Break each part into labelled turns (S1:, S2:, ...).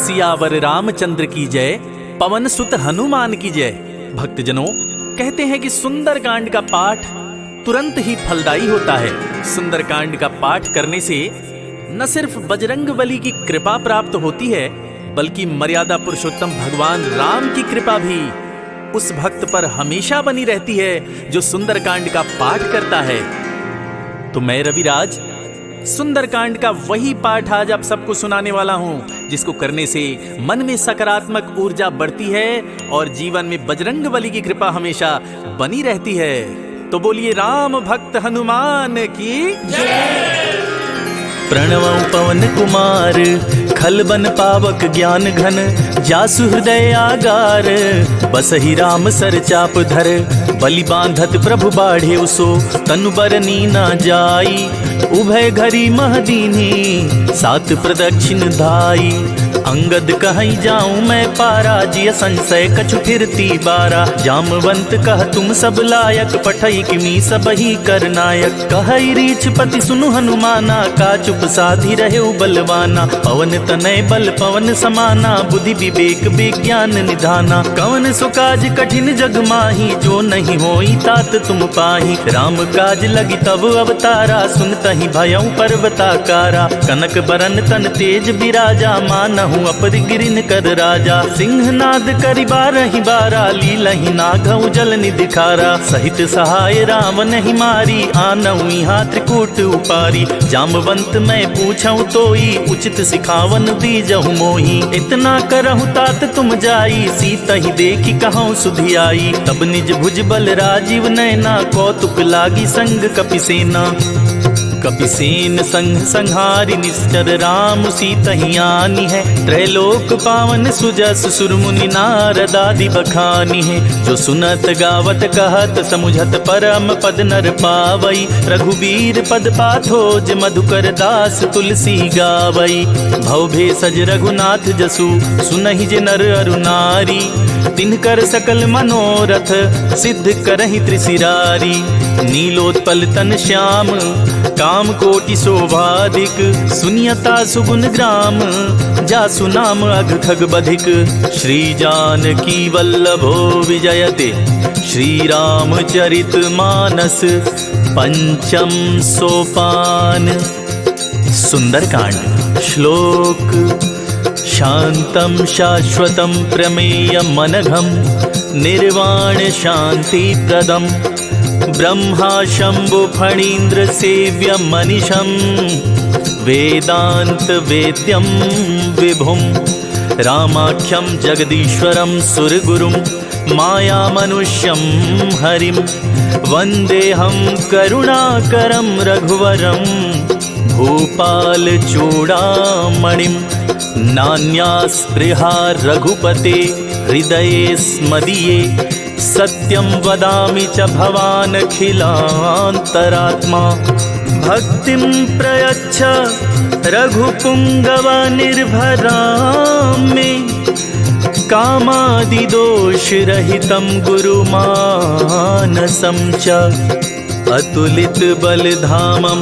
S1: सियावर रामचंद्र की जय, पवन सुत हनुमान की जय। भक्तजनों, कहते हैं कि सुंदरकांड का पाठ तुरंत ही फलदायी होता है। सुंदरकांड का पाठ करने से न सिर्फ बजरंगबली की कृपा प्राप्त होती है, बल्कि मर्यादा पुरुषोत्तम भगवान राम की कृपा भी उस भक्त पर हमेशा बनी रहती है जो सुंदरकांड का पाठ करता है। तो मैं रविराज सुंदरकांड का वही पाठ आज आप सबको सुनाने वाला हूं, जिसको करने से मन में सकारात्मक ऊर्जा बढ़ती है और जीवन में बजरंगबली की कृपा हमेशा बनी रहती है। तो बोलिए राम भक्त हनुमान की जय। प्रणवं पवन कुमार, खलबन पावक ज्ञान घन, जासु हृदय आगार, बसहि राम सर चाप धर, बलि बांधत प्रभु बाढ़े उसो, तनु बरनी न जाई, उभय घरी महदीनी, सात प्रदक्षिण धाई, अंगद कहीं जाऊं मैं पारा, जिय संशय कछु फिरती बारा, जामवंत कह तुम सब लायक, पठई किमी सब ही कर नायक, कहई रीछ पति सुनु हनुमाना, का चुप साधी रहे बलवाना, पवन तनय बल पवन समाना, बुद्धि विवेक विज्ञान निधाना, कवन सो काज कठिन जग माही, जो नहीं होई तात तुम पाही, राम काज लगी तब अवतारा, सुनतहि भयउ पर्वताकारा, कनक बरन तन तेज बिराजा, मानहु अपरिगिरिन कर राजा, सिंहनाद करि बारहि बारा, लीलहि नागउ जल निधिखारा, सहित सहाय राम नहीं मारी, आनऊ यहाँ त्रिकूट उपारी, जामवंत मैं पूछऊं तोई, उचित सिखावन दीजहु मोही, इतना करहु तात तुम जाई, सीता ही देखी कहूँ सुधि आई, तब निज भुज बल राजीव नैना, कौतुक लागी संग कपिसेना, कपिसेन संग संहारि निश्चर, राम सीतहि आनी है, त्रैलोक पावन सुजस सुर मुनि नारद आदि बखानी है, जो सुनत गावत कहत समुझत परम पद नर पावई, रघुबीर पद पाथोज मधुकर दास तुलसी गावई, भव भेषज रघुनाथ जसु, सुनहि जे नर अरु नारी, तिनकर सकल मनोरथ सिद्ध करहि त्रिशिरारी, नीलोत्पल तन श्याम काम कोटि शोभाधिक, सुनियता सुगुण ग्राम, जासु नाम अघ खग बधिक, श्री जानकी वल्लभो विजयते, श्री रामचरित मानस पंचम सोपान। सुंदरकांड श्लोक। शांतं शाश्वतं प्रमेयम् अनघं, निर्वाण शांति प्रदम्, ब्रह्मा शंभु फणीन्द्र सेव्य मनीषं, वेदांत वेद्यं विभुं, रामाख्यं जगदीश्वरं सुरगुरुं, माया मनुष्यं हरिं, वन्देऽहं करुणाकरं रघुवरं, भूपाल चूड़ामणिं, नान्यास्पृहा रघुपते हृदये स्मदीये, सत्यं वदामि च भवानखिलान्तरात्मा, भक्तिं प्रयच्छ रघुपुङ्गव निर्भरां मे, कामादिदोषरहितं गुरुमानसं च, अतुलित बलधामं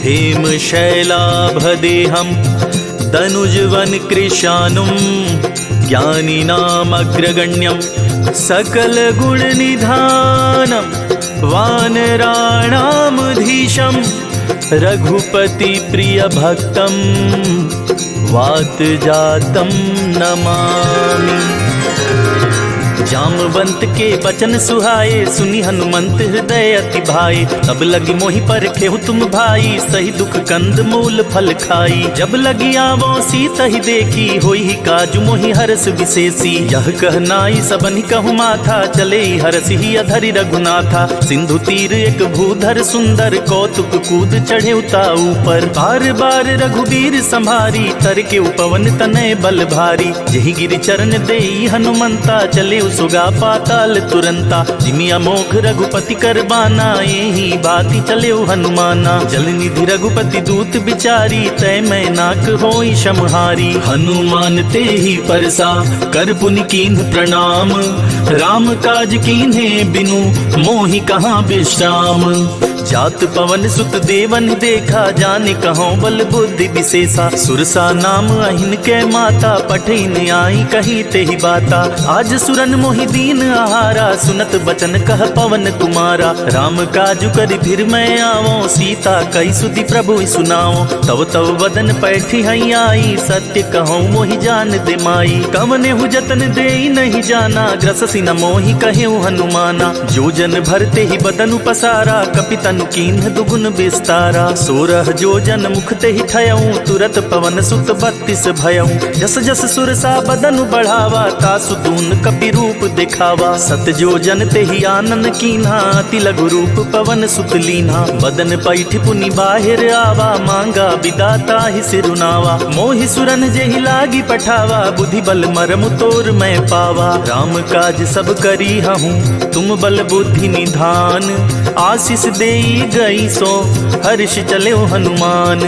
S1: हेमशैलाभदेहं, दनुजवन कृशानुं ज्ञानिनामग्रगण्यं, सकल गुण निधानं, वानराणामधीशं, रघुपति प्रिय भक्तं, वात जातं नमामि। जामवंत के बचन सुहाए, सुनी हनुमंत हृदय अति भाए, तब लगी मोहि पर खेहु तुम भाई, सही दुख कंद मूल फल खाई, जब लगी आवो सीता ही देखी, होई ही काजु मोहि हरस विशेषी, यह कहनाई सबनि कहु माथा, चले हरस ही अधरि रघुनाथा, सिंधु तीर एक भूधर सुंदर, कौतुक कूद चढ़े उता ऊपर, बार बार रघुबीर संभारी, तर के उपवन तनय बल भारी, जहि गिरि चरण देई हनुमंता, चले सुगा पाताल तुरंता, जिमि अमोघ रघुपति कर बाना, यही बाती चले हनुमाना, जल निधि रघुपति दूत बिचारी, तय मैं नाक होई समहारी, हनुमान ते ही परसा कर पुनि कीन्ह प्रणाम, राम काज कीन्हे बिनु मोहि कहाँ विश्राम, जात पवन सुत देवन देखा, जाने कहो बल बुद्धि विशेषा। सुरसा नाम अहिन के माता, पठिन आई कही ते ही बाता। आज सुरन मोहि दीन आहारा, सुनत बचन कह पवन कुमारा। राम काजु करि फिर मैं आवो, सीता कई सुधि प्रभु सुनाओ। तव तव वदन पैठी हई आई, सत्य कहूँ मोहि जान दे माई। कवने हु जतन दे नहीं जाना, ग्रससी न मोहि कहे हनुमाना। जो जन भरते ही बदनु पसारा, कपितनु कीन्ह दुगुन विस्तारा। 16 जो जन मुखते ही ठयऊँ, तुरत पवन सुत 32 भयऊँ। जस जस सुरसा बदनु बढ़ावा, तासु दून कपि रूप दिखावा। सत जो जन ते ही आनन कीन्हा, अति लघु रूप पवन सुत लीन्हा। बदन पैठ पुनि बाहिर आवा, मांगा विदाता ही सिरुनावा। मोहि सुरन जेहि लागी पठावा, बुद्धि बल मरमु तोर मैं पावा। राम काज सब करी हूँ, तुम बल बुद्धि निधान। आशीष देई गई सो, हर्ष चले हनुमान।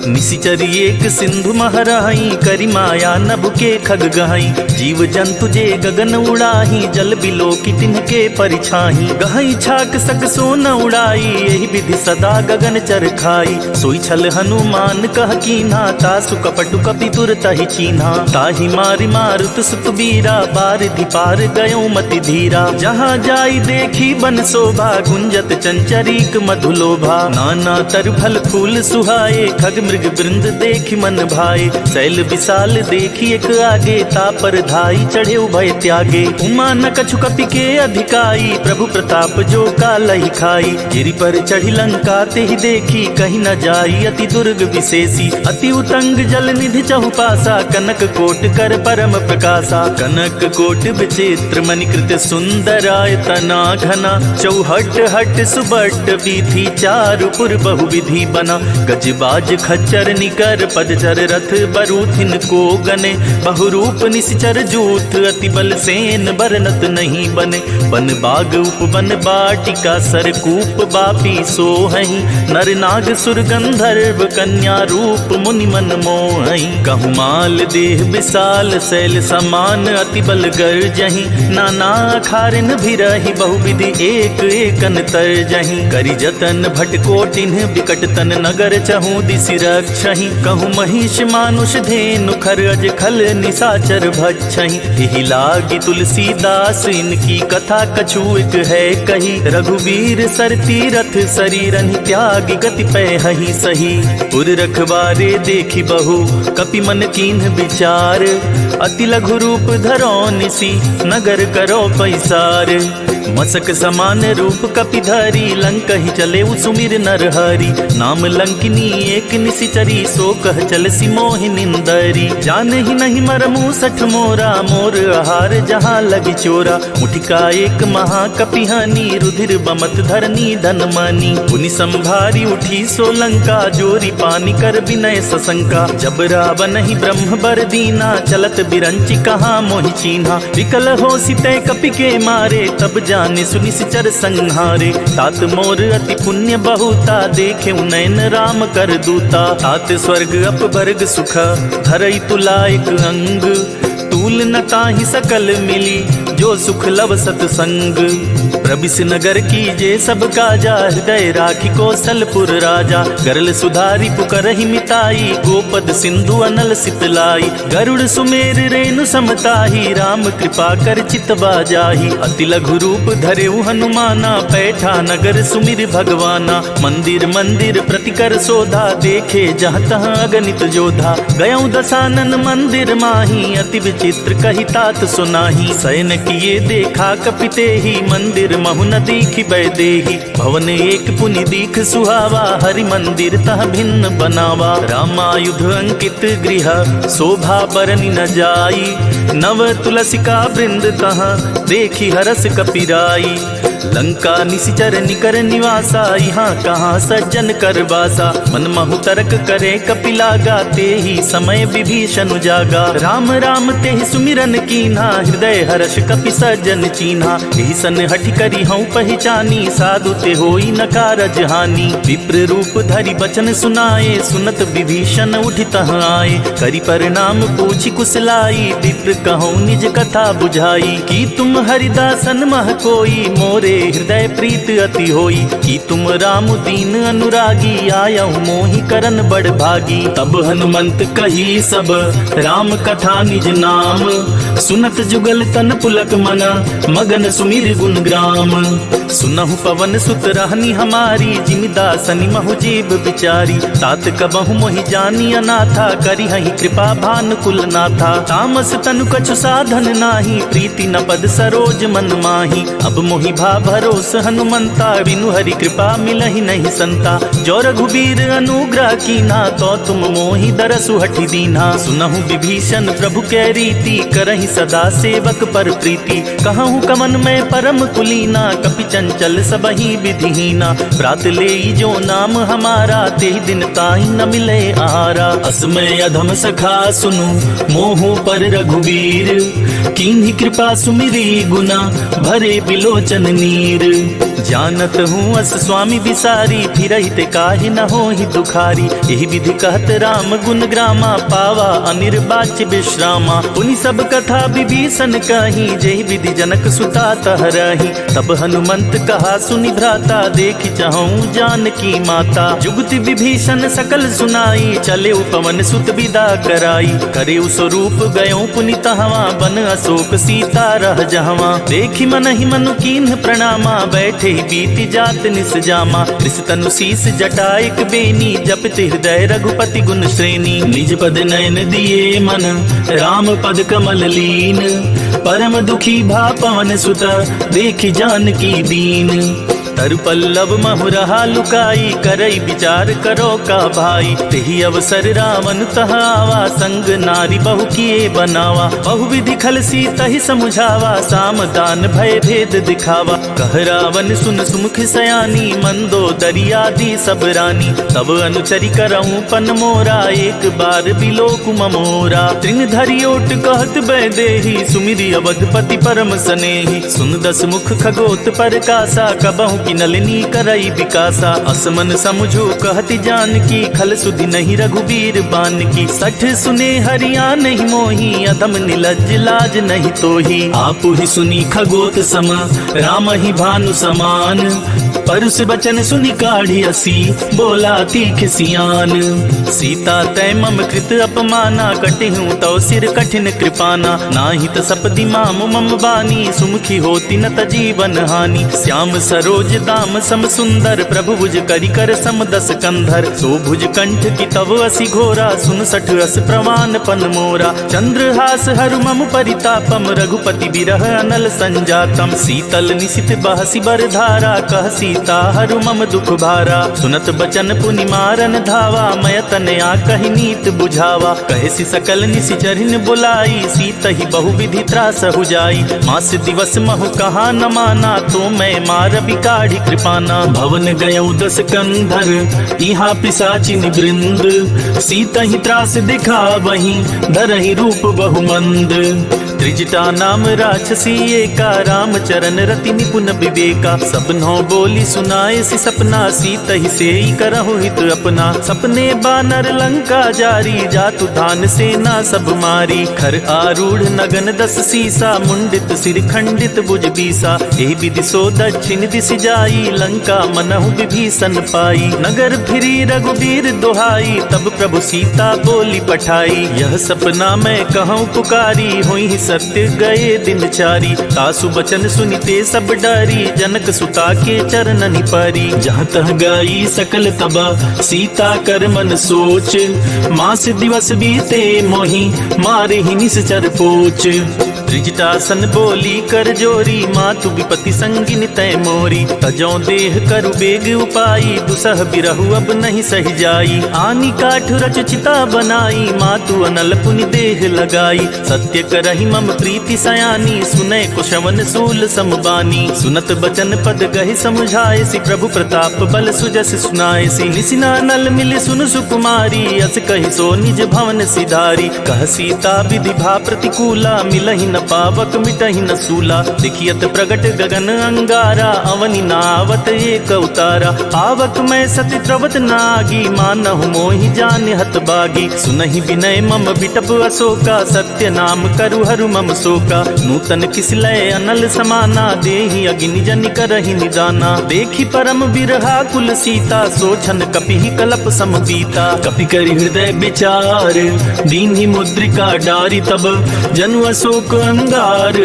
S1: निशिचर एक सिंधु महराई, करी माया नभ के खग गहाई। जीव जंतु जे गगन उड़ाही, जल बिलो की तिनके परिछाही। गहाई छाक सक सो न उड़ाई, यही विधि सदा गगन चर खाई। सोई छल हनुमान कह कीन्हा, तासु कपटु कपि तुरत ही चीन्हा। ताहि मारि मारुत सुत बीरा, बारिधि पार गयो मति धीरा। जहाँ जाई देखी बन शोभा, गुंजत चंचरीक मधुलोभा। नाना तर फल फूल सुहाए, खग मृग वृंद देखी मन भाए। शैल विशाल देखी एक आगे, तापर धाई चढ़े उभय त्यागे। उमा न कछु कपि के अधिकाई, प्रभु प्रताप जो कालहि खाई। गिरि पर चढ़ी लंका ते ही देखी, कहीं न जाई अति दुर्ग विशेषी। अति उतंग जल निधि चहुपासा, कनक कोट कर परम प्रकाशा। कनक कोट विचित्र मणिकृत सुंदरायतना घना। चौहट हट सुबट वीथि, चारुपुर बहुविधि बना। गजबाज खच्चर निकर, पदचर रथ बरूथिन को गने। बहुरूप निश्चर जूथ, अति बल सेन बरनत नहीं बने। बन बाग उपवन बाटिका, सरकूप बापी सोहहि। नर नाग सुर गंधर्व, कन्या रूप मुनि मन मोहहि। कहु माल देह विशाल, शैल समान अति बल गर्जहि। नाना अखारिन भिरहि, बहुविधि एक एकन तरजहि। करि जतन भट कोटिन्ह, विकट तन नगर चहु दिसि रक्षहि। कहु महिष मानुष धेनु, खर अज खल निशाचर भक्षहि। एहि लागी तुलसीदास, इनकी कथा कछु एक है कही। रघुवीर सर तीरथ, शरीरहि त्यागी गति पैहि सही। उर रखवारे देखी बहु, कपि मन कीन्ह विचार। अति लघु रूप धरो निसी, नगर करो पैसार। मसक समान रूप कपि धरी, लंकहि चले सुमिर नर हरि। नाम लंकिनी एक निशिचरी, सो कह चल सी मोहि निंदरी। जान ही नहीं मरमु सठ मोरा, मोर आहार जहाँ लगी चोरा। मुठिका एक महाकपि हानि, रुधिर बमत धरनी धन मानी। पुनि संभारी उठी सो लंका, जोरी पानी कर विनय सशंका। जब रावण ही ब्रह्म बर दीना, चलत बिरंचि कहाँ मोहि चीन्हा। विकल हो सिते कपि के मारे, तब जाने सुनि सिचर संहारे। तात मोर अति पुण्य बहुता, देखे नयन राम कर दूता। तात स्वर्ग अपवर्ग सुख, धरई तुला एक अंग। तूल न ताहि सकल मिली, जो सुख लव सतसंग। प्रबिस नगर कीजे सब काजा, हृदय राखी कौशलपुर राजा। गरल सुधारी पुकरहि मिताई, गोपद सिंधु अनल सितलाई। गरुड़ सुमेर रेणु समताही, राम कृपा कर चितवा जाही। अति लघु रूप धरेउ हनुमाना, पैठा नगर सुमिर भगवाना। मंदिर मंदिर प्रतिकर शोधा, देखे जहाँ तहाँ अगणित जोधा। गयौ दसानन मंदिर माही, अति विचित्र कही तात सुनाही। शयन किए देखा कपिते ही, मंदिर महु न दीखि बैदेही। भवन एक पुनि दीख सुहावा, हरि मंदिर तह भिन्न बनावा। रामायुध अंकित गृह, शोभा बरनि न जाई। नव तुलसिका वृंद तहाँ, देखी हरस कपिराई। लंका निशिचर निकर निवासा, यहाँ कहाँ सज्जन कर बासा। मन महु तर्क करे कपिलागा, ते ही समय विभीषण जागा। राम राम ते ही सुमिरन कीन्हा, हृदय हर्ष कपि सज्जन चीन्हा। एहि सन हठि करी हूँ पहचानी, साधु ते होई न कारज हानि। विप्र रूप धरि बचन सुनाए, सुनत विभीषण उठि तहाँ आए। करि परिणाम पूछि कुशलाई, विप्र कहूँ निज कथा बुझाई। कि तुम हरिदासन मह कोई, मोरे से हृदय प्रीत अति होई, कि तुम राम दीन अनुरागी, आयहु मोहि करन बड़ भागी। तब हनुमंत कही सब राम कथा निज नाम, सुनत जुगल तन पुलक मन, मगन सुमिर गुण ग्राम। सुनहु पवन सुत रहनी हमारी, जिमिदासनि महु जीव बिचारी। तात कबहु मोहि जानी अनाथा, करिहहि कृपा भानुकुल नाथा। तामस तनु कछु साधन नाही, प्रीति न पद सरोज मन माही। अब मोहि भा भरोस हनुमंता, बिनु हरि कृपा मिलहि नहीं संता। जो रघुबीर अनुग्रह कीन्हा, तो तुम मोहि दरसु हठि दीन्हा। सुनहु विभीषण प्रभु कै रीति, करहि सदा सेवक पर प्रीति। कहूँ कमन में परम कुलीना, कपि चंचल सबहि विधिहीना। प्रात लेई जो नाम हमारा, तेहि दिन ताहि न मिले आहारा। असमय अधम सखा सुनु, मोहु पर रघुवीर। कीन्ही कृपा सुमिरी गुना, भरे बिलोचन नीर। जानत हूँ अस स्वामी विसारी, फिरहि ते काहि न होहि दुखारी। एहि विधि कहत राम गुण ग्रामा, पावा अनिर्वाच्य विश्रामा। पुनि सब कथा विभीषण कही, जेहि विधि जनक सुता तहरहि। तब हनुमंत कहा सुनि भ्राता, देखि चाहूँ जानकी माता। जुगति विभीषण सकल सुनाई, चले पवन सुत विदा कराई। करे स्वरूप गयो पुनि तहवा, बन अशोक सीता रह जहवा। देखि मनहि मनु कीन्ह प्रणामा, बैठे बीति जात निस जामा। त्रिस तनु शीस जटाइक बेनी, जपति हृदय रघुपति गुण श्रेणी। निज पद नयन दिए मन, राम पद कमल लीन। परम दुखी भा पवन सुत, देखि जानकी दीन। तरु पल्लव महु रहा लुकाई, करई विचार करो का भाई। तेहि अवसर रावण तह आवा, संग नारी बहु किए बनावा। बहु विधि खल सीतहि समुझावा, साम दान भय भेद दिखावा। कह रावण सुन सुमुख सयानी, मंदो दरियादी सब रानी। तब अनुचरि करऊँ पन मोरा, एक बार बिलोकु ममोरा। तृण धरि ओट कहत बैदेही, सुमिरि अवधपति परम सनेही। सुन दस मुख खगोत पर कासा, कबहु की नलिनी करई विकासा। असमन समझो कहति जानकी, खल सुधि नहीं रघुबीर बानकी। सठ सुने हरिया नहीं मोही, अधम निलज्ज लाज नहीं तोही। आपु ही सुनी खगोत सम, राम ही भानु समान। परुष बचन सुनि काढ़ी असी, बोला तीख सियान। सीता तै मम कृत अपमाना, कटिहूँ तौ सिर कठिन कृपाना। नाहि त सपदि माम मम बानी, सुमुखी होती न त जीवन हानि। श्याम सरोज दाम सम सुंदर, प्रभु भुज करि कर सम दस कंधर। सो भुज कंठ की तव असि घोरा, सुन सठ अस प्रमाण पन मोरा। चंद्रहास हरु मम परितापम, रघुपति बिरह अनल संजातम। शीतल निशित बहसि बर धारा, कह सीता हरु मम दुख भारा। सुनत बचन पुनि मारन धावा, मय तनया कहि नीत बुझावा। कहसी सकल निशिचरिन बुलाई, सीतहि बहु विधि त्रास हो जाई। मास दिवस महु कहा न माना, तो मैं मार बिकाढ़ी कृपाना। भवन गयौ दस कंधर, इहाँ पिशाचिन वृंद। सीतहि त्रास दिखावहि, धरहि रूप बहुमंद। त्रिजटा नाम राक्षसी एका, राम चरण रति निपुण विवेका। सपनों बोली सुनाए सि सपना, सीतहि सेई करहु हित अपना। सपने बानर लंका जारी, जातु धान सेना सब मारी। खर आरूढ़ नगन दस सीसा, मुंडित सिर खंडित भुज बीसा। एहि विधि सो दक्षिण दिशि जाई, लंका मनहु विभीषण पाई। नगर फिरी रघुबीर दुहाई, तब प्रभु सीता बोली पठाई। यह सपना मैं कहूँ पुकारी, हुई सत्य गए दिन चारी। तासु बचन सुनिते सब डरी, जनक सुता के चरणनि परी। जहाँ तह गई सकल तबा, सीता कर मन सोच। मास दिवस बीते मोहि, मारे ही निश्चर पोच। त्रिजटासन बोली कर जोरी, मातु विपति संगिन तय मोरी। तजौ देह करु बेग उपाई, दुसह बिरहु अब नहीं सह जाई। आनी काठ रच चिता बनाई, मातु अनल पुनि देह लगाई। सत्य करहि मम प्रीति सयानी, सुनै कुशवन सूल समबानी। सुनत बचन पद गहि समझाए सि, प्रभु प्रताप बल सुजस सुनाए सि। निसिना नल मिल सुन सुकुमारी, अस कहि सो निज भवन सिधारी। कह सीता विधि भा प्रतिकूला, मिलहि न न पावक मिटहि न सूला। देखियत प्रगट गगन अंगारा, अवनि नावत एक अवतारा। आवक मैं सति त्रवत नागी, मानहु मोहि जान हत बागी। सुनहि विनय मम बिटप अशोका, सत्य नाम करु हरु मम शोका। नूतन किसलय अनल समाना, देहि अग्नि जन करहि निदाना। देखि परम बिरहा कुल सीता, सोचन कपिहि कलप सम बीता। कपि करि हृदय विचार, दीन्हि मुद्रिका डारी। तब जनु अशोक अंगार,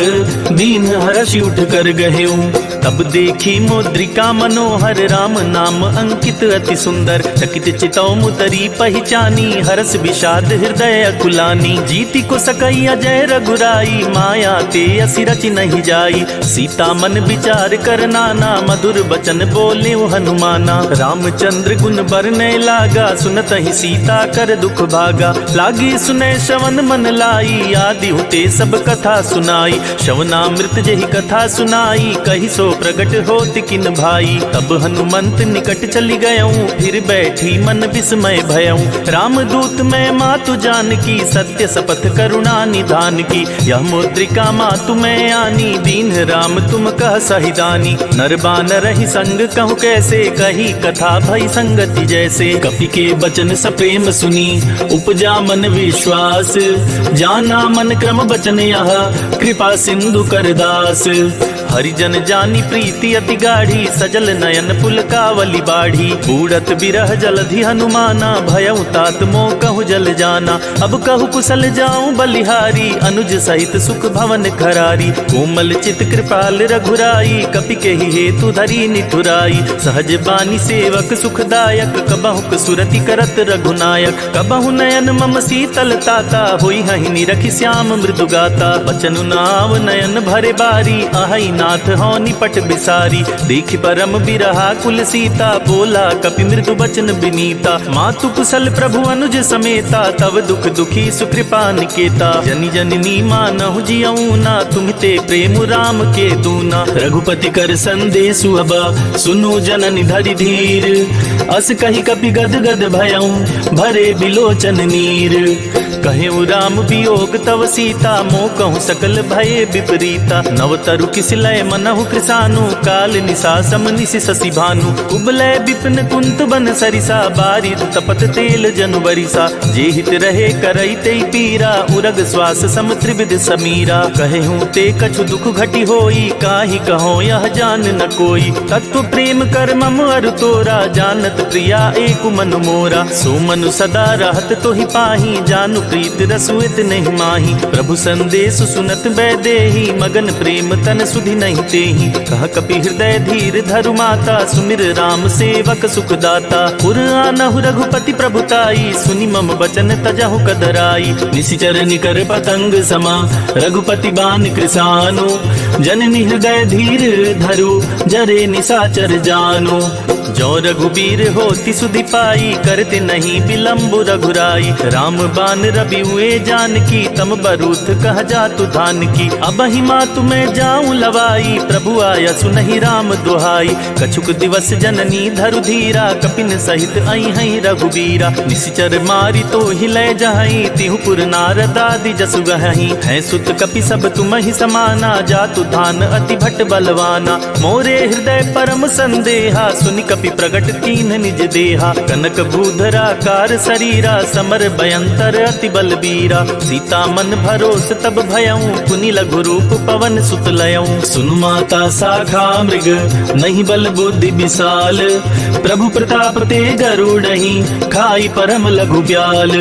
S1: दीन हर्षि उठ कर गहेऊ। तब देखी मुद्रिका मनोहर, राम नाम अंकित अति सुंदर। चकित चितौ मुतरी पहचानी, हरस विषाद हृदय अकुलानी। जीति को सकई अजय रघुराई, माया ते असि रचि नहीं जाई। सीता मन विचार कर नाना, मधुर बचन बोले हनुमाना। रामचंद्र गुण बरनय लागा, सुनत ही सीता कर दुख भागा। लागी सुनय श्रवण मन लाई, आदि होते सब कथा सुनाई। श्रवणामृत जहि कथा सुनाई, कही सो प्रगट होत किन भाई। तब हनुमंत निकट चली गयऊं, फिर बैठी मन विस्मय भयऊं। रामदूत मैं मातु जानकी, सत्य शपथ करुणा निधान की। यह मुद्रिका मातु मैं आनी, दीन राम तुम कह सहिदानी। नर बानर ही संग कहूँ कैसे, कही कथा भई संगति जैसे। कपि के बचन सप्रेम सुनी, उपजा मन विश्वास। जाना मन क्रम बचन यह, कृपा सिंधु कर दास। हरिजन जानी प्रीति अति गाढ़ी, सजल नयन पुलकावली बाढ़ी। बूढ़त बिरह जलधि हनुमाना, भयउ तात मोह कहु जल जाना। अब कहु कुशल जाऊं बलिहारी, अनुज सहित सुख भवन खरारी। कोमल चित कृपाल रघुराई, कपि के ही हेतु धरी निठुराई। सहज बानी सेवक सुखदायक, कबहुक सुरति करत रघुनायक। कबहु नयन मम शीतल ताता, होई हहि निरखि श्याम मृदु गाता। बचनु नाव नयन भरे बारी, आहई नाथ हो निपट बिसारी। देखि परम बिरहा कुल सीता, बोला कपि मृदु बचन बिनीता। मातु कुशल प्रभु अनुज समेता, तव दुख दुखी सुकृपा निकेता। जनि जननी मानहु जियऊ ना, तुम ते प्रेम राम के दूना। रघुपति कर संदेशु अब, सुनु जननि धरि धीर। अस कहि कपि गद गद भयऊ, भरे बिलोचन नीर। कहेउ राम वियोग तव सीता, मोह कहूँ सकल भये विपरीता। नव तरु किसलय मनहु कृसानु, काल निशा सम निशि शशि भानु। उबलय विपिन कुंत बन सरिसा, बारिद तपत तेल जनु बरिसा। जे हित रहे करई ते पीरा, उरग श्वास सम त्रिविध समीरा। कहेहूँ ते कछु दुख घटी होई, काहि कहो यह जान न कोई। तत्व प्रेम कर मम अरु तोरा, जानत प्रिया एक मन मोरा। सो मनु सदा रहत तोहि पाही, जानु प्रीत रसुइत नहीं माही। प्रभु संदेश सुनत बैदेही, मगन प्रेम तन सुधि नहीं तेही। कह कपि हृदय धीर धरु माता, सुमिर राम सेवक सुखदाता। पुर आनहु रघुपति प्रभुताई, सुनि मम बचन तजहु कदराई। निशिचर निकर पतंग समा, रघुपति बान कृसानु। जननी हृदय धीर धरु, जरे निशाचर जानु। जो रघुबीर होति सुधि पाई, करते नहीं विलम्ब रघुराई। राम बान रवि हुए जानकी, तम बरूथ कह जातु धान की। अब ही मातु मैं जाऊं लवाई, प्रभु आया सुनहि राम दुहाई। कछुक दिवस जननी धरु धीरा, कपिन सहित आई हई रघुबीरा। निशिचर मारी तो हिलय जहई, तिहु पुर नारद आदि जसु गहई। है सुत कपि सब तुम ही समाना, जातु धान अति भट बलवाना। मोरे हृदय परम संदेहा, सुनि कपि प्रगट कीन निज देहा। कनक भूधरा कार शरीरा, समर भयंतर अति बलबीरा। सीता मन भरोस तब भयऊं, पुनि लघु रूप पवन सुत लयऊं। सुनु माता शाखा मृग, नहीं बल बुद्धि विशाल। प्रभु प्रताप ते गरुड़हि, खाई परम लघु ब्याल।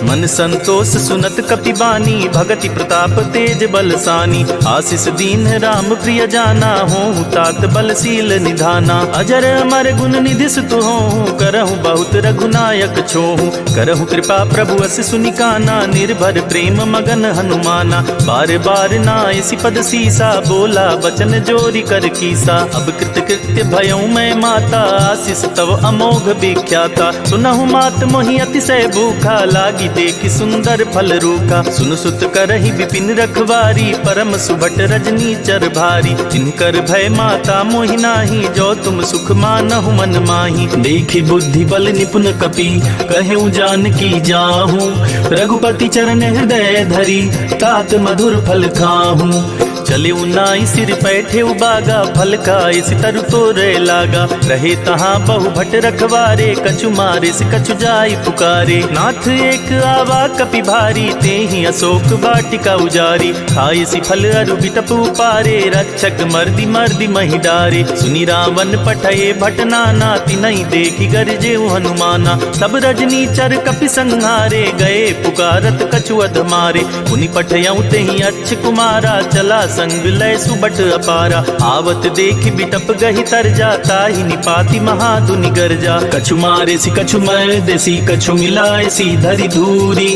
S1: मन संतोष सुनत कपि बानी, भगति प्रताप तेज बलसानी। आशीष दीन राम प्रिय जाना, हों तात बलशील निधाना। अजर अमर गुण निधि सुत हों, करहु बहुत रघुनायक छोहु। करहु कृपा प्रभु अस सुनिकाना, निर्भर प्रेम मगन हनुमाना। बार बार नायसि पद सीसा, बोला बचन जोरी कर कीसा। अब कृत कृत्य भयऊं मैं माता, आशीष तव अमोघ विख्याता। सुनहु मात मोहि अतिशय भूखा, लागी देखि सुंदर फल रूखा। सुन सुत करहि विपिन रखवारी, परम सुभट रजनी चर भारी। तिनकर भय माता मोहि नाही, जो तुम सुख मानहु मन माही। देखि बुद्धि बल निपुण कपि, कहूँ जानकी जाहूँ। रघुपति चरण हृदय धरी, तात मधुर फल खाहूँ। चले उनाई सिर पैठे उबागा, फल खाए सितर तोरे लागा। रहे तहाँ बहु भट रखवारे, कछु मारे से कछु जाई पुकारे। नाथ एक आवा कपि भारी, तेहि अशोक वाटिका उजारी। खाए सि फल अरु बिटप उपारे, रक्षक मर्दी मर्दी महि डारे। सुनि रावण पठये भट नाना, तिनहि देखि गरजे हनुमाना। सब रजनी चर कपि संहारे, गए पुकारत कछु अध मारे। मुनि पठयऊ तेहि अच्छ कुमारा, चला संग लय सुबट अपारा। आवत देखि बिटप गहि तरजा, ताहि निपाति महाधुनि गरजा। कछु मारे सी कछु मर्द सी, कछु मिलाए सी धरि धूरी।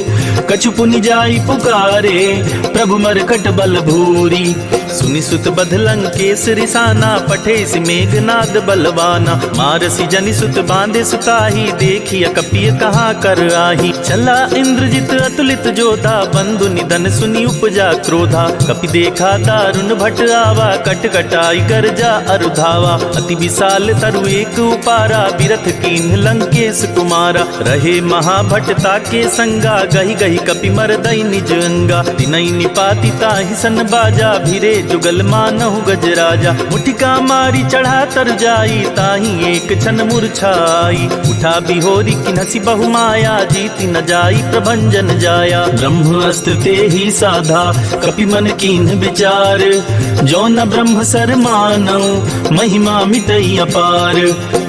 S1: कछु पुनि जाई पुकारे, प्रभु मरकट बल भूरी। सुनि सुत बध लंकेश रिसाना, पठे सि मेघनाद बलवाना। मारसी जनि सुत बांधे सुताही, देखिय कपिय कहाँ कर आही। चला इंद्रजित अतुलित जोधा, बंधु निधन सुनि उपजा क्रोधा। कपि देखा दारुण भट आवा, कट कटाई गर्जा अरुधावा। अति विशाल तरु एक उपारा, बिरथ कीन्ह लंकेश कुमारा। रहे महाभटता के संगा, गहि गहि कपि मरदई निज अंगा। तिनहि निपाति ताहि सन बाजा, भिरे जुगल मानहु गजराजा। मुठिका मारी चढ़ा तर जाई, ताहि एक क्षण मूर्छाई। उठा बिहोरी किन्हसी बहु माया, जीति न जाई प्रभंजन जाया। ब्रह्म अस्त्र ते ही साधा, कपि मन कीन्ह विचार। जो न ब्रह्म सर मानौ, महिमा मिटई अपार।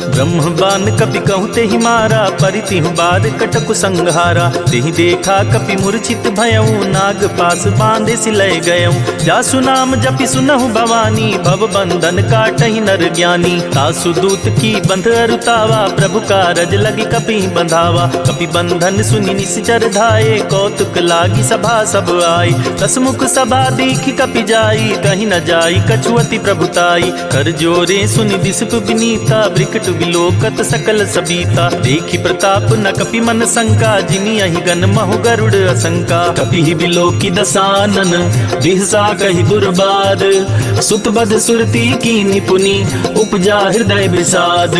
S1: ब्रह्म बान कपि कहूँ तेहि मारा, परितिहु बार कटकु संहारा। तेहि देखा कपि मूर्छित भयऊ, नाग पास बांधे सिलय गयऊ। जासु नाम जपि सुनहु भवानी, भव बंधन काटहि नर ज्ञानी। तासु दूत की बंध अरुतावा, प्रभु कारज लगी कपि बंधावा। कपि बंधन सुनि निश्चर धाये, कौतुक लागी सभा सब आई। दसमुख सभा देखि कपि जाई, कहीं न जाई कछुअति प्रभुताई। कर जोरे सुनि दिसप विनीता, ब्रिकट विलोकत सकल सबीता। देखि प्रताप न कपि मन शंका, जिनि अहि गन महु गरुड़ असंका। कपि विलोकी दसानन, बिहसा कहि दुर्बाद। सुत बध सुरती की निपुनि, उपजा हृदय विषाद।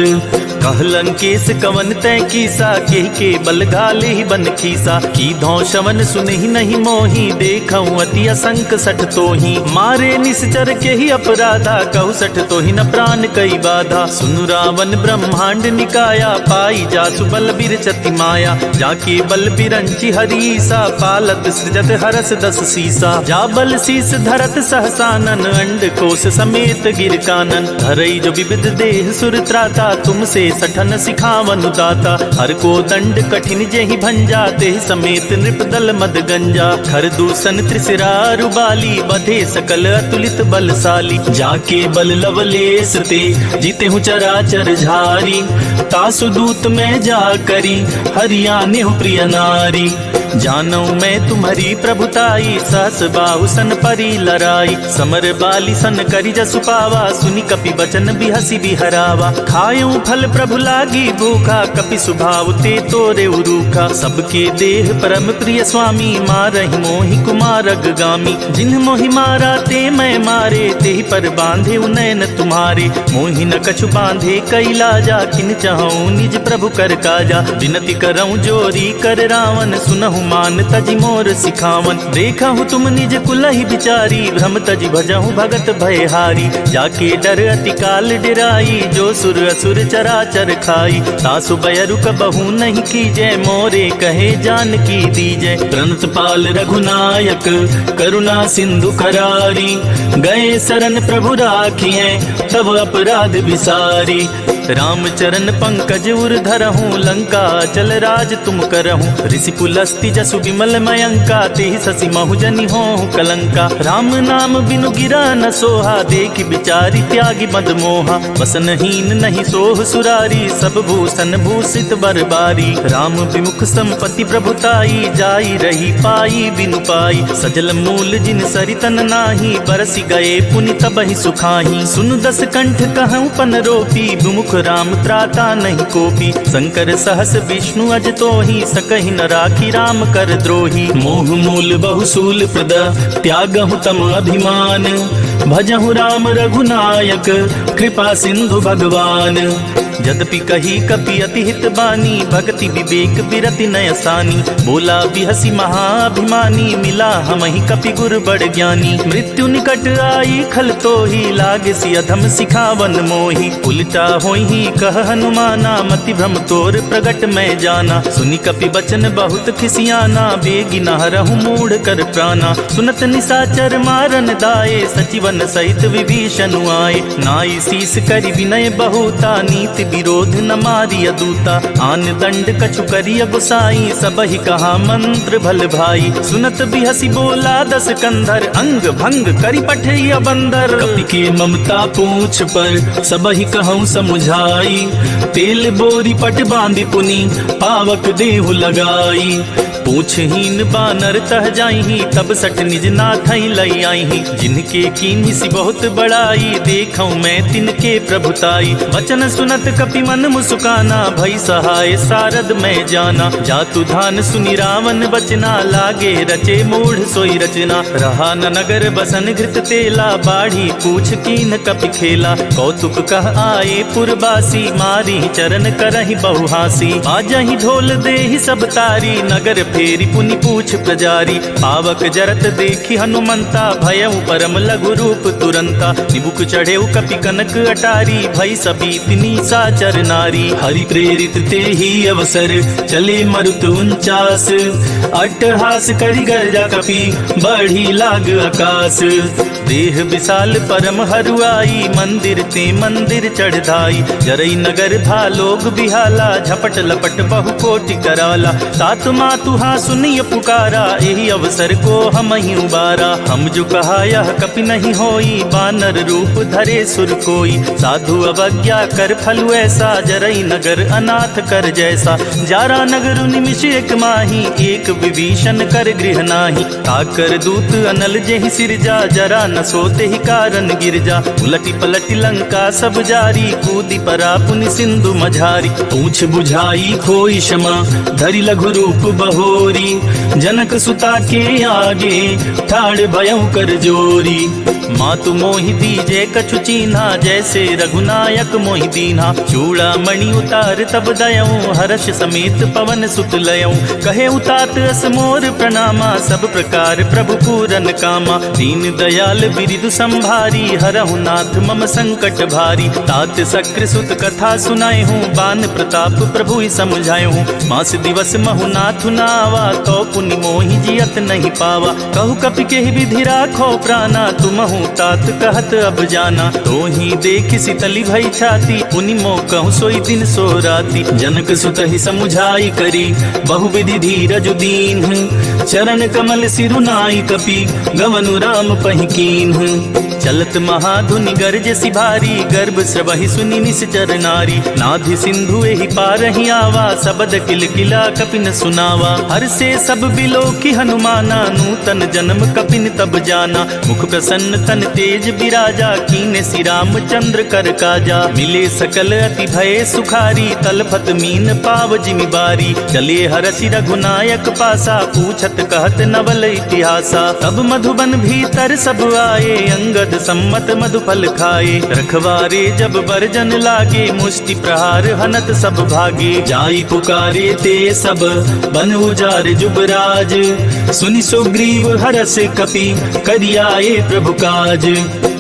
S1: कह लंकेश कवन तै कीसा, केहि के बल घाले ही बन खीसा। की धौ शवन सुनहि नहीं मोही, देखऊं अति असंक सठ तोही। मारे निश्चर के ही अपराधा, कहु सठ तोहि न प्राण कई बाधा। सुनु रावण ब्रह्मांड निकाया, पाई जासु बल बिरचति माया। जाके बल बिरंचि हरीसा, पालत सृजत हरस दस सीसा। जा बल शीस धरत सहसानन, अंड कोश समेत गिर कानन। धरई जो विविध देह सुर त्राता, तुमसे सठन सिखावन दाता। हर को दंड कठिन जेहि भंजा, तेहि समेत नृप दल मद गंजा। खर दूषण त्रिशिरा रुबाली, बधे सकल अतुलित बलशाली। जाके बल लवलेश ते, जीते हूँ चराचर झारी। तासु दूत में जा करी, हरियाने हूँ प्रिय नारी। जानऊ मैं तुम्हारी प्रभुताई, सहस बाहु सन परी लराई। समर बाली सन करी जसु पावा, सुनि कपि बचन बिहसी बिहरावा। खायूं फल प्रभु लागी भूखा, कपि सुभाव ते तोरे उरूखा। सबके देह परम प्रिय स्वामी, मारहि मोहि कुमारग गामी। जिन्ह मोहि मारा ते मैं मारे, तेहि पर बांधे उनैन तुम्हारे। मोहि न कछु बांधे कई लाजा, किन चाहूं निज प्रभु कर काजा। विनती करऊं जोरी कर रावण, सुनहु मान तजि मोर सिखावन। देखहु तुम निज कुलहि बिचारी, भ्रम तजि भजहु भगत भयहारी। जाके डर अति काल डिराई, जो सुर असुर चराचर खाई। तासु बयरु कबहु नहीं कीजय, मोरे कहे जानकी दीजय। प्रणत पाल रघुनायक, करुणा सिंधु करारी। गए शरण प्रभु राखिए, तब अपराध विसारी। राम चरण पंकज उर धरहूँ, लंका चल राज तुम करहूँ। ऋषि पुलस्ति जसु विमल मयंका, तेहि शशि महु जनि होहु कलंका। राम नाम बिनु गिरा न सोहा, देखि बिचारी त्यागी मद मोहा। वसनहीन नहीं सोह सुरारी, सब भूषण भूषित बरबारी। राम विमुख संपत्ति प्रभुताई, जाई रही पाई बिनु पाई। सजल मूल जिन सरितन नाही, बरसि गए पुनि तबहि सुखाही। सुनु दस कंठ कहूँ पन रोपी, विमुख राम त्राता नहीं कोपी। शंकर सहस विष्णु अज तो ही सकहि न राखी राम कर द्रोही। मोह मूल बहुसूल प्रद त्यागहु तम अभिमान। भजहु राम रघुनायक कृपा सिंधु भगवान। यद्यपि कही कपि अति हित बानी भक्ति विवेक बिरति नयसानी। बोला बिहसी महाभिमानी मिला हमहि कपि गुर बड़ ज्ञानी। मृत्यु निकट आई खल तो ही लागे सि अधम सिखावन मोही। उल्टा होई कह हनुमाना मति भ्रम तोर प्रगट मैं जाना। सुनि कपि बचन बहुत खिसियाना बेगी न हरहु मूढ़ कर प्राणा। सुनत निशाचर मारन दाए सचिवन सहित विभीषण आए। नाई शीस करि विनय बहुता नीति विरोध न मारिय दूता। आन दंड कछु करिय गुसाई सबहि कहा मंत्र भल भाई। सुनत बिहसी बोला दस कंधर अंग भंग करि पठिय बंदर। कपि के ममता पूछ पर सबहि कहूँ समुझाई। तेल बोरी पट बांधि पुनि पावक देहु लगाई। पूछहीन बानर तह जाई तब सठ निज नाथ लई आई। जिनके कीन्ही सी बहुत बड़ाई देखऊं मैं तिनके प्रभुताई। वचन सुनत कपि मन मुस्काना भई सहाय सारद मैं जाना। जातु धान सुनि रावण बचना लागे रचे मूढ़ सोई रचना। रहा न नगर बसन घृत तेला बाढ़ी पूछ कीन कपि खेला। कौतुक कह आए पुरबासी मारी चरण करहि बहुहासी। आजहि ढोल देहि सब तारी नगर फेरी पुनि पूछ प्रजारी। पावक जरत देखी हनुमंता भयउ परम लघु रूप तुरंता। निबुक चढ़ेउ कपि कनक अटारी भई सभी तिनी साचर नारी। हरि प्रेरित ते ही अवसर चले मरुत 49। अट्टहास करि गर्जा कपि बढ़ी लाग आकाश। देह विशाल परम हरुआई मंदिर ते मंदिर चढ़ाई। जरई नगर था लोग बिहाला झपट लपट बहु कोटि कराला। तात मातु हाँ सुनिय पुकारा यही अवसर को हम ही उबारा। हम जो कहा यह कपि नहीं होई बानर रूप धरे सुर कोई। साधु अवज्ञा कर फलु ऐसा जरई नगर अनाथ कर जैसा। जारा नगर निमिष एक माही एक विभीषण कर गृह नाही। ताकर दूत अनल जेहि सिरजा जरा न सोते ही कारण गिरजा। उलटी पलटी लंका सब जारी कूदी परा पुनि सिंधु मझारी। पूछ बुझाई खोई क्षमा धरि लघु रूप बहोरी। जनक सुता के आगे ठाड़ भयउ कर जोरी। मातु मोहि दीजे कछु चीन्हा जैसे रघुनायक मोहि दीन्हा। चूड़ा मणि उतार तब दयऊं हर्ष समेत पवन सुत लयऊं। कहे उतात अस मोर प्रणामा सब प्रकार प्रभु पूरन कामा। दीन दयाल बिरिदु संभारी हरहु नाथ मम संकट भारी। तात सक्र सुत कथा सुनाए हूँ बान प्रताप प्रभु ही समझाए हूँ। मास दिवस महु नाथ नावा तो पुनि मोहि जियत नहीं पावा। कहु कपि केहि विधि राखो प्राणा तुमहु तात कहत अब जाना। तो ही देख सितली भई छाती पुनि मो कहूँ सोई दिन सो राती। जनक सुत ही समुझाई करी बहुविधि धीरज दीन। चरण कमल सिरुनाई कपि गवनु राम पहि कीन्ह। चलत महाधुनि गर्ज सिभारी गर्भ स्रवहि सुनि निश्चर नारी। नाधि सिंधु एहि पारहि आवा सबद किल किला कपिन सुनावा। हर से सब बिलो की हनुमाना नूतन जन्म कपिन तब जाना। मुख प्रसन्न तन तेज बिराजा कीने श्री रामचंद्र कर काजा। मिले सकल अति भय सुखारी तलफत मीन पाव जिमि बारी। चले हरषि रघुनायक पासा पूछत कहत नवल इतिहासा। तब मधुबन भीतर सब आए अंगद सम्मत मधुफल खाए। रखवारे जब बरजन लागे मुष्टि प्रहार हनत सब भागे। जाई पुकारे ते सब बन उजार जुबराज। सुनि सुग्रीव हरष कपि करियाए प्रभु काज।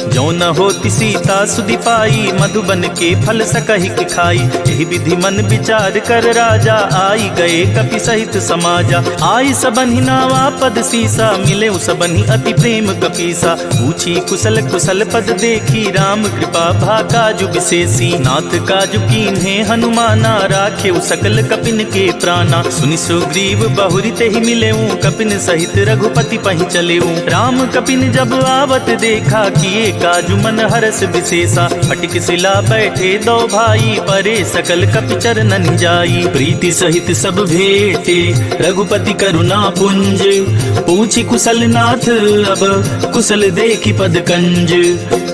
S1: जो न होती सीता सुधि पाई मधुबन के फल सकहि खाई। यही विधि मन विचार कर राजा आई गए कपि सहित समाजा। आई सबनि नावा पद सीसा मिले सबनि अति प्रेम कपीसा। पूछी कुशल कुशल पद देखी राम कृपा भा काजु विशेषी। नाथ काजु कीन्हे हनुमाना राखे सकल कपिन के प्राणा। सुनि सुग्रीव बहुरी ते ही मिले कपिन सहित रघुपति पहि चले। राम कपिन जब आवत देखा किए काजु मन हरस विशेषा। फटिक शिला बैठे दो भाई, परे सकल कपि चरणन जाई। प्रीति सहित सब भेटे रघुपति करुणा पुंज, पूछी कुशल नाथ अब कुशल देखी पद कंज।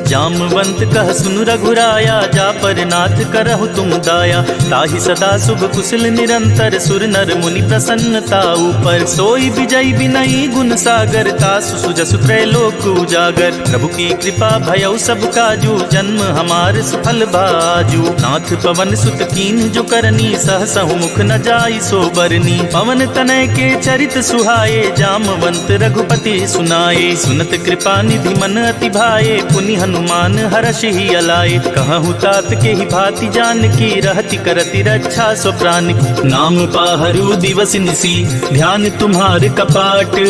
S1: जामवंत कह सुन रघुराया, जा पर नाथ करहु तुम दाया। ताहि सदा शुभ कुशल निरंतर, सुर नर मुनि प्रसन्नता ऊपर। सोई विजय विनयी गुण सागर, तासु सुजसु त्रैलोक उजागर। प्रभु की कृपा भयउ सब काजू, जन्म हमार सुफल बाजू। नाथ पवन सुत कीन जो करनी, सहसहु मुख न जाई सो बरनी। पवन तनय के चरित सुहाए, जामवंत रघुपति सुनाए। सुनत कृपा निधि मन अति भाए, पुनि हनुमान हर्ष ही अलाए। कहूँ तात के ही भांति जान की, रहति करति रक्षा सो प्राण की। नाम पाहरु दिवस निसी, ध्यान तुम्हार कपाट।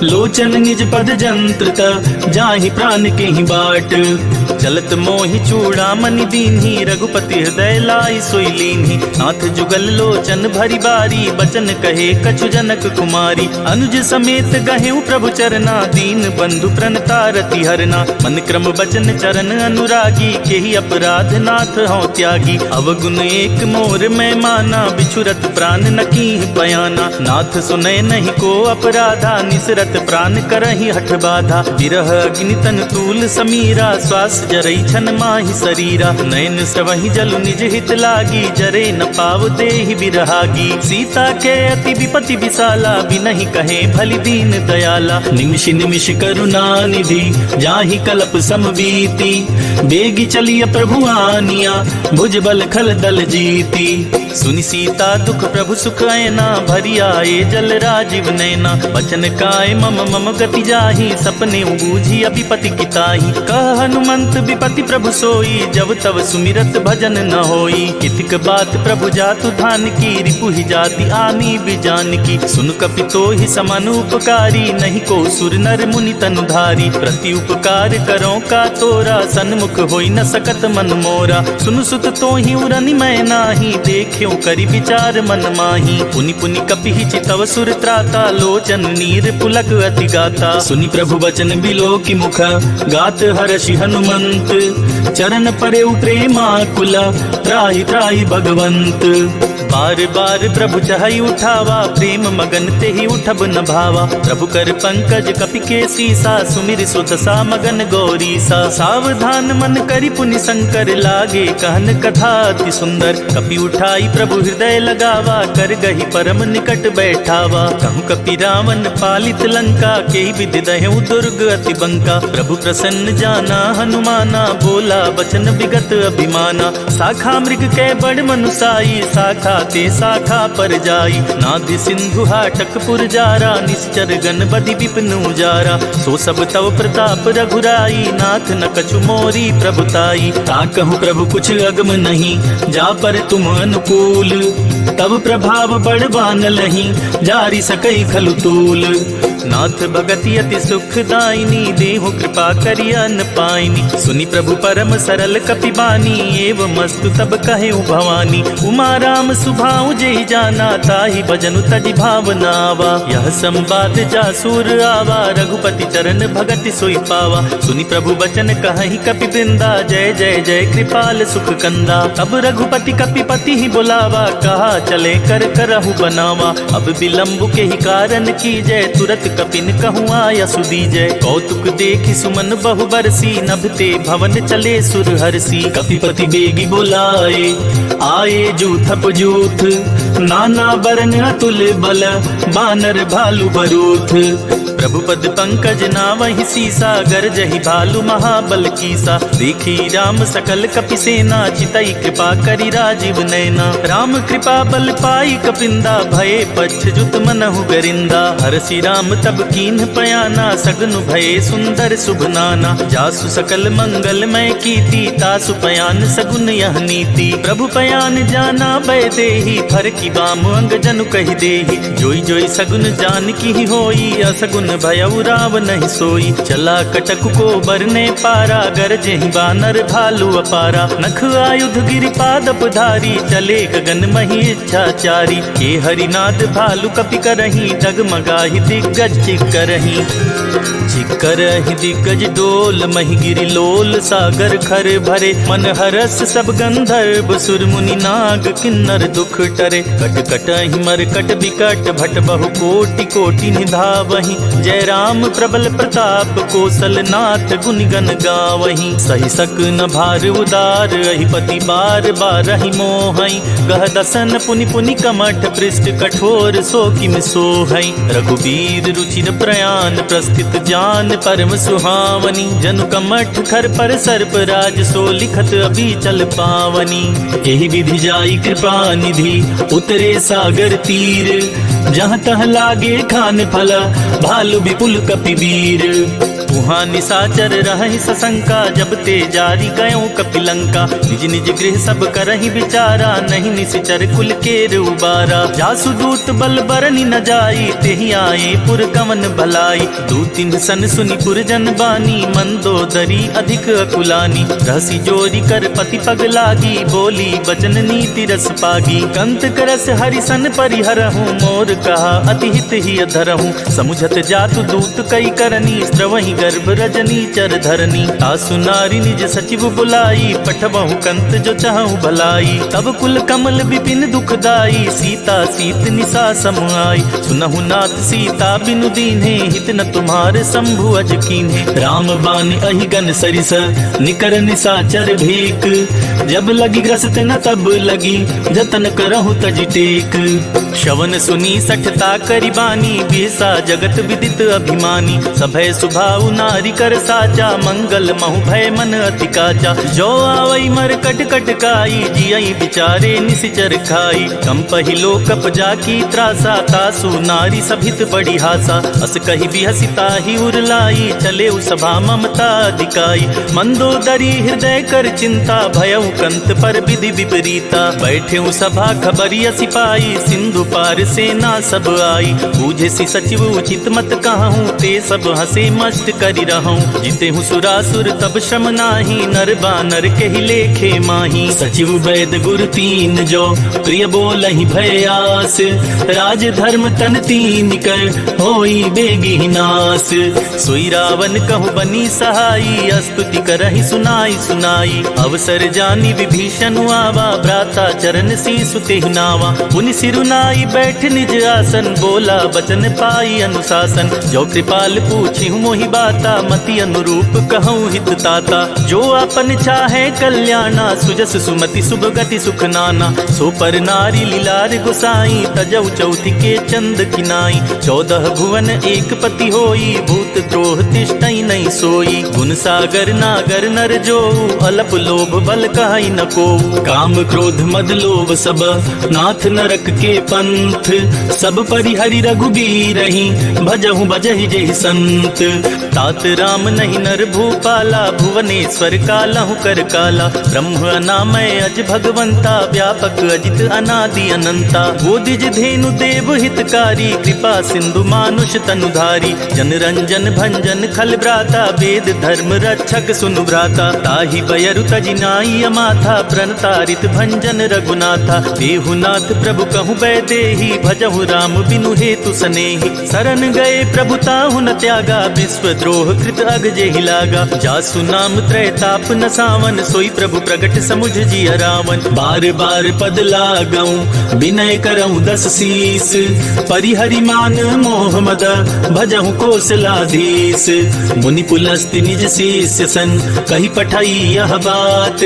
S1: लोचन निज पद जंत्रता, जाहि प्राण के ही बाट। चलत मोहि चूड़ामणि दीन्ही, रघुपति हृदय लाई सोई लीन्ही। नाथ जुगल लोचन भरी बारी, बचन कहे कछु जनक कुमारी। अनुज समेत गहेउ प्रभु चरना, दीन बंधु प्रणतारति हरना। मन क्रम बचन चरण अनुरागी, केहि अपराध नाथ हौं त्यागी। अवगुण एक मोर मैं माना, बिछुरत प्राण न कीह बयाना। नाथ सुनय नहीं को अपराधा, निसरत प्राण करहि हठ बाधा। विरह अग्नि तन तूल समीरा, श्वास जरई छन माहि शरीरा। नयन स्रवहि जलु निज हित लागी, जरे न पाव देहि बिरहागी। सीता के अति विपति विशाला, बिनहि कहे भलि दीन दयाला। निमिष निमिष करुणा निधि, जाहि कल्प समबीति। बेगी चलिय प्रभु आनिया, भुज बल खल दल जीती। सुनि सीता दुख प्रभु सुख ऐना, भरी आए जल राजीव नैना। बचन काय मम मम गति जाहि, सपने बूझी अभिपति किताहि। कह हनुमंत विपति प्रभु सोई, जब तब सुमिरत भजन न होई। कितिक बात प्रभु जातु धान की, रिपु ही जाति आनी बिजान की। सुन कपि तोहि समान उपकारी, नहीं को सुर नर मुनि तनुधारी। प्रति उपकार करो का तोरा, सन्मुख होई न सकत मन मोरा। सुनु सुत तोहि उरनि मैं नाही, देख्यो करि विचार मन माही। पुनि पुनि कपि चितव सुर त्राता, लोचन नीर पुलक अति गाता। सुनि प्रभु बचन बिलोकि मुख, गात हर्षि हनुमंत। चरण परेउ प्रेमाकुला, त्राहि त्राहि भगवंत। बार बार प्रभु चहई उठावा, प्रेम मगन ते ही उठब न भावा। प्रभु कर पंकज कपि के सीसा, सुमिर सुत सा मगन गौरीसा। सावधान मन करि पुनि शंकर, लागे कहन कथा अति सुंदर। कपि उठाई प्रभु हृदय लगावा, कर गही परम निकट बैठावा। कहूँ कपि रावण पालित लंका, के विधि दहेउ दुर्ग अति बंका। प्रभु प्रसन्न जाना हनुमाना, बोला बचन विगत अभिमाना। शाखा मृग के बड़ मनुसाई, शाखा ते शाखा पर जाई। नादि सिंधु हाटक पुरजारा, निश्चर गण बदि विपिन उजारा। सो सब तव प्रताप रघुराई, नाथ न कछु मोरी प्रभुताई। ताकहु प्रभु कुछ अगम नहीं, जा पर तुम अनुकूल। तब प्रभाव बड़वान लही, जारी सकई खलु तूल। नाथ भगति अति सुखदायिनी, देहु कृपा करि अन पाइनी। सुनि प्रभु परम सरल कपि बानी, एवं मस्तु तब कहेउ भवानी। उमा राम सुभाउ जेहि जाना, ताहि भजनु तजि भावनावा। यह संवाद जासुर आवा, रघुपति चरण भगति सोई पावा। सुनि प्रभु बचन कहहि कपि वृंदा, जय जय जय कृपाल सुख कंदा। अब रघुपति कपिपति ही बुलावा, कहा चले कर करहु बनावा। अब विलंब के ही कारण की जय, तुरत कपिन कहूँ आया सुदीजय। कौतुक देखि सुमन बहु बरसी, नभते भवन चले सुर हरसी। कपिपति बेगी बुलाए, आए जूथप जूथ। नाना बरन अतुल बल, बानर भालु बरूथ। प्रभु पद पंकज नावहि सीसा, गरजहि भालु महाबल कीसा। देखी राम सकल कपि सेना, चितई कृपा करि राजीव नैना। राम कृपा बल पाई कपिंदा, भये पच्छजुत मनहु गरिंदा। हरसि राम तब कीन्ह पयाना, सगनु भये सुंदर शुभ नाना। जासु सकल मंगल मय कीर्ति, तासु पयान सगुन यह नीति। प्रभु पयान जाना भय देहि, फर की बाम अंग जनु कहि देहि। जोई जोई सगुन जान की होई, असगुन भयउ राव नहीं सोई। चला कटक को बरने पारा, गरजेहि बानर भालू अपारा। नख आयुध गिरिपादप धारी, चले गगन मही इच्छाचारी। के हरिनाद भालु कपि करही, डगमगाहि दिग्गज चिक्करही। चिक्करहि दिग्गज डोल, मही गिरि लोल सागर खर भरे। मन हरस सब गंधर्व, सुर मुनि नाग किन्नर दुख टरे। कट कटहि मरकट बिकट, भट बहु कोटि कोटि निधावहि। जय राम प्रबल प्रताप, कौशल नाथ गुनि गन गावहि। सहि सक न भार उदार, अहिपति बार बारहि मोहई। गह दसन पुनि पुनि कमठ, पृष्ठ कठोर सो किम सोहई। रघुबीर रुचिर प्रयाण, प्रस्थित जान परम सुहावनी। जनु कमठ खर पर सर्प राज, सो लिखत अभी चल पावनी। एहि विधि जाई कृपा निधि, उतरे सागर तीर। जहाँ तह लागे खान फल, भालु विपुल कपिवीर। वहाँ निशाचर रहहि सशंका, जब ते जारी गयों कपिलंका। निज निज गृह सब करहि विचारा, नहीं निश्चर कुल केर उबारा। जासु दूत बल बरनि न जाई, तेहि आए पुर कवन भलाई। दूतिन सन सुनि पुरजन बानी, मंदोदरी अधिक अकुलानी। रहसी जोरी कर पति पग लागी, बोली बचन नीति रस पागी। कंत करस हरिसन परिहरहूँ, मोर कहा अति हित ही अधरहूँ। समुझत जातु दूत कई करनी, स्त्रवहि गर्भ रजनी चर धरनी। तासु नारी निज सचिव बुलाई, पठबहु कंत जो चाहूं भलाई। तब कुल कमल विपिन दुखदाई, सीता सीत निसा समुआई। सुनहु नाथ सीता बिनु दीन्हे, हित न तुम्हारे शंभु अज कीन्हे। राम बान अहिगन सरिस, निकर निसाचर भेक। जब लगी ग्रस्त न तब लगी, जतन करहु तज टेक। श्रवण सुनी सठता करिबानी, बिहसा जगत विदित अभिमानी। सभय सुभाउ नारी कर साचा, मंगल महु भय मन अति काचा। जो आवई मर कट कटकाई, जियई बिचारे निसिचर खाई। कंपहि लोकप जाकी त्रासा, तासु नारी सभित बड़ी हासा। अस कहि बिहसिता ही उरलाई, चले सभा ममता दिकाई। मंदोदरी हृदय कर चिंता, भयउ कंत पर विधि विपरीता। बैठे सभा खबरिया सिपाही, सिंधु पार सेना सब आई। बूझे सी सचिव उचित मत कहूँ, ते सब हंसे मस्त करि रहूं। जिते हूँ सुरासुर तब श्रम नाही, नर बानर के ही लेखे माही। सचिव वैद गुरु तीन जो, प्रिय बोलहि भय आस। राज धर्म तन तीन कर, होई बेगी नास। सोई रावण कहु बनी सहाई, स्तुति करहि सुनाई सुनाई। अवसर जानी विभीषण आवा, भ्राता चरण शीसु तेहि नावा। पुनि सिरुनाई बैठ निज आसन, बोला बचन पाई अनुशासन। जो कृपाल पूछी मोहि बाता, मति अनुरूप कहूँ हित ताता। जो अपन चाहे कल्याणा, सुजस सुमति शुभ गति सुख नाना। सो पर नारी लीलार गुसाई, तजौ चौथि के चंद किनाई। 14 भुवन एक पति होई, भूत द्रोह तिष्ठई नहीं सोई। गुण सागर नागर नर जो, अलप लोभ बल कहाई न को। काम क्रोध मद लोभ सब, नाथ नरक के पंथ। सब परिहरि रघुबीरहि, भजहु बजहि जेहि संत। तात राम नहीं नर भूपाला, भुवनेश्वर कालहु कर काला। ब्रह्म अनामय अज भगवंता, व्यापक अजित अनादि अनंता। गोदिज धेनु देव हितकारी, कृपा सिंधु मानुष तनुधारी। जन रंजन भंजन खल भ्राता, वेद धर्म रक्षक सुनु भ्राता। ताहि बयरु तजि नाई अमाथा, प्रणतारित भंजन रघुनाथा। देहुनाथ प्रभु कहु बैदेही, भजहु राम बिनु हेतु सनेही। शरण गए प्रभु ताहु न त्यागा, विश्वद्रोह कृत अग जेहि लागा। जासु नाम त्रैताप न सावन, सोई प्रभु प्रगट समुझ जिय रावण। बार बार पद लागऊं, विनय करऊं 10 शीस। परिहरि मान मोह मद, भजहु कौशलाधीश। मुनि पुलस्त्य निज शिष्य सन, कही पठाई यह बात।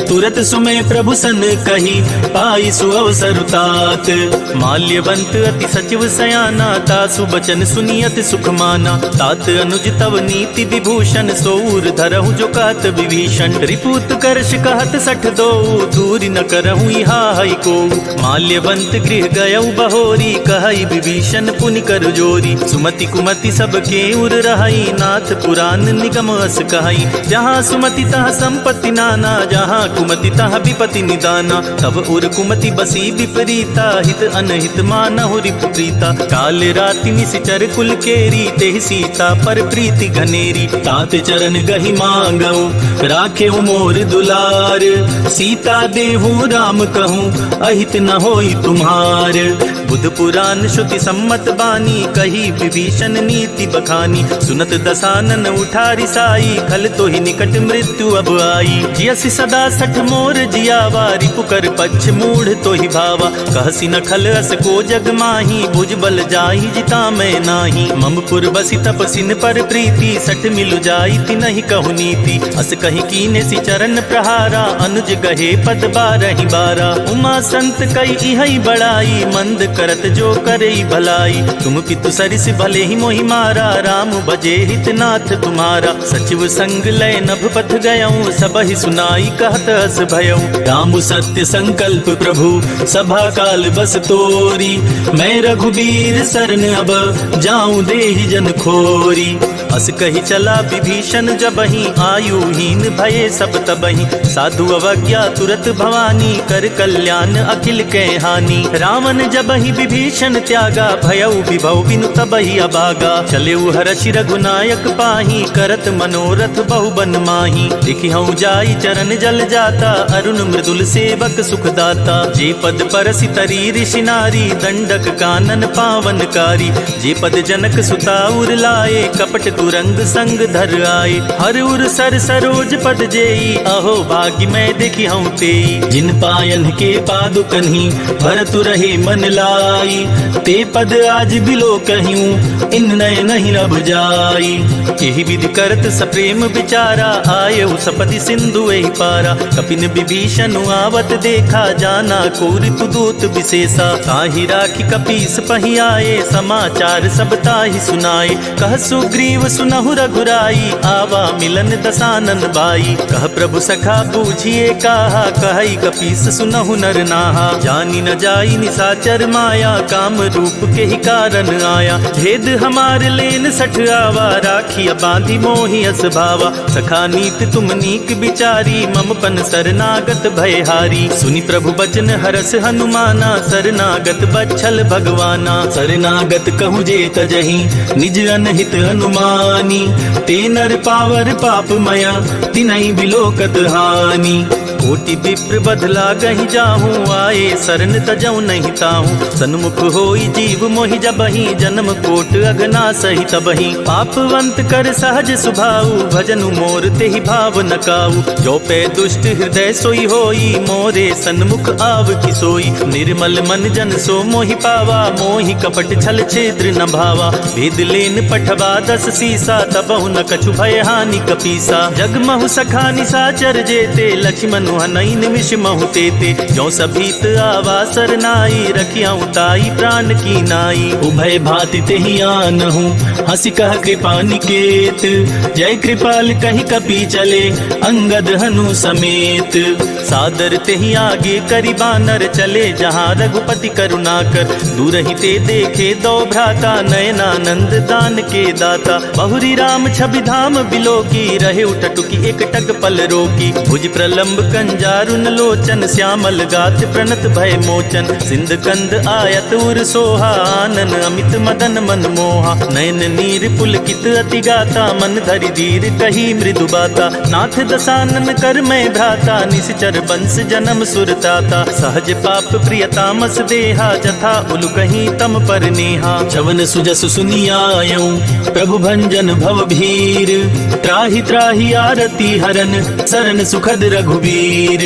S1: तुरत सुमय प्रभु सन कही, पाई सुअवसर तात। माल्यवंत अति सचिव सयाना, तासु बचन सुनियत सुख माना। तात अनुज तव तव नीति विभूषण सोऊर धरहु जो कहत विभीषण रिपुत करश कहत सठ दो दूरी न करहु इहा हई को माल्यवंत गृह गयउ बहोरी कहई विभीषण पुनि कर जोरी सुमति कुमति सबके उर रहई नाथ पुराण निगम अस कहई जहाँ सुमति तहाँ संपत्ति नाना जहाँ कुमति तहाँ विपति निदाना तब उर कुमति बसी विपरीता हित अनहित मानहु रिपु प्रीता काल राति निशिचर कुल केरी तेहि सीता पर प्रीति घनेरी तात चरण गहि मांगऊ राखे मोर दुलार सीता देहु राम कहूँ अहित न होई तुम्हार बुध पुराण श्रुति सम्मत बानी कही विभीषण नीति बखानी सुनत दसानन उठारी साई खल तो ही निकट मृत्यु अब आई जियसि सदा सठ मोर जियावा रिपुकर पक्ष मूढ़ तो ही भावा कहसी न खल अस को जग माही भुज बल जाही जिता मैं नाही ममपुर बसी तपसिन पर प्रीति सठ मिलु जाई ति नहीं कहु नीति अस कही कीने सि चरण प्रहारा अनुज गहे पद बारहि बारा उमा संत कई इहई बड़ाई मंद करत जो करई भलाई तुम पितु सरिस भले ही मोहि मारा राम भजे हित नाथ तुम्हारा सचिव संग लय नभ पथ गयऊँ सब ही सुनाई कहत अस भयऊँ राम सत्य संकल्प प्रभु सभा काल बस तोरी मैं रघुबीर शरण अब जाऊं देहि जन खोरी अस कही चला विभीषण जबहि आयुहीन भये सब तबहि साधु अवज्ञा तुरत भवानी कर कल्याण अखिल के हानि रावण जबहि विभीषण त्यागा भयउ विभव बिनु तबहि अभागा चलेउ हरषि रघुनायक पाही करत मनोरथ बहु बन माही लिखिहउ जाई चरण जल जाता अरुण मृदुल सेवक सुखदाता जे पद परसि तरी ऋषि नारी दंडक कानन पावनकारी जे पद जनक सुता उर लाए कपट तुरंग संग धर आए हर उर सर सरोज पद जेई अहो भाग्य मैं देखी हूँ तेई जिन पायन के पादुकन्ही भरतु रहे मन लाई ते पद आज बिलो कहियूं इन नय नहीं रब जाई यही विधि करत सप्रेम विचारा आये सपति सिंधु एहि पारा कपिन विभीषण आवत देखा जाना कोरि तु दूत विशेषा ताहि राखी कपीस पहि आए समाचार सब ताहि सुनाए कह सुग्रीव सुनहु रघुराई आवा मिलन दसानन बाई कह प्रभु सखा बूझिए काहा कहई कपीस सुनहु नर नाहा जानी न जाई निसाचर माया काम रूप के ही कारण आया भेद हमार लेन सठ आवा राखी बांधी मोहि अस भावा सखा नीत तुम नीक बिचारी मम पन शरणागत भयहारी सुनि प्रभु बचन हरस हनुमाना शरणागत बच्छल भगवाना शरणागत कहु जे तजहि निज अनहित हनुमानी ते नर पावर पाप मया तिनहि बिलोकत हानि कोटि विप्र बदला गहि जाहूँ आए शरण तजऊ नहीं ताहूँ सन्मुख होई जीव मोहि जबहि जन्म कोट अगना सही तबहि पापवंत कर सहज सुभाऊ भजनु मोर तेहि भाव नकाऊ जो पे दुष्ट हृदय सोई होई मोरे सन्मुख आव किसोई निर्मल मन जन सो मोहि पावा मोहि कपट छल छेद्र न भावा भेद लेन पठवा दस सीसा तबहु न कछु भय हानि कपीसा जगमहु सखा निसाचर जेते लक्ष्मण हनई निमिष महु तेते जो सभीत आवा सरनाई रखियाऊं ताई प्राण की नाई उभय भाति तेहि आनहु हंसी कह कृपा निकेत जय कृपाल कहि कपि चले अंगद हनु समेत सादर तेहि आगे करि बानर चले जहाँ रघुपति करुणाकर दूर ही ते देखे दो भ्राता नयनानंद दान के दाता बहुरी राम छवि धाम बिलोकी रहे उठटुकी एक टक पल रोकी भुज प्रलंब कंजारुन लोचन श्यामल गात प्रणत भय मोचन सिंध कंद आयत उर सोहा आनन अमित मदन मन मोहा नयन नीर पुलकित अति गाता मन धरि धीर कही मृदु बाता नाथ दसानन कर मैं भ्राता निश्चर बंस जन्म सुरताता सहज पाप प्रियतामस देहा जथा उलु कहीं तम पर नेहा चवन सुजस सुनियायऊं प्रभु भंजन भव भीर त्राहि त्राहि आरती हरन शरण सुखद रघुबीर वीर।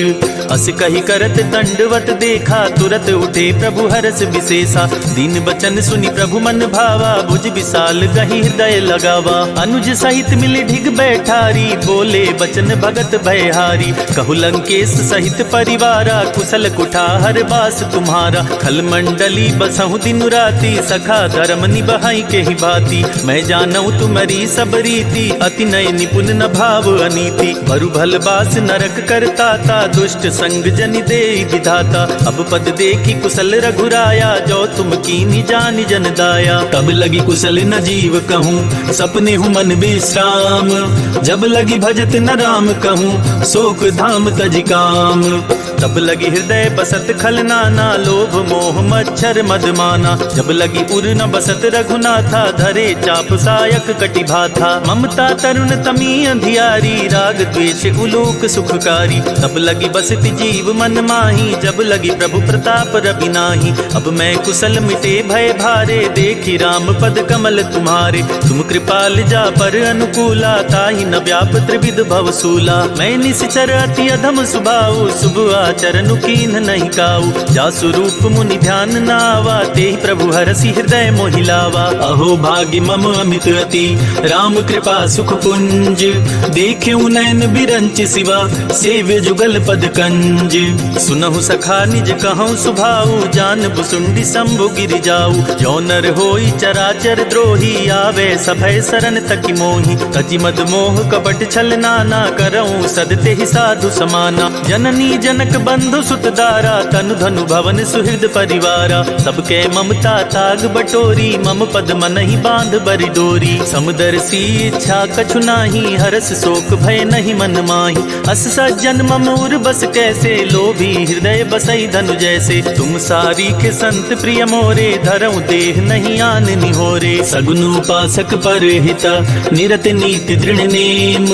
S1: अस कही करत दंडवत देखा, तुरत उठे प्रभु हरस विशेषा। दीन बचन सुनि प्रभु मन भावा, भुज विशाल गही हृदय लगावा। अनुज सहित मिली ढिग बैठारी, बोले बचन भगत भयहारी। कहु लंकेश सहित परिवारा, कुशल कुठार बास तुम्हारा। खल मंडली बसहु दिन राति, सखा धर्म निबहाई के ही भांति। मैं जानऊ तुम्हारी सब रीति, अति नय निपुण न भाव अनीति। बरु भल बास नरक करता था, दुष्ट संग जनि दे विधाता। अब पद देखी कुशल रघुराया, जो तुम कीनी जानि जन दाया। तब लगी कुशल न जीव कहूँ, सपने हूँ मन विश्राम। जब लगी भजत न राम कहूँ, शोक धाम तज काम। तब लगी हृदय बसत खल नाना, लोभ मोह मच्छर मदमाना। जब लगी उर न बसत रघुनाथा, धरे चाप सायक कटिभा था। ममता तरुण तमी अंधियारी, राग द्वेष उलोक सुखकारी। तब लगी बसती जीव मन माही, जब लगी प्रभु प्रताप रवि नाही। अब मैं कुशल मिटे भय भारे, देखी राम पद कमल तुम्हारे। तुम कृपाल जा पर अनुकूला, ताहि न व्याप त्रिविध भवसूला। मैं निश्चर अति अधम सुभाऊ, शुभ आचरण कीन नहीं काऊ। जासु रूप मुनि ध्यान नावा, तेहि प्रभु हरसि हृदय मोहिलावा। अहो भाग्य मम अमित अति, राम कृपा सुख पुंज। देखेउ नयन बिरंच सिवा, सेव्य जुगल पद कंज। सुनहु सखा निज कहूँ सुभाऊ, जान बुसुंडी शंभु गिरि जाऊ। जो नर होई चराचर द्रोही, आवे सभय शरण तकी मोहि। तजि मद मोह कपट छल नाना, करऊँ सदते ही साधु समाना। जननी जनक बंधु सुत दारा, तनु धनु भवन सुहृद परिवारा। सबके ममता ताग बटोरी, मम पद मन ही बांध बरि डोरी। समदर्शी इच्छा कछु नाही, हरस शोक भय नहीं मन माही। अस सज्जन मम उर बस कैसे, लोभी हृदय बसई धनु जैसे। तुम सारी के संत प्रिय मोरे, धरऊं देह नहीं आन निहोरे। सगुन उपासक पर हिता, निरत नीति दृढ़ नेम।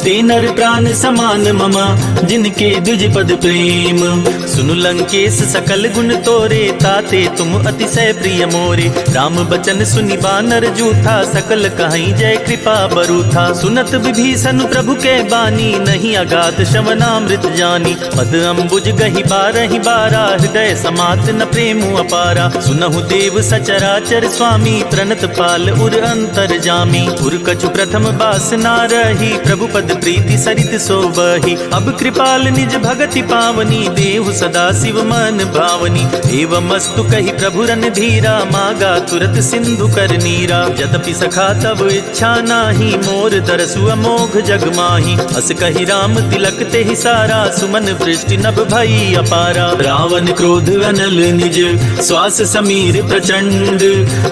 S1: ते नर प्राण समान ममा, जिनके द्विज पद प्रेम। सुनु लंकेश सकल गुण तोरे, ताते तुम अतिशय प्रिय मोरे। राम बचन सुनि बानर जूठा, सकल कहीं जय कृपा बरूथा। सुनत विभीषण प्रभु के बानी, नहीं अगाध श्रवणामृत जानी। पद अम्बुज गही बारहि बारा, हृदय समात न प्रेम अपारा। सुनहु देव सचराचर स्वामी, प्रणत पाल उर अंतर जामी। उर कछु प्रथम बास ना रही, प्रभु पद प्रीति सरित सोबही। अब कृपाल निज भगति पावनी, देहु सदा शिव मन भावनी। एवं मस्तु कही प्रभु रणधीरा, मागा तुरत सिंधु कर नीरा। यद्यपि सखा तब इच्छा नाही, मोर दरसु अमोघ जग माही। अस कही राम तिलक ते ही सारा, सुमन वृष्टि नभ भई अपारा। रावण क्रोध अनल निज, श्वास समीर प्रचंड।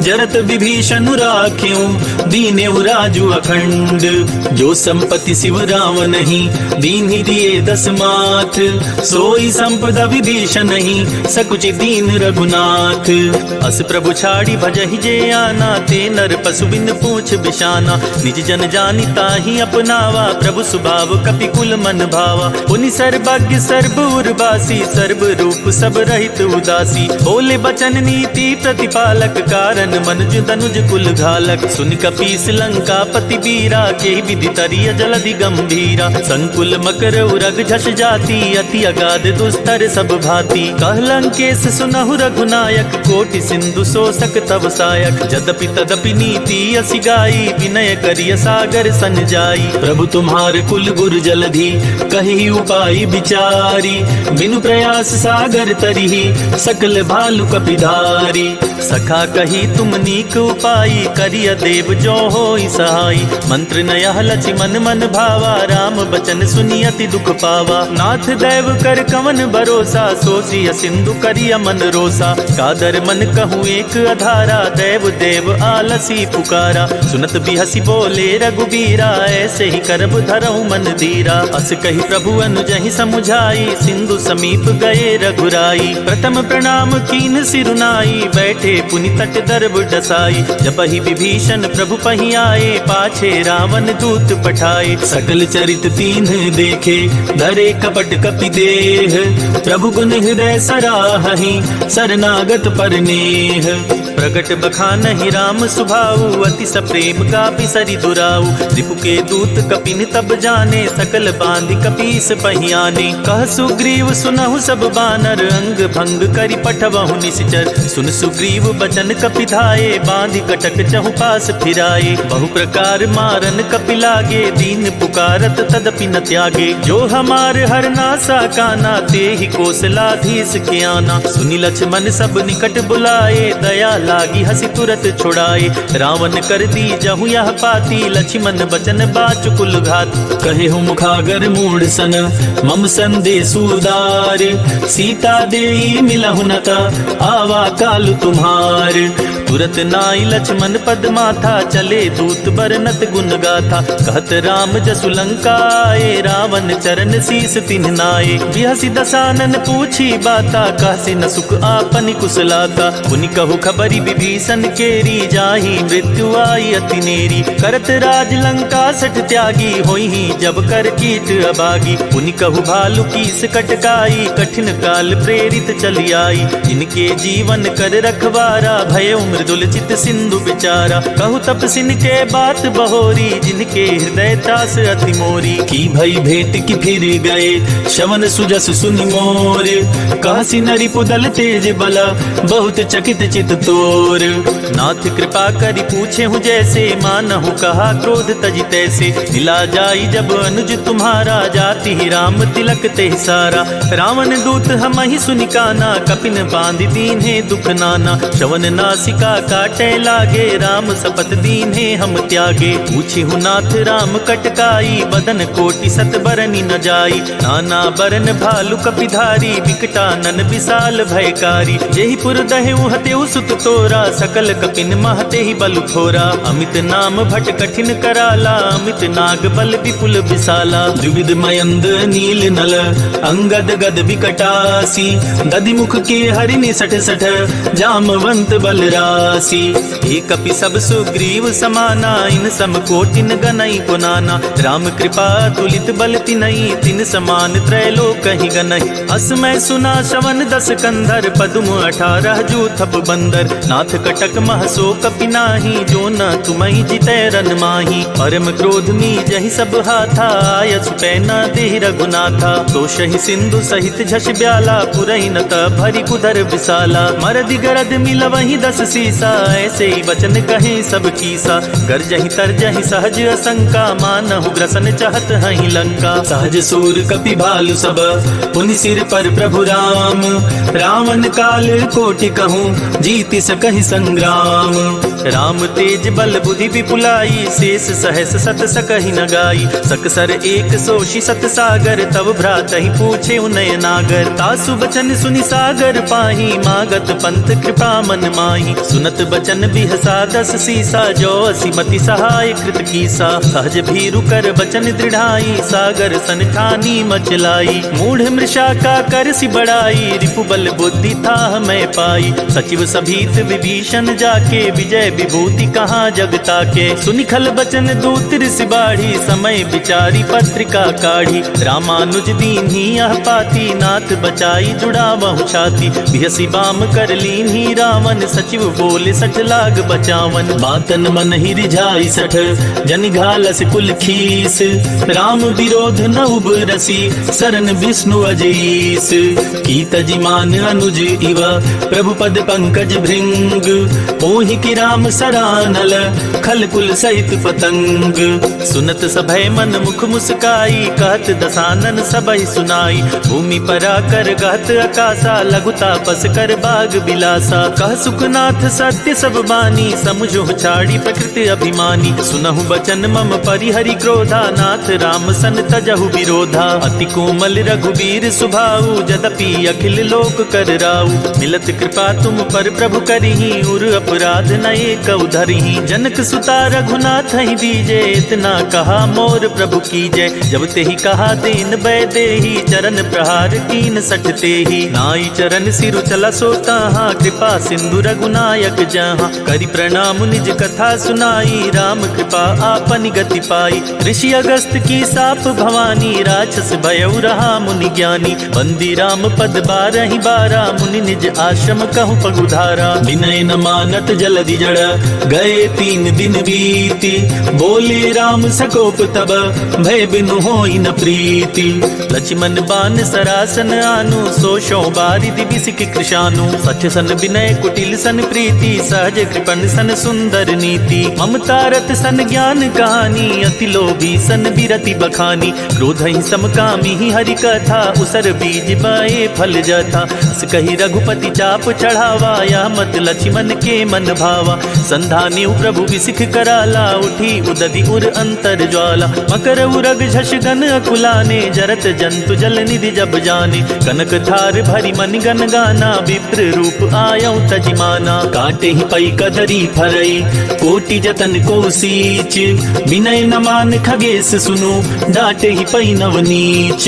S1: जरत विभीषण राख्यों, दीनेउ राजु अखंड। जो संपत्ति शिव रावण ही, दीन ही दिए दस माथ। सोई संपदा विभीषण ही, सकुचि दीन रघुनाथ। अस प्रभु छाड़ी भजहि जे आना, ते नर पशु बिन पूछ बिशाना। निज जन जानि ताहि अपनावा, प्रभु सुभाव कपि कुल मन भावा। पुनि सर्वज्ञ सर्व उर्वासी, सर्व रूप सब रहित उदासी। बोले बचन नीति प्रतिपालक, कारण मनुज तनुज कुल घालक। सुनि कपीस लंका पति बीरा, के विधि तरिय जलधि गंभीरा। संकुल मकर उरग झस जाति, अति अगाध दुस्तर सब भांति। कह लंकेश सुनहु रघुनायक, कोटि सिंधु शोषक तव सायक। यद्यपि तदपि नीति असि गाई, विनय करिय सागर सन जाई। प्रभु तुम्हार कुल गुर जलधि, कही उपाय विचारी। बिनु प्रयास सागर तरिहि, सकल भालु कपिधारी। सखा कही तुम नीक उपाय, करिय देव जो होई सहाय। मंत्र नयह लचि मन मन भावा, राम बचन सुनि अति दुख पावा। नाथ दैव कर कवन भरोसा, सोचिय सिंधु करिय मन रोसा। कादर मन कहूँ एक अधारा, देव देव आलसी पुकारा। सुनत बिहसी बोले रघुबीरा, ऐसे ही करब धरऊं मन धीरा। अस कही प्रभु अनुजहि समुझाई, सिंधु समीप गए रघुराई। प्रथम प्रणाम कीन सिरुनाई, बैठे पुनि तट दर्भ डसाई। जपहि विभीषण प्रभु पहि आए, पाछे रावण दूत पठाए। सकल चरित तीन देखे, धरे कपट कपि दे।
S2: देह, प्रभु गुण हृदय सराहहि, शरणागत पर नेह।
S1: प्रगट बखानहि राम सुभाऊ, अति सप्रेम का बिसरि दुराऊ। रिपु के दूत कपिन तब जाने, सकल बांधि कपीस पहियाने। कह सुग्रीव सुनहु सब बानर, अंग भंग करि पठवहु निश्चर। सुन सुग्रीव बचन कपिधाये, बांधि कटक चहु पास फिराए। बहु प्रकार मारन कपि लागे, दीन पुकारत तदपि न त्यागे। जो हमार हरनासा काना, तेहि कौशलाधीश के आना। सुनि लक्ष्मण सब निकट बुलाए, दया लागी हसी तुरत छुड़ाए। रावण कर दी जहु यह पाती, लक्ष्मण बचन बाचुकुल घात।
S2: कहे हूँ मुखागर मूढ़ सन, मम संदेश उदार। सीता देई मिलहु नता, आवा काल तुम्हार। तुरत नाई लक्ष्मण पद माथा, चले दूत बरनत गुण गाथा। कहत राम जसु लंकाए, रावण चरण शीस तिन्ह नाये। बिहसी दसानन पूछी बाता, कहसी न सुख आपनि कुशलाता। पुनि कहु खबरी विभीषण केरी, जाहि मृत्यु आई अति नेरी। करत राज लंका सठ त्यागी, होई जब कर कीट अबागी। पुनि कहु भालु कीस कटकाई, कठिन काल प्रेरित चली आई। इनके जीवन कर रखवारा, भय मृदुल चित सिंधु विचारा। कहु तपसिन के बात बहोरी, जिनके हृदय त्रास अति मोरी। की भई भेंट की फिर गए, शवन सुजस सुनि मोर। कहसी नरि पुदल तेज बला, बहुत चकित चित तोर।
S1: नाथ कृपा करि पूछे हूँ जैसे, मानहु कहा क्रोध तजि तैसे। मिला जाई जब अनुज तुम्हारा, जाति ही राम तिलक ते सारा। रावण दूत हम ही सुनि काना, कपिन बांधि दीन्हे दुख नाना। श्रवण नासिका काटे लागे, राम सपत दीन्हे हम त्यागे। पूछे हूँ नाथ राम कटकाई, बदन कोटि सत बरनि न जाई। नाना बरन भालु कपिधारी, विकटानन विशाल भयकारी। जेहि पुर दहेउ हतेउ सुत तोरा, सकल कपिन महते ही बल थोरा। अमित नाम भट कठिन कराला, अमित नाग बल विपुल विशाला।
S2: द्विविध मयंद नील नल, अंगद गद विकटासी। दधिमुख के हरिनि सठ सठ, जामवंत बल रासी।
S1: एक कपि सब सुग्रीव समाना, इन सम कोटिन गनई पुनाना। राम कृपा तुलित बल तिनई, तिन समान त्रैलोक ही गनई। असमय सुना श्रवण दस कंधर, पदुम 18 जूथप बंदर। नाथ कटक महसो कपि नाही, जो न तुमहि जितै रन माही। परम क्रोध में जहि सब हाथा, आयस पैना देहि रघुनाथा। तो शहि सिंधु सहित झस ब्याला, पुरहि न त भरि कुधर विशाला। मरदि गरद मिलवहि 10 सीसा, ऐसे ही वचन कहे सब कीसा। गरजहि तरजहि सहज असंका, मानहु ग्रसन चाहत हहि लंका।
S2: सहज सूर कपि भालु सब, पुनि सिर पर प्रभु राम। रावण काल कोटि कहूँ, जीति सकहि संग्राम।
S1: राम तेज बल बुद्धि विपुलाई, शेष सहस सत सकहि न गाई। सकसर एक सोषि सत सागर, तब भ्रातहि पूछे उनय नागर। तासु बचन सुनि सागर पाही, मागत पंथ कृपा मन माही। सुनत बचन बिहसा 10 सीसा, जो असिमति सहाय कृत कीसा। सहज भीरु कर बचन दृढ़ाई, सागर सन ठानी मचलाई। मूढ़ मृषा का कर सि बड़ाई, रिपु बल बुद्धि था मैं पाई। सचिव सभीत विभीषण जाके, विजय विभूति कहाँ जगता के। सुनिखल बचन दूत ऋषि बाढ़ी, समय विचारी पत्रिका काढ़ी। रामानुज दीन्ही यह पाती, नाथ बचाई जुड़ावहु छाती। बिहसी बाम कर लीन्ही रावण, सचिव बोले सठ लाग बचावन।
S2: बातन मन ही रिझाई सठ, जनि घालस कुल खीस। राम विरोध न उबरसी, शरण विष्णु अजीस। की तजि मान अनुज इव, प्रभु पद पंकज भृंग। ओहि की राम सरानल, खल कुल सहित पतंग।
S1: सुनत सभय मन मुख मुस्काई, कहत दसानन सबहि सुनाई। भूमि परा कर गहत आकाशा, लघु तापस कर बाग बिलासा। कह सुखनाथ सत्य सब बानी, समुझो छाड़ी प्रकृति अभिमानी। सुनहु बचन मम परिहरि क्रोधा, नाथ राम सन तजहु विरोधा। अति कोमल रघुबीर सुभाऊ, जदपि अखिल लोक कर राऊ। मिलत कृपा तुम पर प्रभु करिहि, उर अपराध नये कउ धरिहि। जनक सुता रघुनाथ ही दीजे, इतना कहा मोर प्रभु कीजय। जब तेहि कहा दीन बै देहि, चरण प्रहार कीन सठ तेहि। नाई चरण सिरु चला सोता, कृपा सिंधु रघुनाय रघुनायक जहाँ, करि प्रणाम निज कथा सुनाई, राम कृपा आपन गति पाई। ऋषि अगस्त की साप भवानी, राक्षस भयउ रहा मुनि ज्ञानी, बंदी राम पद बारहि बारा, मुनि निज आश्रम कहु पगुधारा।
S2: विनय न मानत जलधि जड़, गए 3 दिन बीती, बोले राम सकोप तब, भय बिनु होई न प्रीति।
S1: लक्ष्मण बान सरासन आनु, सोशो बारिधि बिसिक कृशानु, सच सन विनय कुटिल सन प्रीति, सहज कृपण सन सुंदर नीति। ममता रत सन ज्ञान कहानी, अति लोभी सन बिरति बखानी, क्रोध ही समकामी ही हरि कथा, उसर बीज बाए फल जथा। कही रघुपति चाप चढ़ावा, या मत लक्ष्मण के मन भावा। संधान्यु प्रभु बिसिख कराला, उठी उदधि उर अंतर ज्वाला। मकर उरग झष गन अकुलाने, जरत जंतु जल निधि जब जाने। कनक थार भरी मन गन गाना, विप्र रूप आयउ तजिमाना।
S2: काटे ही पई कदरी फरई, कोटि जतन को सींच, विनय न मान खगेश सुनु, डांटे ही पई नवनीच।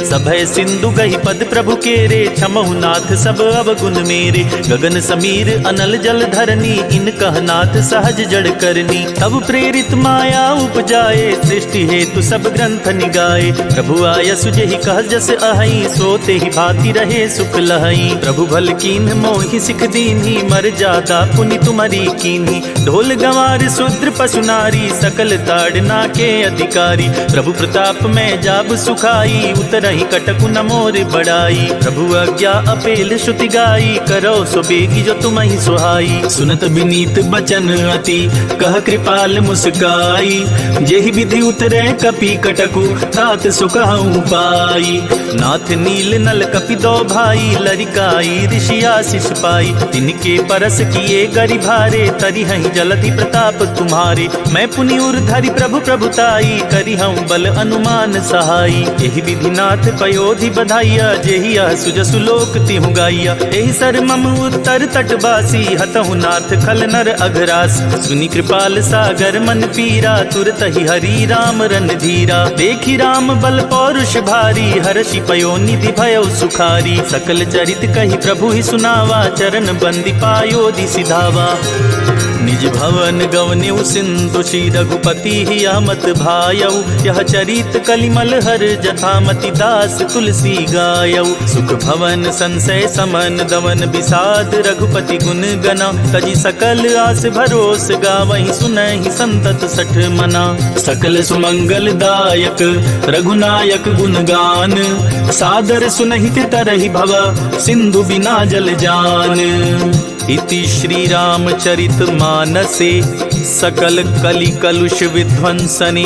S1: सभय सिंधु गही पद प्रभु केरे, क्षमहु नाथ सब अवगुण मेरे। गगन समीर अनल जल धरनी, इन कहनाथ सहज जड़ करनी। तब प्रेरित माया उपजाए, सृष्टि हेतु सब ग्रंथ निगाए। प्रभु आय सुजहि कह जस अहई, सोते ही भांति रहे सुख लहई। प्रभु भल कीन्ह मोहि सिख दीन्ही, मर जादा पुनि तुम्हारी कीन्ही। ढोल गंवार शूद्र पशु नारी, सकल ताड़ना के अधिकारी। प्रभु प्रताप में जाब सुखाई, उतरहि कटकु न मोर बड़ाई। प्रभु आज्ञा अपेल श्रुति गाई, करो सो बेगी जो तुम्हि सुहाई।
S2: सुनत विनीत बचन अति, कह कृपाल मुस्काई। जेहि विधि उतरे कपि कटकु, तात सुखहु पाई।
S1: नाथ नील नल कपि दो भाई, लरिकाई ऋषि आशीष पाई। तिनके परस किए गरि भारे, तरिहहि जलधि प्रताप तुम्हारे। मैं पुनि उर धरि प्रभु प्रभुताई, करिहउँ बल अनुमान सहाई। एहि विधि नाथ पयोधि बधाइया, जेहि यह सुजसु लोक तिहु गाइया। एहि सर मम उत्तर तटवासी, हतहु नाथ खल नर अघरास। सुनि कृपाल सागर मन पीरा, तुरत ही हरि राम रन धीरा। देखि राम बल पौरुष भारी, हर्षि पयो निधि भयो सुखारी। सकल चरित कहि प्रभु ही सुनावा, चरण बंदी पायोधि सिधावा। निज भवन गवन्यु सिंधु, श्री रघुपति ही अमत भायऊ। यह चरित कलिमल हर जथामति, दास तुलसी गायऊ। सुख भवन संशय समन दवन, विषाद रघुपति गुण गना। तजि सकल आस भरोस, गावहि सुनहि संतत सठ मना।
S2: सकल सुमंगल दायक रघुनायक गुणगान, सादर सुनहित तरहि भव, सिंधु बिना जल जान।
S1: इति श्री रामचरित मानसे, सकल कलि कलुष विध्वंसने।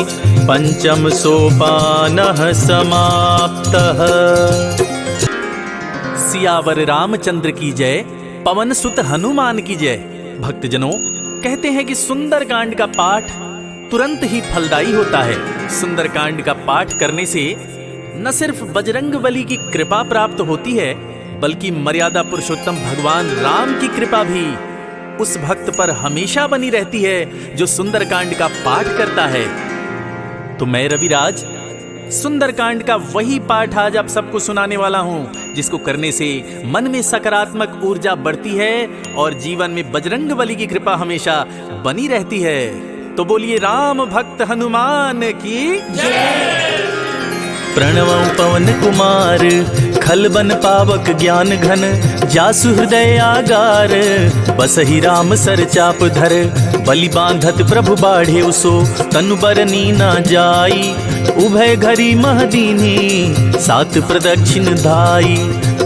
S1: पंचम सोपानः समाप्तः। सियावर रामचंद्र की जय, पवन सुत हनुमान की जय। भक्तजनों, कहते हैं कि सुंदरकांड का पाठ तुरंत ही फलदायी होता है। सुंदरकांड का पाठ करने से न सिर्फ बजरंगबली की कृपा प्राप्त होती है, बल्कि मर्यादा पुरुषोत्तम भगवान राम की कृपा भी उस भक्त पर हमेशा बनी रहती है जो सुंदरकांड का पाठ करता है। तो मैं रविराज सुंदरकांड का वही पाठ आज आप सबको सुनाने वाला हूं, जिसको करने से मन में सकारात्मक ऊर्जा बढ़ती है और जीवन में बजरंगबली की कृपा हमेशा बनी रहती है। तो बोलिए राम भक्त हनुमान की जय। प्रणवं पवन कुमार, खल बन पावक ज्ञान घन। जासु हृदय आगार, बसहि राम सर चाप धर। बलि बांधत प्रभु बाढ़े उसो, तनु बरनी न जाई। उभय घरी महदीनी, सात प्रदक्षिण धाई।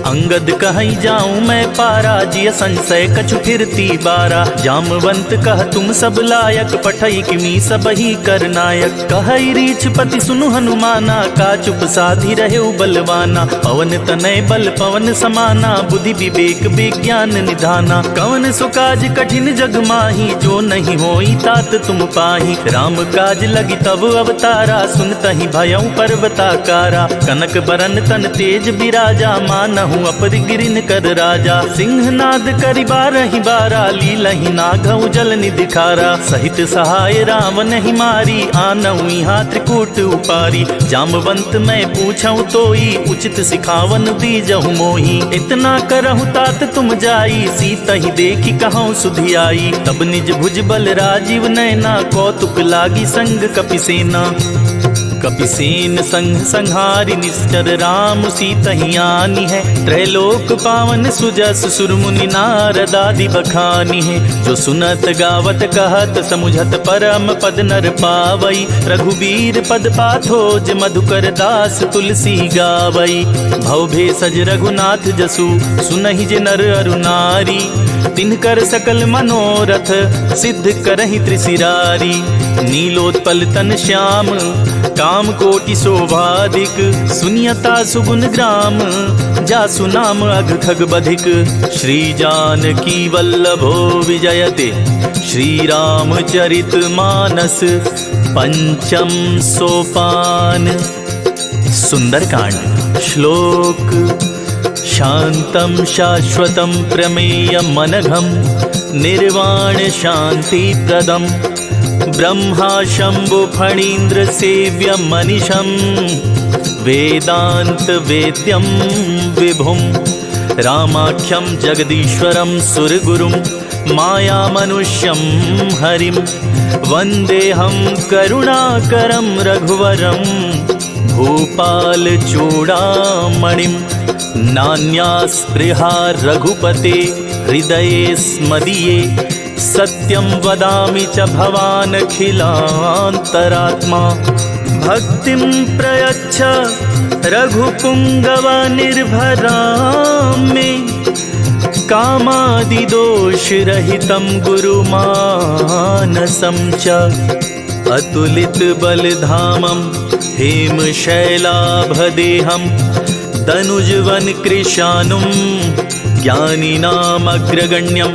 S1: अंगद कहीं जाऊं मैं पारा, जिय संशय कछु फिरती बारा। जामवंत कह तुम सब लायक, पठई किमी सब ही कर नायक। कहई रीछ पति सुनु हनुमाना, का चुप साधी रहे बलवाना। पवन तनय बल पवन समाना, बुद्धि विवेक विज्ञान निधाना। कवन सुकाज कठिन जग माही, जो नहीं होई तात तुम पाही। राम काज लगी तब अवतारा, सुनतहि भयउ पर्वताकारा। कनक बरन तन तेज बिराजा, मानहु हूँ अपर गिरिन कर राजा। सिंहनाद करि बारहि बारा, लीलहि नागहु जल निधिखारा। सहित सहाय राम नहीं मारी, आनऊ यहाँ त्रिकूट उपारी। जामवंत मैं पूछऊँ तोई, उचित सिखावन दीजहु मोही। इतना करहु तात तुम जाई, सीतहि देखी कहूँ सुधियाई। तब निज भुज बल राजीव नैना, कौतुक लागी संग कपिसेना। कपिसेन संग संहारि निश्चर, राम सीतहि आनी है। त्रैलोक पावन सुजस सुर मुनि नारद आदि बखानी है। जो सुनत गावत कहत समुझत परम पद नर पावई। रघुबीर पद पाथोज मधुकर दास तुलसी गावई। भव भेषज रघुनाथ जसु, सुनहि जे नर अरु नारी। तिनकर सकल मनोरथ, सिद्ध करहि त्रिशिरारी। नीलोत्पल तन श्याम, काम कोटि शोभाधिक। सुनियता सुगुन ग्राम, जासु नाम अघ खग बधिक। श्री जानकी वल्लभो विजयते, श्री रामचरित मानस पंचम सोपान। सुंदरकांड। श्लोक। शांतं शाश्वतं प्रमेयम् अनघं, निर्वाण शांति प्रदम्। ब्रह्मा शंभु फणीन्द्र सेव्य मनीषं, वेदांत वेद्यं विभुं। रामाख्यं जगदीश्वरं सुरगुरुं, माया मनुष्यं हरिं। वन्देऽहं करुणाकरं रघुवरं, भूपाल चूड़ामणिं। नान्या स्पृहा रघुपते, हृदये स्मदीये। सत्यं वदामि च भवानखिलान्तरात्मा। भक्तिं प्रयच्छ रघुपुङ्गव निर्भरां मे। कामादिदोषरहितं गुरुमानसं च। अतुलितबलधामं हेमशैलाभदेहं, दनुजवन कृशानुं ज्ञानिनामग्रगण्यं।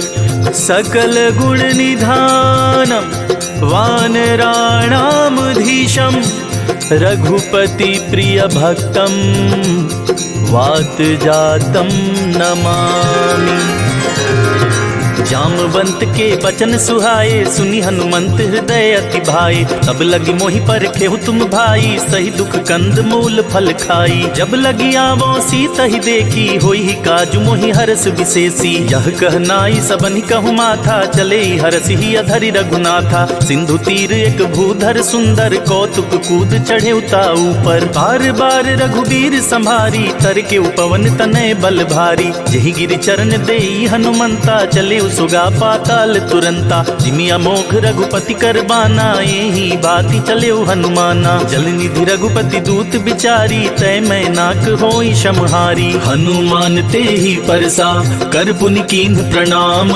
S1: सकल गुण निधानं, वानराणामधीशं। रघुपति प्रिय भक्तं, वात जातं नमामि। जामवंत के बचन सुहाए, सुनि हनुमंत हृदय अति भाए। तब लगी मोहि परखेहु तुम भाई, सही दुख कंद मूल फल खाई। जब लगी आवो सीतहि देखी, होई ही काजु मोहि हरस विशेषी। यह कहनाई सबनि कहु माथा, चले हरसि ही अधरि रघुनाथा। सिंधु तीर एक भूधर सुंदर, कौतुक कूद चढ़े उता ऊपर। बार बार रघुबीर संभारी, तर के उपवन तनय बल भारी। जहि गिरि चरण देई हनुमंता, चले सुगा पाताल तुरंता। जिमि अमोघ रघुपति कर बाना, यही बाती चले हनुमाना। जल निधि रघुपति दूत बिचारी, तय मैं नाक होई समहारी। हनुमान ते ही परसा, कर पुनि कीन्ह प्रणाम।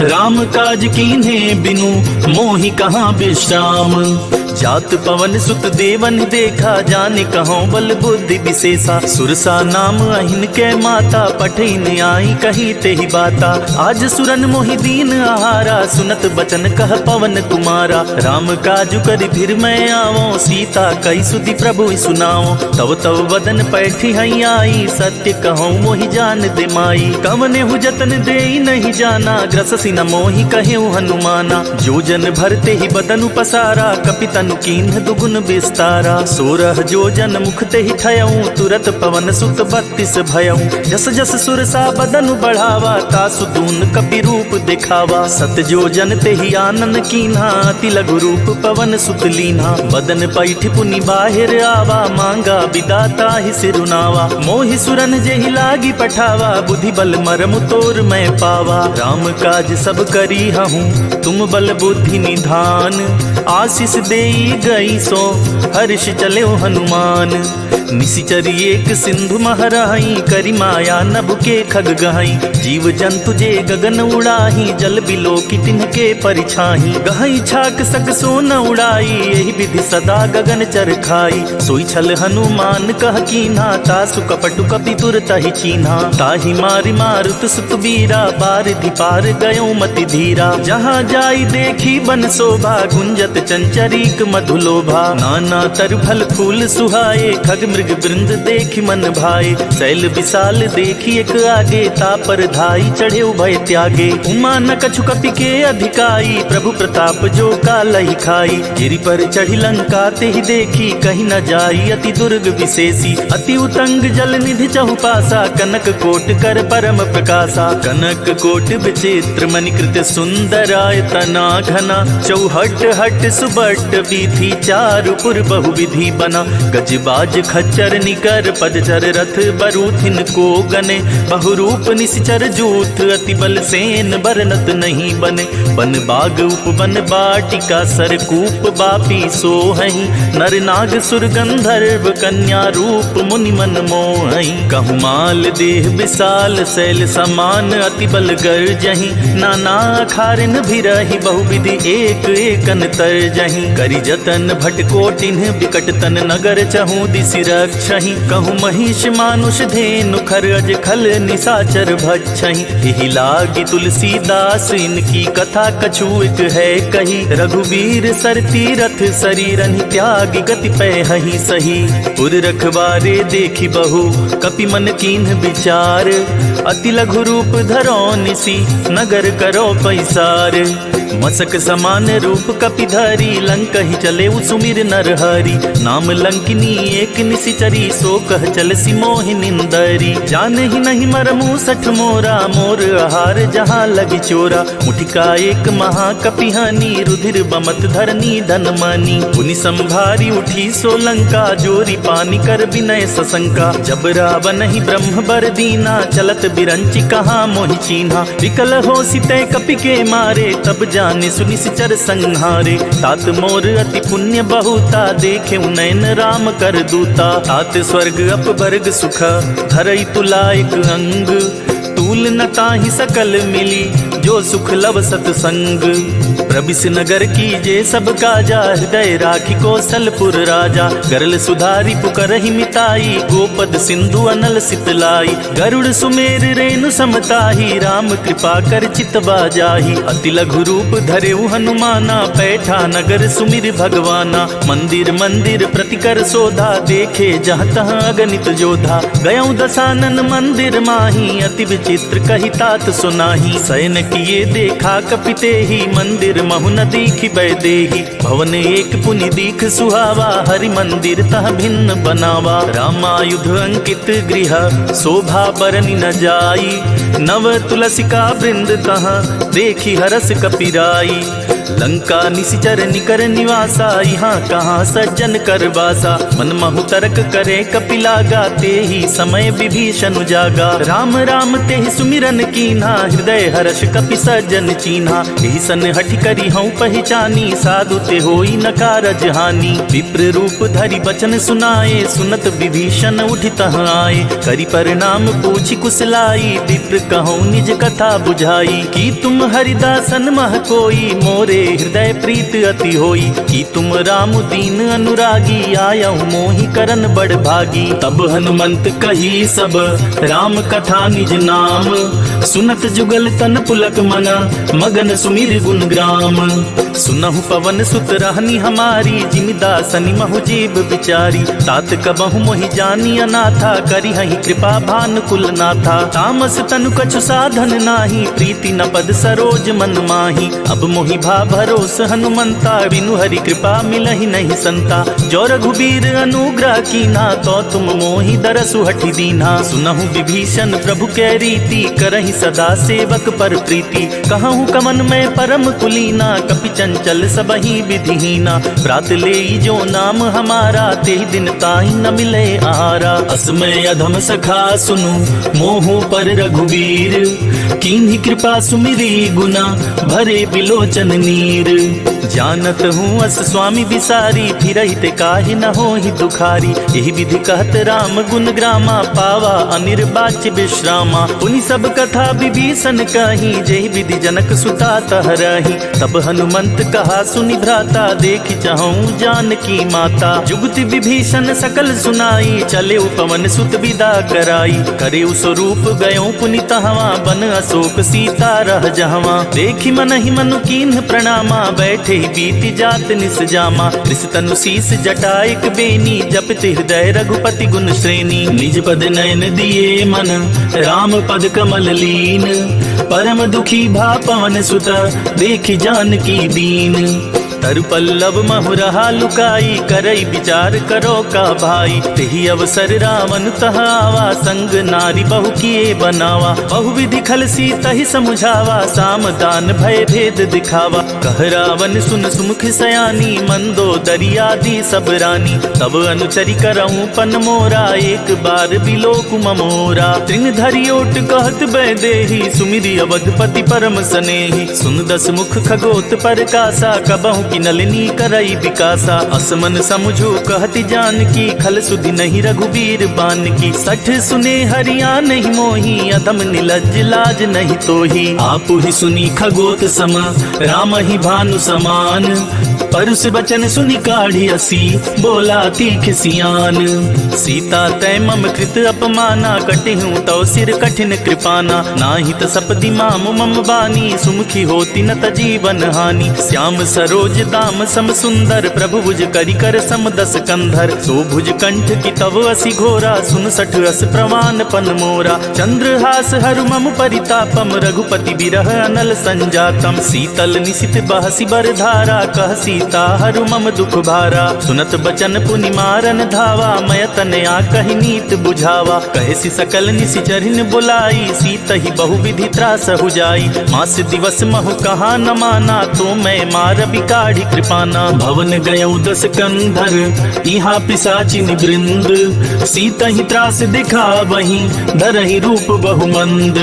S1: राम काज कीन्हे बिनु, मोहि कहाँ विश्राम। जात पवन सुत देवन देखा, जाने कहाँ बल बुद्धि विशेषा। सुरसा नाम अहिन के माता, पठिन आई कही ते ही बाता। आज सुरन मोहि दीन आहारा, सुनत बचन कह पवन कुमारा। राम काजु करि फिर मैं आवो, सीता कई सुधि प्रभु सुनाओ। तव तव वदन पैठी हई आई, सत्य कहूँ मोहि जान दे माई। कवने हु जतन देई नहीं जाना, ग्रससि न मोहि कहेउ हनुमाना। जो जन भरते ही बदनु पसारा, कपितनु कीन्ह दुगुन विस्तारा। 16 जो जन मुख ते ही ठयऊँ, तुरत पवन सुत 32 भयऊँ। जस जस सुरसा बदनु बढ़ावा, तासु दून कपि रूप दिखावा। सत जो जन ते ही आनन कीन्हा, अति लघु रूप पवन सुत लीन्हा। बदन पैठ पुनि बाहिर आवा, मांगा विदाता ही सिरुनावा। मोहि सुरन जेहि लागी पठावा, बुद्धि बल मरम तोर मैं पावा। राम काज सब करी हूँ, तुम बल बुद्धि निधान। आशीष देई गई सो, हर्ष चले हनुमान। निशिचर एक सिंधु महराही, करी माया नभ के खग गहाई। जीव जंतु जे गगन उड़ाही, जल बिलो की तिनके परिछाही। गहाई छाक सक सो न उड़ाई, यही विधि सदा गगन चर खाई। सोई छल हनुमान कह कीन्हा, तासु कपटु कपि तुरत ही चीन्हा। ताहि मारि मारुत सुत बीरा, बारिधि पार गयो मति धीरा। जहाँ जाई देखी बन शोभा, गुंजत चंचरीक मधुलोभा। नाना तरु फल फूल सुहाए, खग स्वर्ग वृंद देखि मन भाए, शैल विशाल देखी एक आगे, तापर धाई चढ़े उभय त्यागे। उमा न कछु कपि के अधिकाई, प्रभु प्रताप जो कालहि खाई। गिरि पर चढ़ी लंका ते ही देखी, कहीं न जाई अति दुर्ग विशेषी। अति उतंग जल निधि चहुपासा, कनक कोट कर परम प्रकाशा। कनक कोट विचित्र मणिकृत सुंदराय तना घना, चौहट हट सुबट विधि चारु पुर बहुविधि बना। गजबाज खच्चर निकर पदचर रथ बरूथिन को गने, बहुरूप निश्चर जूथ अति बल सेन बरनत नहीं बने। बन बाग उपवन बाटिका सरकूप बापी सोहई, नर नाग सुर गंधर्व कन्या रूप मुनि मन मोहई। कहु माल देह विशाल शैल समान, अति बल गर्जहि नाना अखारिन भिरहि, बहुविधि एक एकन तरजहि। करि जतन भटकोटिन बिकट तन नगर चहु दिसि रक्षहि। कहु महिष मानुष धेनु खर अज खल निशाचर भक्षहि। एहि लागी तुलसीदास इनकी कथा कछु एक है कही। रघुवीर सर तीरथ शरीरन त्यागी गति पैहि सही। उर रखवारे देखी बहु कपि मन कीन्ह विचार, अति लघु रूप धरो निसी नगर करो पैसार। मसक समान रूप कपि धरी, लंक ही चले सुमिर नर हरि। नाम लंकिनी एक निशिचरी, सो कह चल सी मोहि निंदरी। जान ही नहीं मरमु सठ मोरा, मोर आहार जहाँ लगी चोरा। मुठिका एक महाकपिहानी, रुधिर बमत धरनी धन मानी। पुनि संभारी उठी सो लंका, जोरी पानी कर विनय सशंका। जब रावण ही ब्रह्म बर दीना, चलत बिरंची कहाँ मोहि चीन्हा। विकल हो सिते कपि के मारे, तब जाने सुनिश्चर संहारे। तात मोर अति पुण्य बहुता, देखे नयन राम कर दूता। तात स्वर्ग अपवर्ग सुख, धरई तुलायक अंग। तूल न ताहि सकल मिली, जो सुख लव सतसंग। प्रबिस नगर कीजे सब काजा, हृदय राखी कौशलपुर राजा। गरल सुधारी पुकरहि मिताई, गोपद सिंधु अनल सितलाई। गरुड़ सुमेर रेणु समताही, राम कृपा कर चितवा जाही। अति लघु रूप धरेउ हनुमाना, पैठा नगर सुमिर भगवाना। मंदिर मंदिर प्रतिकर शोधा, देखे जहाँ तहाँ अगणित जोधा। गयौ दसानन मंदिर माही, अति विचित्र कही तात सुनाही। शयन किए देखा कपिते ही, मंदिर महु न दीखि बैदेही। भवन एक पुनि दीख सुहावा, हरि मंदिर तह भिन्न बनावा। रामायुध अंकित गृह, शोभा बरनि न जाई। नव तुलसिका वृंद तहाँ, देखी हरस कपिराई। लंका निशिचर निकर निवासा, यहाँ कहाँ सज्जन कर बासा। मन महु तर्क करे कपिलागा, ते ही समय विभीषण जागा। राम राम ते ही सुमिरन कीन्हा, हृदय हर्ष कपि सज्जन चीन्हा। एहि सन हठि करी हूँ पहचानी, साधु ते होई न कारज हानि। विप्र रूप धरि बचन सुनाए, सुनत विभीषण उठि तहाँ आए। करि परिणाम पूछि कुशलाई, विप्र कहूँ निज कथा बुझाई। कि तुम हरिदासन मह कोई, मोरे हृदय प्रीत अति होई। कि तुम राम दीन अनुरागी, आयऊ मोहि करन बड़ भागी।
S2: तब हनुमंत कही सब राम कथा निज नाम, सुनत जुगल तन पुलक मना, मगन सुमिर गुण ग्राम।
S1: सुनहु पवन सुत रहनी हमारी, जिमिदासनि महु जीव बिचारी। तात कबहु मोहि जानी अनाथा, करी हहि कृपा भान कुल नाथा। तामस तनु कछु साधन नाही, प्रीति न पद सरोज मन माही। अब मोहि भा भरोस हनुमंता, बिनु हरि कृपा मिलहि नहीं संता। जो रघुबीर अनुग्रह कीन्हा, तो तुम मोहि दरसु हठि दीन्हा। सुनहु विभीषण प्रभु कै रीति, करहि सदा सेवक पर प्रीति। कहूँ कमन में परम कुलीना, कपि चंचल सबहि विधिहीना। प्रात लेई जो नाम हमारा, तेहि दिन ताहि न मिले आहारा।
S2: असमय अधम सखा सुनु, मोहु पर रघुवीर। कीन्ही कृपा सुमिरी गुना, भरे बिलोचन नीर।
S1: जानत हूँ अस स्वामी बिसारी, फिरहि ते काहि न होहि दुखारी। यही विधि कहत राम गुण ग्रामा, पावा अनिर्वाच्य विश्रामा। पुनि सब कथा विभीषण कही, जेहि विधि जनक सुता तह रही। तब हनुमंत हनुमंत कहा सुनि भ्राता, देखि चाहूं जानकी माता। जुगति विभीषण सकल सुनाई, चले पवन सुत विदा कराई। करे स्वरूप गयो पुनि तहवा, बन अशोक सीता रह जहवा। देखि मन ही मनु कीन्ह प्रणामा, बैठे ही बीति जात निस जामा। कृष तनु शीस जटाइक बेनी, जपत हृदय रघुपति गुण श्रेणी।
S2: निज पद नयन दिए मन, राम पद कमल लीन। परम दुखी भा पवन सुत, देखि जानकी दीन।
S1: तरु पल्लव महु रहा लुकाई, करई विचार करो का भाई। तेहि अवसर रावण तह आवा, संग नारी बहु किए बनावा। बहुविधि खल सीतहि समुझावा, साम दान भय भेद दिखावा। कह रावण सुन सुमुख सयानी, मंदो दरियादी सब रानी। तब अनुचरि करऊं पन मोरा, एक बार बिलोक ममोरा। तृण धरि ओट कहत बैदेही, सुमिरि अवधपति परम सनेही। सुन दस मुख खगोत परकासा, कबहु की नलिनी करई विकासा। असमन समुझो कहति जानकी, खल सुधि नहीं रघुबीर बान की। सठ सुने हरिया नहीं मोही, अधम निलज्ज लाज नहीं तोही।
S2: आपु ही सुनी खगोत सम, राम ही भानु समान। परुष बचन सुनि काढ़ी असी, बोला तीख सियान।
S1: सीता तै मम कृत अपमाना, कटिहूँ तव सिर कठिन कृपाना। नाही त सपदि माम मम बानी, सुमुखी होती न त जीवन हानि। श्याम सरोज दाम सम सुंदर, प्रभु भुज करि कर सम दस कंधर। सो भुज कंठ की तव असी घोरा, सुन सठ अस प्रमाण पन मोरा। चंद्रहास हरु मम परितापम, रघुपति बिरह अनल संजातम। शीतल निशित बहसी बर धारा, कह सीता हरु मम दुख भारा। सुनत बचन पुनि मारन धावा, मय तनया कहि नीत बुझावा। कहसी सकल निशिचरिन बुलाई, सीत ही बहुविधि त्रास हो जाई। मास दिवस महु कहा न माना, तो मैं मार बिकाढ़ी कृपाना।
S2: भवन गयौ दस कंधर, इहा पिशाचिन वृंद। सीता ही त्रास दिखा वही, धरहि रूप बहुमंद।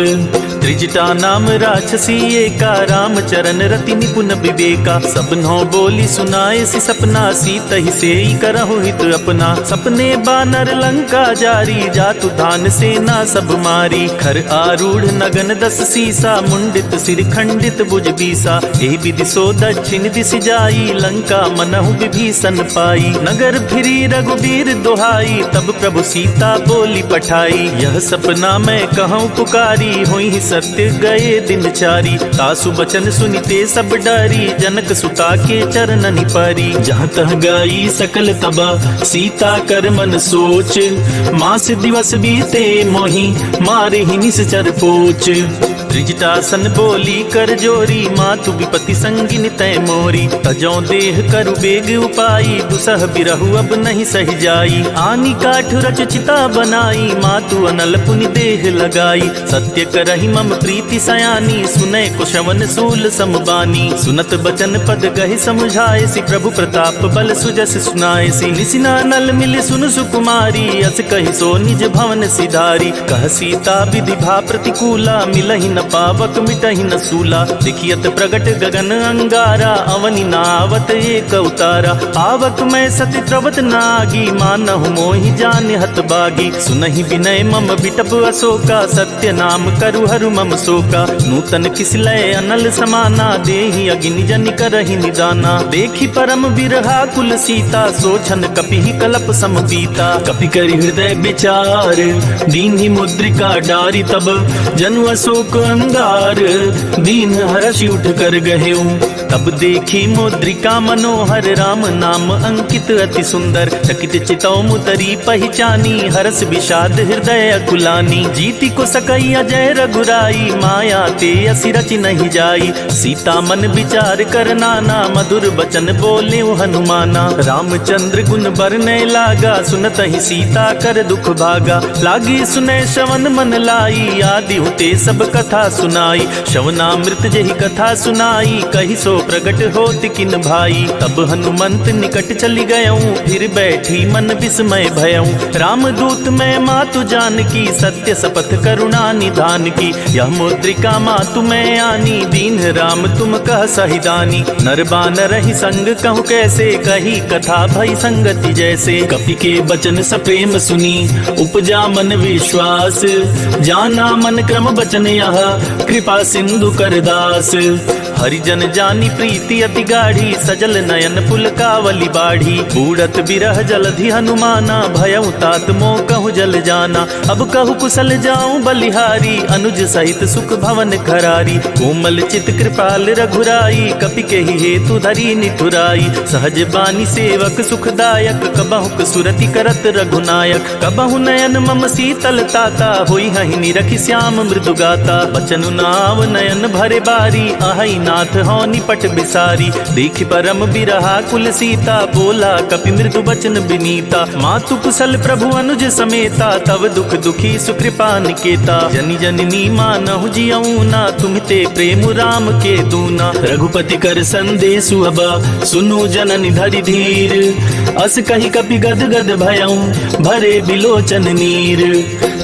S1: त्रिजटा नाम राक्षसी एका, राम चरण रति निपुण विवेका। सबनों बोली सुनाए सि सपना, सीत ही से करहु हित अपना। सपने बानर लंका जारी, जातु धान सेना सब मारी। खर आरूढ़ नगन दस सीसा, मुंडित सिर खंडित भुज बीसा। एहि विधि सो दक्षिण दिश जाई, लंका मनहु विभीषण पाई। नगर फिरी रघुबीर दुहाई, तब प्रभु सीता बोली पठाई। यह सपना मैं कहूँ पुकारी, हुई सत्य गए दिन चारी। तासु बचन सुनिते सब डरी, जनक सुता के चरणनि परी।
S2: जहाँ तह गई सकल तबा, सीता कर मन सोच। मास दिवस बीते मोही, मारे ही निश्चर पोच।
S1: त्रिजटासन बोली कर जोरी, मातु विपति संगिन तय मोरी। तजौ देह करु बेग उपाई, दुसह बिरहु अब नहीं सही जाई। आनी काठ रच चिता बनाई, मातु अनल पुनि देह लगाई। सत्य करहि मम प्रीति सयानी, सुनै कुशवन सूल समबानी। सुनत बचन पद गहि समुझाए सी, प्रभु प्रताप बल सुजस सुनाए सी। निसिना नल मिल सुन सुकुमारी, अस कहि सो निज भवन सिधारी। कह सीता विधि भा प्रतिकूला, मिलहि न पावक मिटहि न सूला। देखियत प्रगट गगन अंगारा, अवनि नावत एक उतारा। पावक मैं सति त्रवत नागी, मानहु मोहि जान हत बागी। सुनहि विनय मम बिटप अशोका, सत्य नाम करु हरु मम शोका। नूतन किस लय अनल समाना, देहि अग्नि जनि करहि निदाना। देखि परम बिरहा कुल सीता, सोछन कपिहि कलप सम पीता।
S2: कपि करि हृदय विचार, दीन्हि मुद्रिका डारी। तब जनु अशोक अंगार, दीन हर्षि उठ कर गहेऊ।
S1: तब देखी मुद्रिका मनोहर, राम नाम अंकित अति सुंदर। चकित चितौ मुतरी पहचानी, हरस विषाद हृदय अकुलानी। जीति को सकई अजय रघुराई, माया ते असि रचि नहीं जाई। सीता मन विचार कर नाना, मधुर बचन बोले हनुमाना। रामचंद्र गुण बरनै लागा, सुनत ही सीता कर दुख भागा। लागी सुनै श्रवण मन लाई, आदि हुते सब कथा सुनाई। श्रवणामृत जहि कथा सुनाई, कहि सो प्रगट होत किन भाई। तब हनुमंत निकट चली गयऊं, फिर बैठी मन विस्मय भयऊं। रामदूत मैं मातु जानकी, सत्य शपथ करुणा निधान की। यह मुद्रिका मातु मैं आनी, दीन राम तुम कह सहिदानी। नर बानर ही संग कहूँ कैसे, कही कथा भई संगति जैसे।
S2: कपि के बचन सप्रेम सुनी, उपजा मन विश्वास। जाना मन क्रम बचन यह, कृपा सिंधु करदास।
S1: हरिजन जानी प्रीति अति गाढ़ी, सजल नयन पुलकावली बाढ़ी। बूढ़त बिरह जलधि हनुमाना, भयउ तात मोह कहु जल जाना। अब कहु कुशल जाऊं बलिहारी, अनुज सहित सुख भवन खरारी। कोमल चित कृपाल रघुराई, कपि केहि हेतु धरी निठुराई। सहज बानी सेवक सुखदायक, कबहुक सुरति करत रघुनायक। कबहु नयन मम शीतल ताता, होई हहि निरखि श्याम मृदु गाता। बचनु नाव नयन भरे बारी, आहई नाथ हौ निपट बिसारी। देखि परम बिरहा कुल सीता, बोला कपि मृदु बचन बिनीता। मातु कुशल प्रभु अनुज समेता, तव दुख दुखी सुकृपा निकेता। जनि जननी मानहु जियऊना, तुम्हिते प्रेम राम के दूना।
S2: रघुपति कर संदेशु अब, सुनु जननि धरि धीर। अस कहि कपि गद गद भयउ, भरे बिलोचन नीर।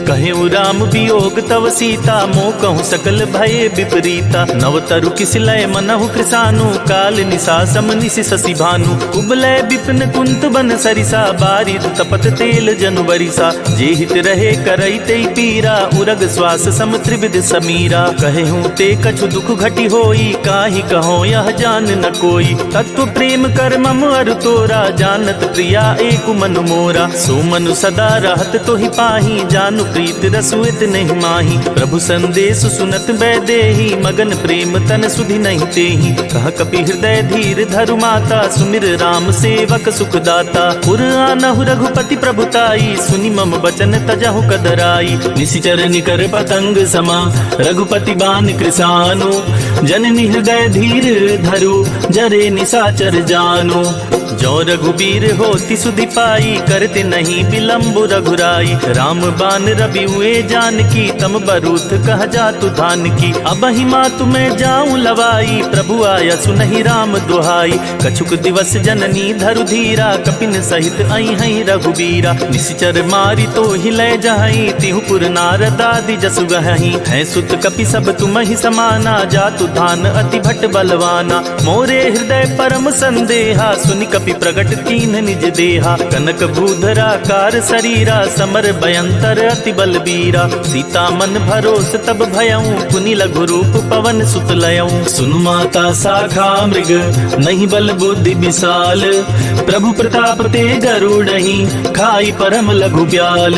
S1: कहेउ राम वियोग तव सीता, मोह कहूँ सकल भये विपरीता। नव तरु किस लय मनहु कृसानु, काल निशा सम निशि शशि भानु। कुबलय विपिन कुंत बन सरिसा, बारिद तपत तेल जनु बरिसा। जे हित रहे करई तेई पीरा, उरग श्वास सम त्रिविध समीरा। कहेहूँ ते कछु दुख घटी होई, काहि कहो यह जान न कोई। तत्व प्रेम कर मम अरु तोरा, जानत प्रिया एक मन मोरा। सो मनु सदा रहत तोहि पाही, जानु प्रीत रसुइत नहीं माही। प्रभु संदेश सुनत बैदेही, मगन प्रेम तन सुधि नहीं तेही। कह कपि हृदय धीर धरु माता, सुमिर राम सेवक सुखदाता। पुर आनहु रघुपति प्रभुताई, सुनि मम बचन तजहु कदराई।
S2: निशिचर निकर पतंग समा, रघुपति बान कृसानु। जननि हृदय धीर धरु, जरे निशाचर जानु।
S1: जो रघुबीर होति सुधि पाई, करते नहीं विलम्ब रघुराई। राम बान रवि हुए जानकी, तम बरूथ कह जातु धान की। अब ही मातु मैं जाऊं लवाई, प्रभु आया सुनहि राम दुहाई। कछुक दिवस जननी धरु धीरा, कपिन सहित आई हई रघुबीरा। निशिचर मारी तो हिलय जहई, तिहु पुर नारद आदि जसु गहई। है सुत कपि सब तुम ही समाना, जातु धान अति भट बलवाना। मोरे हृदय परम संदेहा, सुनि कपि प्रगट कीन निज देहा। कनक भूधरा कार शरीरा, समर भयंतर अति बलबीरा। सीता मन भरोस तब भयऊं, पुनि लघु रूप पवन सुत लयऊं।
S2: सुनु माता शाखा मृग, नहीं बल बुद्धि विशाल। प्रभु प्रताप ते गरुड़हि, खाई परम लघु ब्याल।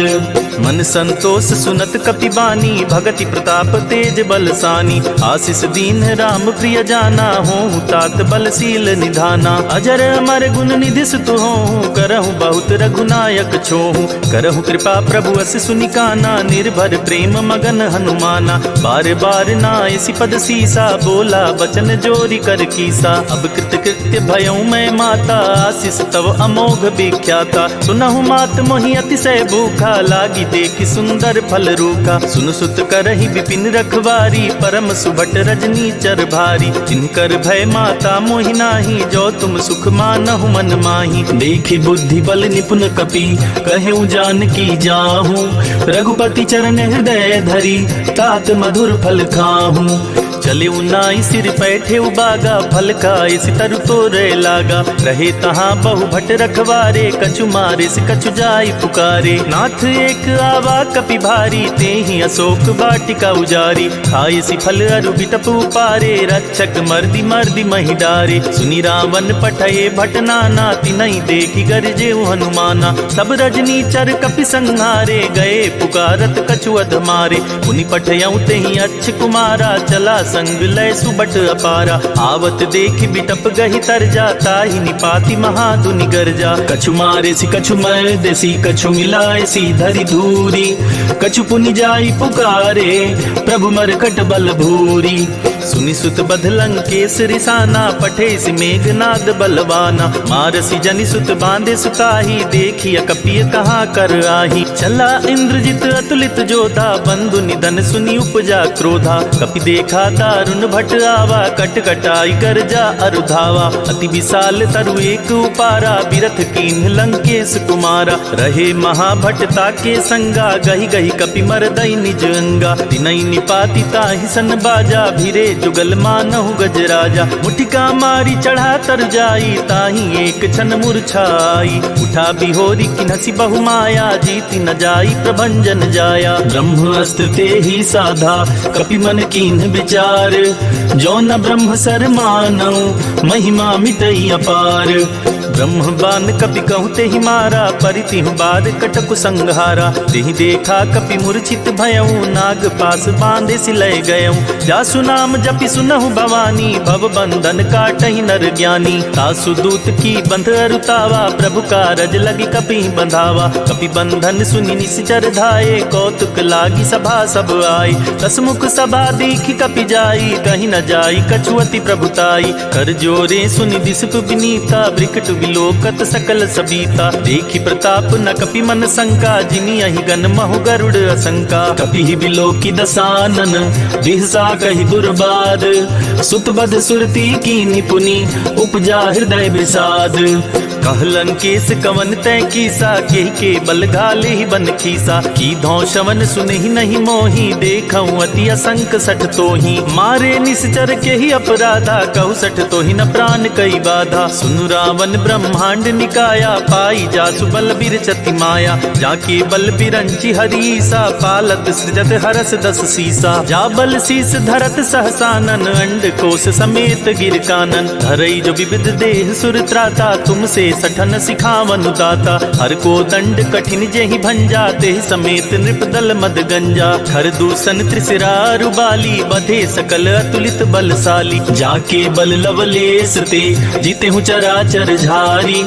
S1: मन संतोष सुनत कपि बानी, भगति प्रताप तेज बलसानी। आशीष दीन राम प्रिय जाना, होहु तात बलशील निधाना। अजर अमर गुण निधि सुत होहु, करहु बहुत रघुनायक छोहु। करहु कृपा प्रभु अस सुनिकाना, निर्भर प्रेम मगन हनुमाना। बार बार नायसि पद सीसा, बोला बचन जोरी कर कीसा। अब कृत कृत्य भयऊ मैं माता, आशीष तव अमोघ विख्याता। सुनहु मात मोहि अतिशय भूखा, लागी देखि सुंदर फल रूखा। सुन सुत करहि विपिन रखवारी, परम सुभट रजनी चर भारी। जिनकर भय माता मोहि नाही, जो तुम सुख मानहु मन माही।
S2: देखि बुद्धि बल निपुण कपि, कहेउ जानकी जाहू। रघुपति चरण हृदय धरि, तात मधुर फल खाहू।
S1: चले उनाई सिर पैठे उबागा, फल खाए सितरु तोरे लागा। रहे तहाँ बहु भट रखवारे, कछु मारे से कछु जाई पुकारे। नाथ एक आवा कपि भारी, ते ही अशोक वाटिका उजारी। खाए सि फल अरु बिटप उपारे, रक्षक मर्दी मर्दी महि डारे। सुनि रावण पठये भट नाना, तिनहि देखि गरजे हनुमाना। सब रजनी चर कपि संहारे, गए पुकारत कछु अध मारे। पुनि पठयऊ तेहि अच्छ कुमारा, चला संग लय सुबट अपारा। आवत देखि बिटप गहि तरजा, ताहि निपाति महाधुनि गरजा।
S2: कछु मारे सी कछु मर्द सी, कछु मिलाए सी धरि धूरी। कछु पुनि जाई पुकारे, प्रभु मरकट बल भूरी।
S1: सुनि सुत बध लंकेश रिसाना, पठे सि मेघनाद बलवाना। मारसी जनि सुत बांधे सुताही, देखिय कपिय कहाँ कर आही। चला इंद्रजित अतुलित जोधा, बंधु निधन सुनि उपजा क्रोधा। कपि देखा दारुण भट आवा, कट कटाई गर्जा अरुधावा। अति विशाल तरु एक उपारा, बिरथ कीन्ह लंकेश कुमारा। रहे महाभटता के संगा, गहि गहि कपि मरदई निज अंगा। तिनई निपाति ताहि सन बाजा, भिरे जुगल मानहु गजराजा। मुठिका मारी चढ़ा तर जाई, ताही एक क्षण मूर्छाई। उठा बिहोरी की हसी बहु माया, जीती न जाई प्रभंजन जाया।
S2: ब्रह्मास्त्र ते ही साधा, कपि मन कीन विचार। जो न ब्रह्म सर मानौ, महिमा मिटई अपार।
S1: ब्रह्म बान कपि कहूँ ते ही मारा, परितिहु बाद कटकु संहारा। तेहि देखा कपि मूर्छित भयऊ, नाग पास बांधे सिलय गयऊ। जासु नाम जपि सुनहु भवानी, भव बंधन काटहि नर ज्ञानी। तासु दूत की बंध अरुतावा, प्रभु कारज लगी कपि बंधावा। कपि बंधन सुनि निश्चर धाये, कौतुक लागी सभा सब आए। दसमुख सभा देखी कपि जाई, कहीं न जाई कछुअति प्रभुताई। कर जोरे सुनि दिसपु विनीता, ब्रिकट विलोकत सकल सबीता। देखी प्रताप न कपि मन शंका, जिनि अहि गन महु गरुड़ असंका।
S2: कपि विलोकी दसानन, दिहसा कहि दुर्बाद। सुत बध सुरती की निपुनि, उपजा हृदय विषाद।
S1: कहलन केस कवन तय कीसा, केहि के बल घाले ही बन खीसा। की धौ शवन सुनहि नहीं मोही, देखऊं अति असंक सठ तोही। मारे निश्चर के ही अपराधा, कहु सठ तोहि न प्राण कई बाधा। सुनु रावण ब्रह्मांड निकाया, पाई जासु बल बिरचति माया। जाके बल बिरंची हरीसा, पालत सृजत हरस दस सीसा। जा बल शीस धरत सहसानन, अंड कोश समेत गिर कानन। धरई जो विविध देह सुर त्राता, तुमसे सठन सिखावन दाता। हर को दंड कठिन जेहि भंजा, तेहि समेत नृप दल मद गंजा। खर दूषण त्रिशिरारु बाली, बधे सकल अतुलित बलशाली।
S2: जाके बल लवलेस ते, जीते हूँ चराचर झारी।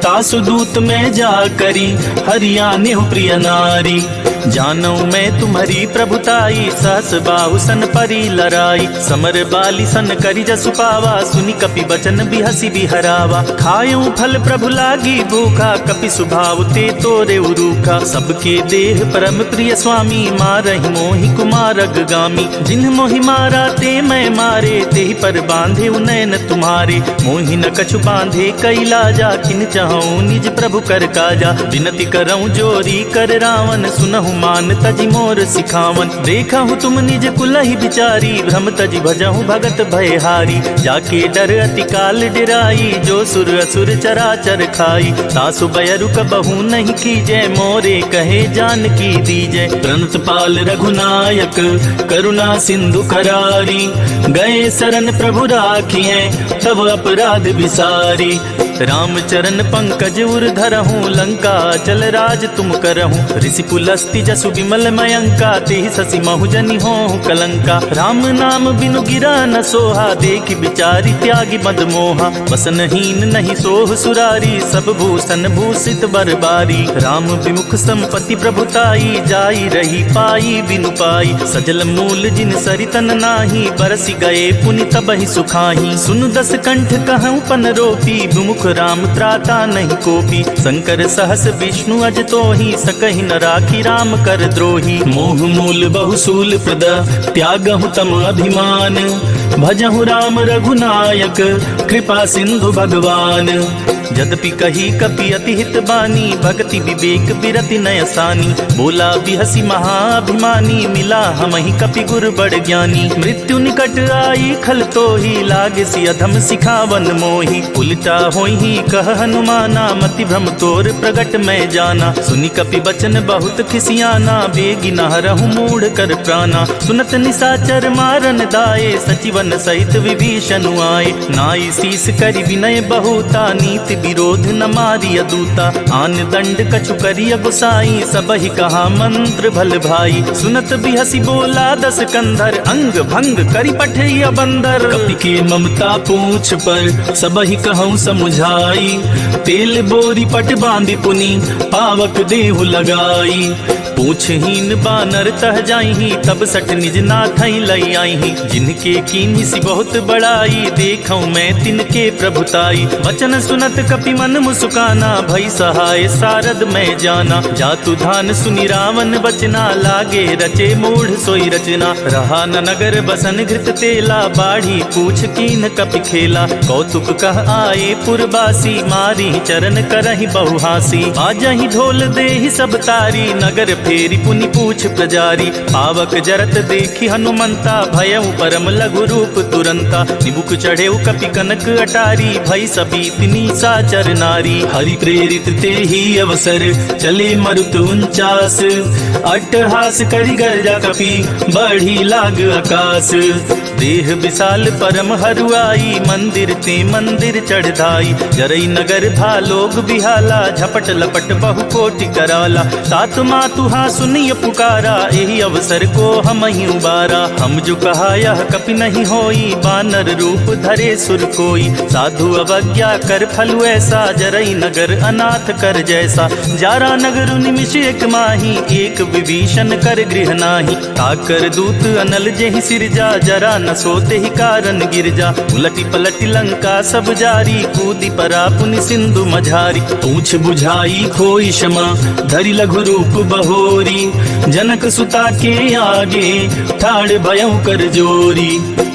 S2: तासु दूत में जा करी, हरियाने हूँ प्रिय नारी।
S1: जानू मैं तुम्हारी प्रभुताई, सहस बाहु सन परी लराई। समर बाली सन करी जसु पावा, सुनि कपि बचन बिहसी बिहरावा। खायूं फल प्रभु लागी भूखा, कपि सुभाव ते तोरे उरूखा। सबके देह परम प्रिय स्वामी, मारहि मोहि कुमारग गामी। जिन्ह मोहि मारा ते मैं मारे, तेहि पर बांधे उनैन तुम्हारे। मोहि न कछु बांधे कैलाजा, किन चाहूं निज प्रभु कर काजा। विनती करऊं जोरी कर रावण, सुनहु मान तजि मोर सिखावन। देखहु तुम निज कुलहि बिचारी, भ्रम तजि भजहु भगत भयहारी। जाके डर अति काल डिराई, जो सुर असुर चराचर खाई। तासु बयरु कबहु नहीं कीजय, मोरे कहे जानकी दीजय।
S2: प्रणत पाल रघुनायक, करुणा सिंधु करारी। गए शरण प्रभु राखिए, तब अपराध विसारी।
S1: राम चरण पंकज उर धरहूँ, लंका चल राज तुम करहूँ। ऋषि पुलस्ति जसु विमल मयंका, तेहि शशि महु जनि होहु कलंका। राम नाम बिनु गिरा न सोहा, देखि बिचारी त्यागी मद मोहा। वसनहीन नहीं सोह सुरारी, सब भूषण भूषित बरबारी। राम विमुख संपत्ति प्रभुताई, जाई रही पाई बिनु पाई। सजल मूल जिन सरितन नाही, बरसि गए पुनि तबहि सुखाही। सुनु दस कंठ कहूँ पन रोपी, विमुख राम त्राता नहीं कोपी। शंकर सहस विष्णु अज तोहि, सकहि न राखी राम कर द्रोही।
S2: मोह मूल बहुसूल प्रद, त्यागहु तम अभिमान। भजहु राम रघुनायक, कृपा सिंधु भगवान।
S1: यद्यपि कही कपि अति हित बानी, भक्ति विवेक बिरति नयसानी। बोला बिहसी महाअभिमानी, मिला हमहि कपि गुर बड़ ज्ञानी। मृत्यु निकट आई खल तोहि, लागे सि अधम सिखावन मोहि। उल्टा होहि कह हनुमाना, मति भ्रम तोर प्रगट मैं जाना। सुनि कपि बचन बहुत खिसियाना, बेगी न हरहु मूढ़ कर प्राणा। सुनत निशाचर मारन दाये, सचिवन सहित विभीषण आए। नाई शीस करि विनय बहुता, नीति विरोध न मारिय दूता। आन दंड कछु करिय गुसाई, सबहि कहा मंत्र भल भाई। सुनत बिहसी बोला दस कंधर, अंग भंग करि पठिय बंदर।
S2: कपि के ममता पूछ पर, सबहि कहूँ समुझाई। तेल बोरी पट बांधि पुनि, पावक देहु लगाई। पूछहीन बानर तह जाइही, तब सठ निज नाथई लई आइही। जिनके कीन्ही बहुत बड़ाई, देखऊं मैं तिनके प्रभुताई। वचन सुनत कपि मन मुस्काना, भई सहाय सारद मैं जाना। जातु धान सुनि रावण बचना, लागे रचे मूढ़ सोई रचना। रहा न नगर बसन घृत तेला, बाढ़ी पूछ कीन कपि खेला। कौतुक कह आए पुरबासी, मारी चरण करहि बहुहासी। बाजहि ढोल देहि सब तारी, नगर
S1: फेरी पुनि पूछ प्रजारी। पावक जरत देखी हनुमंता, भयउ परम लघु रूप तुरंता। निबुक चढ़े कपि कनक अटारी, भई सबीत निशाचर नारी।
S2: हरि प्रेरित ते ही अवसर, चले मरुत 49। अट्टहास करि गर्जा कपि, बढ़ी लाग आकाश।
S1: देह विशाल परम हरुआई, मंदिर ते मंदिर चढ़ाई। जरई नगर भालोग बिहाला, झपट लपट बहु कोटि कराला। तात मातुहा सुनिय पुकारा, यही अवसर को हम ही उबारा। हम जो कहा यह कपि नहीं होई, बानर रूप धरे सुर कोई। साधु अवज्ञा कर फलु ऐसा, जरई नगर अनाथ कर जैसा। जारा नगर निमिष एक माही, एक विभीषण कर गृह नाही। ताकर दूत अनल जेहि सिरजा, जरा न सोते ही कारण गिरजा। उलटी पलटी लंका सब जारी, कूदी परा पुनि सिंधु मझारी।
S2: पूछ बुझाई खोई क्षमा, धरि लघु रूप बहोरी। जनक सुता के आगे, ठाड़ भयउ कर जोरी।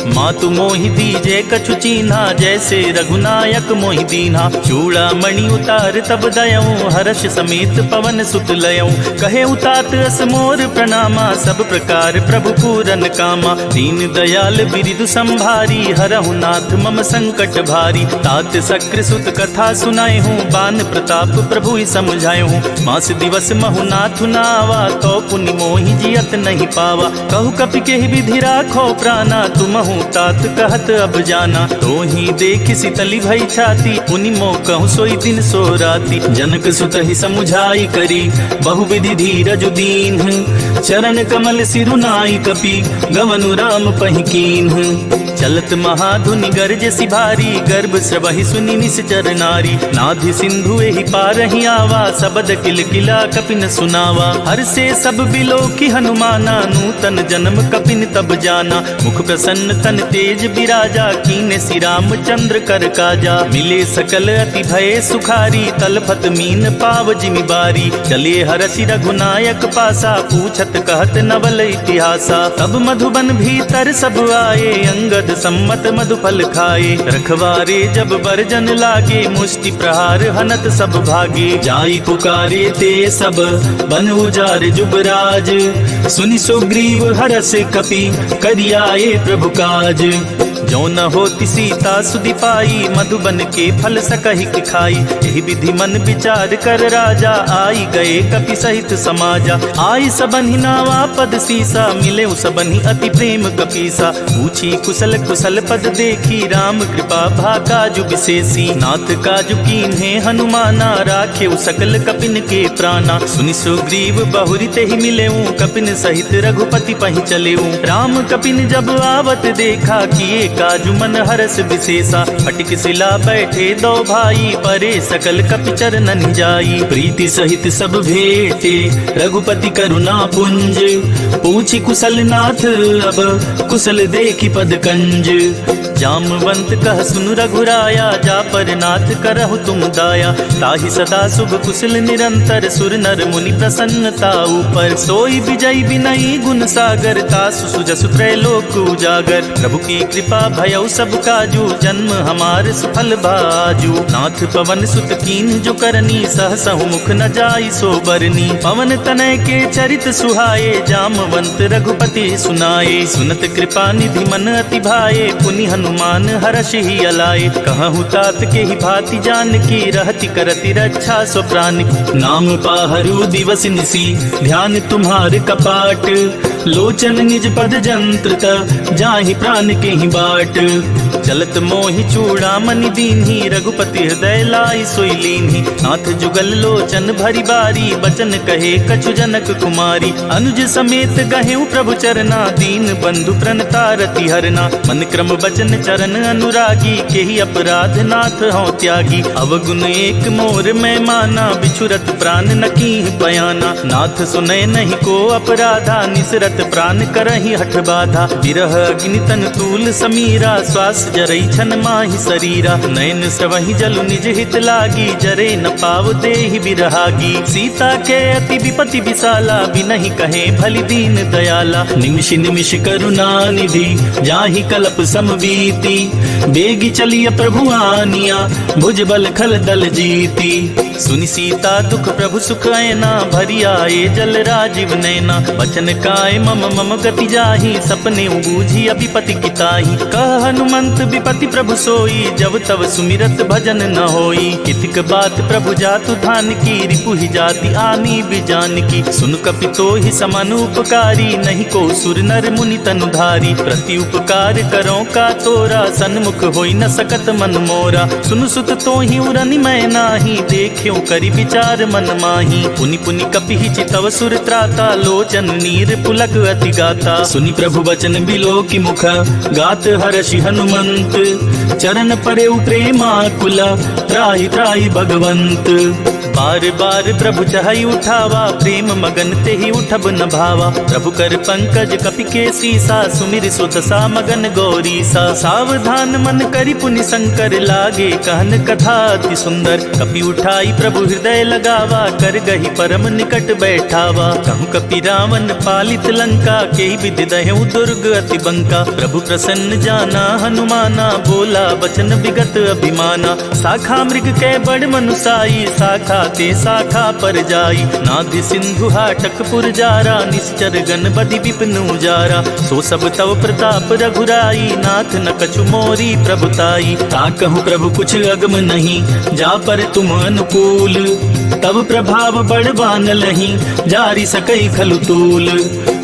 S1: मातु मोहि दीजे कछु चीन्हा, जैसे रघुनायक मोहि दीन्हा। चूड़ा मणि उतार तब दयऊं, हर्ष समेत पवन सुत लयऊं। कहे उतात अस मोर प्रणामा, सब प्रकार प्रभु पूरन कामा। दीन दयाल बिरिदु संभारी, हरहु नाथ मम संकट भारी। तात सक्र सुत कथा सुनाए हूँ, बान प्रताप प्रभु ही समझाए हूँ। मास दिवस महु नाथ नावा, तो पुनि मोहि जियत नहीं पावा। कहु कपि केहि विधि राखो प्राणा, तुमहु तात कहत अब जाना। तो ही देख शीतली भई छाती, पुनि मो कहूँ सोई दिन सो राती।
S2: जनक सुत ही समुझाई करी, बहुविधि धीरज दीन। चरण कमल सिरुनाई कपि, गवनु राम पहि कीन्ह।
S1: चलत महाधुनि गर्ज सिभारी, गर्भ स्रवहि सुनि निश्चर नारी। नाधि सिंधु एहि पारहि आवा, सबद किल किला कपिन सुनावा। हर से सब बिलोकी हनुमाना, नूतन जन्म कपिन तब जाना। मुख प्रसन्न तन तेज बिराजा, कीने श्री रामचंद्र कर काजा। मिले सकल अति भय सुखारी, तलफत मीन पाव जिमि बारी। चले हरषि रघुनायक पासा, पूछत कहत नवल इतिहासा। तब मधुबन भीतर सब आए, अंगद सम्मत मधुफल खाए। रखवारे जब बरजन लागे, मुष्टि प्रहार हनत सब भागे।
S2: जाई पुकारे ते सब, बन उजार जुबराज। सुनि सुग्रीव हरष कपि, करियाए प्रभु काज।
S1: जो न होती सीता सुधि पाई, मधुबन के फल सकहि कि खाई। यही विधि मन विचार कर राजा, आई गए कपि सहित समाजा। आई सबन्हि नावा पद सीसा, मिले सबन्हि अति प्रेम कपीसा। पूछी कुशल कुशल पद देखी, राम कृपा भा काजु विशेषी। नाथ काजु कीन्हे हनुमाना, राखे सकल कपिन के प्राणा। सुनि सुग्रीव बहुरि तेहि मिलेऊ, कपिन सहित रघुपति पहि चलेऊ। राम कपिन जब आवत देखा, किए काजु मन हरस विशेषा। फटिक सिला बैठे दो भाई, परे सकल कपि चरणन जाई।
S2: प्रीति सहित सब भेटे, रघुपति करुणा पुंज। पूछी कुशल नाथ अब, कुशल देखी पद कंज।
S1: जामवंत कह सुन रघुराया, जा पर नाथ करहु तुम दाया। ताहि सदा शुभ कुशल निरंतर, सुर नर मुनि प्रसन्नता ऊपर। सोई विजय विनयी गुण सागर, तासु सुजसु त्रैलोक उजागर। प्रभु की कृपा भयउ सब काजू, जन्म हमार सुफल बाजू। नाथ पवन सुत कीन जो करनी, सहसहु मुख न जाई सो बरनी। पवन तनय के चरित सुहाए, जामवंत रघुपति सुनाए। सुनत कृपा निधि मन अति भाए, पुनि हनुमान हर्ष ही अलाए। कहूँ तात के ही भांति जान की, रहति करति रक्षा सो प्राण की।
S2: नाम पाहरु दिवस निसी, ध्यान तुम्हार कपाट। लोचन निज पद जंत्रत, जाहि प्राण के ही बाट।
S1: चलत मोहि चूड़ामणि दीन्ही, रघुपति हृदय लाई सोई लीन्ही। नाथ जुगल लोचन भरी बारी, बचन कहे कछु जनक कुमारी। अनुज समेत गहेउ प्रभु चरना, दीन बंधु प्रणतारति हरना। मन क्रम बचन चरण अनुरागी, केहि अपराध नाथ हों त्यागी। अवगुण एक मोर मैं माना, बिछुरत प्राण न कीहि बयाना। नाथ सुनय नहीं को अपराधा, निसरत प्राण करहि हठ बाधा। विरह अग्नि तन तूल समीरा, श्वास जरई छन माहि शरीरा। नयन स्रवहि जलु निज हित लागी, जरे न पाव देहि बिरहागी। सीता के अति विपति विशाला, बिनहि कहे भलि दीन दयाला।
S2: निमिष निमिष करुणा निधि, जाहि कल्प समबीति। बेगी चलिय प्रभु आनिया, भुज बल खल दल जीती।
S1: सुनि सीता दुख प्रभु सुख ऐना, भरी आए जल राजीव नैना। बचन काय मम मम गति जाहि, सपने बूझी अभिपति किताहि। कह हनुमंत विपति प्रभु सोई, जब तब सुमिरत भजन न होई। कितिक बात प्रभु जातु धान की, रिपु ही जाति आनी बिजान की। सुन कपि तोहि समान उपकारी, नहीं को सुर नर मुनि तनुधारी। प्रति उपकार करो का तोरा, सन्मुख होई न सकत मन मोरा। सुन सुत तोहि उरनि मैं नाही, देख्यो करि विचार मन माही। पुनि पुनि कपि चितव सुर त्राता, लोचन नीर पुलक अति गाता।
S2: सुनि प्रभु वचन बिलो की मुख, गात हर्षि हनुमंत। चरण परे प्रेमाकुला, त्राहि त्राहि भगवंत।
S1: बार बार प्रभु चहई उठावा, प्रेम मगन ते ही उठब न भावा। प्रभु कर पंकज कपि के सीसा, सुमिर सुत सा मगन गौरी सा। सावधान मन करि पुनि शंकर, लागे कहन कथा अति सुंदर। कपि उठाई प्रभु हृदय लगावा, कर गही परम निकट बैठावा। कहूँ कपि रावण पालित लंका, के विधि दहु दुर्ग अति बंका। प्रभु प्रसन्न जाना हनुमाना, बोला बचन विगत अभिमाना। शाखा मृग के बड़ मनुसाई, शाखा ते शाखा पर जाई। नाभि सिंधु हाटक पुरजारा, निश्चर गण बदि विपिन उजारा। सो सब तव प्रताप रघुराई, नाथ न कछु मोरी प्रभुताई।
S2: ताकहु प्रभु कुछ अगम नहीं, जा पर तुम अनुकूल। तब प्रभाव बड़वान लही, जारी सकई खलु तूल।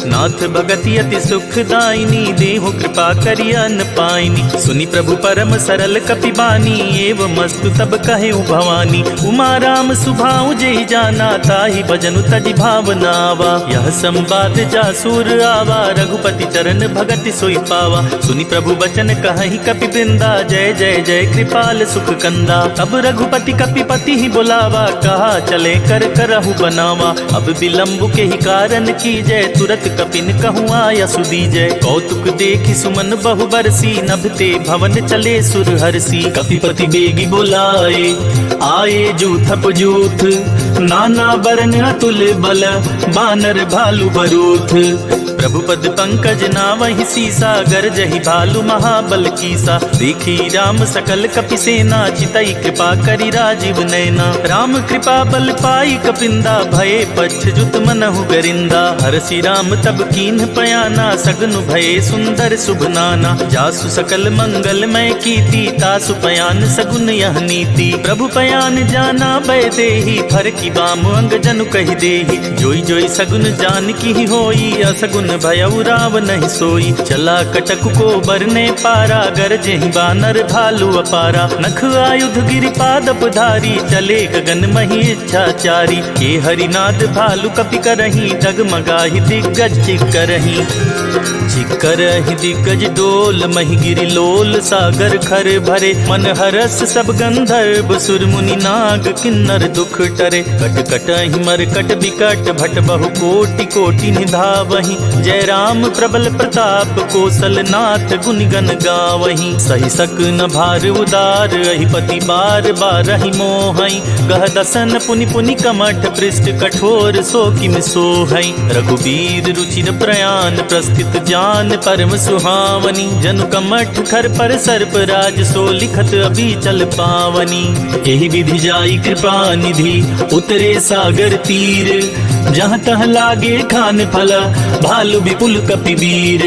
S1: नाथ भगति अति सुखदायिनी, देहु कृपा करि अन पाइनी। सुनि प्रभु परम सरल कपि बानी, एवं मस्तु तब कहे भवानी। उमा राम सुभाऊ जेहि जाना, ताहि भजनु तजि भावनावा। यह संवाद जासुर आवा, रघुपति चरण भगति सोई पावा। सुनि प्रभु बचन कहहि कपि वृंदा, जय जय जय कृपाल सुख कंदा। तब रघुपति कपिपति ही बुलावा, कहा चले कर करहु बनावा। अब विलंब के ही कारण की जय, तुरत कपिन कहूँ आया सुदीजय। कौतुक देखि सुमन बहु बरसी, नभते भवन चले सुर हरसी।
S2: कपिपति बेगी बोलाए, आए जूथप जूथ। नाना बरन अतुल बल, बानर भालु बरूथ।
S1: प्रभु पद पंकज नावहि सीसा, गरजहि भालु महाबल कीसा। देखी राम सकल कपि सेना, चितई कृपा करि राजीव नैना। राम कृपा बल पाई कपिंदा, भये पच्छजुत मनहु गरिंदा। हरसि राम तब कीन्ह पयाना, सगनु भये सुंदर शुभ नाना। जासु सकल मंगलमय कीर्ति, तासु पयान सगुन यह नीति। प्रभु पयान जाना भय देहि, फर की बाम अंग जनु कहि देहि। जोई जोई सगुन जान की होई, असगुन भयउ राव नहीं सोई। चला कटक को बरने पारा, गरजेहि बानर भालु अपारा। नख आयुध गिरिपादप धारी, चले गगन मही इच्छाचारी। के हरिनाद भालु कपि करही, डगमगाहि दिग्गज चिक्करही। चिक्करहि दिग्गज डोल, महि गिरि लोल सागर खर भरे। मन हरस सब गंधर्व, सुर मुनि नाग किन्नर दुख टरे। कट कटहि मरकट बिकट, भट बहु कोटि कोटि निधावहि। जय राम प्रबल प्रताप, कौशल नाथ गुण गण गावहि। सही सक न भार उदार, अहिपति बार बारहि मोहई। गह दसन पुनि पुनि कमठ, पृष्ठ कठोर सो किम सोहई। रघुबीर रुचिर प्रयाण, प्रस्थित जान परम सुहावनी। जनु कमठ खर पर सर्प राज, सो लिखत अभी चल पावनी।
S2: एहि विधि जाई कृपा निधि, उतरे सागर तीर। जहाँ तह लागे खान फल, भालु विपुल कपिवीर।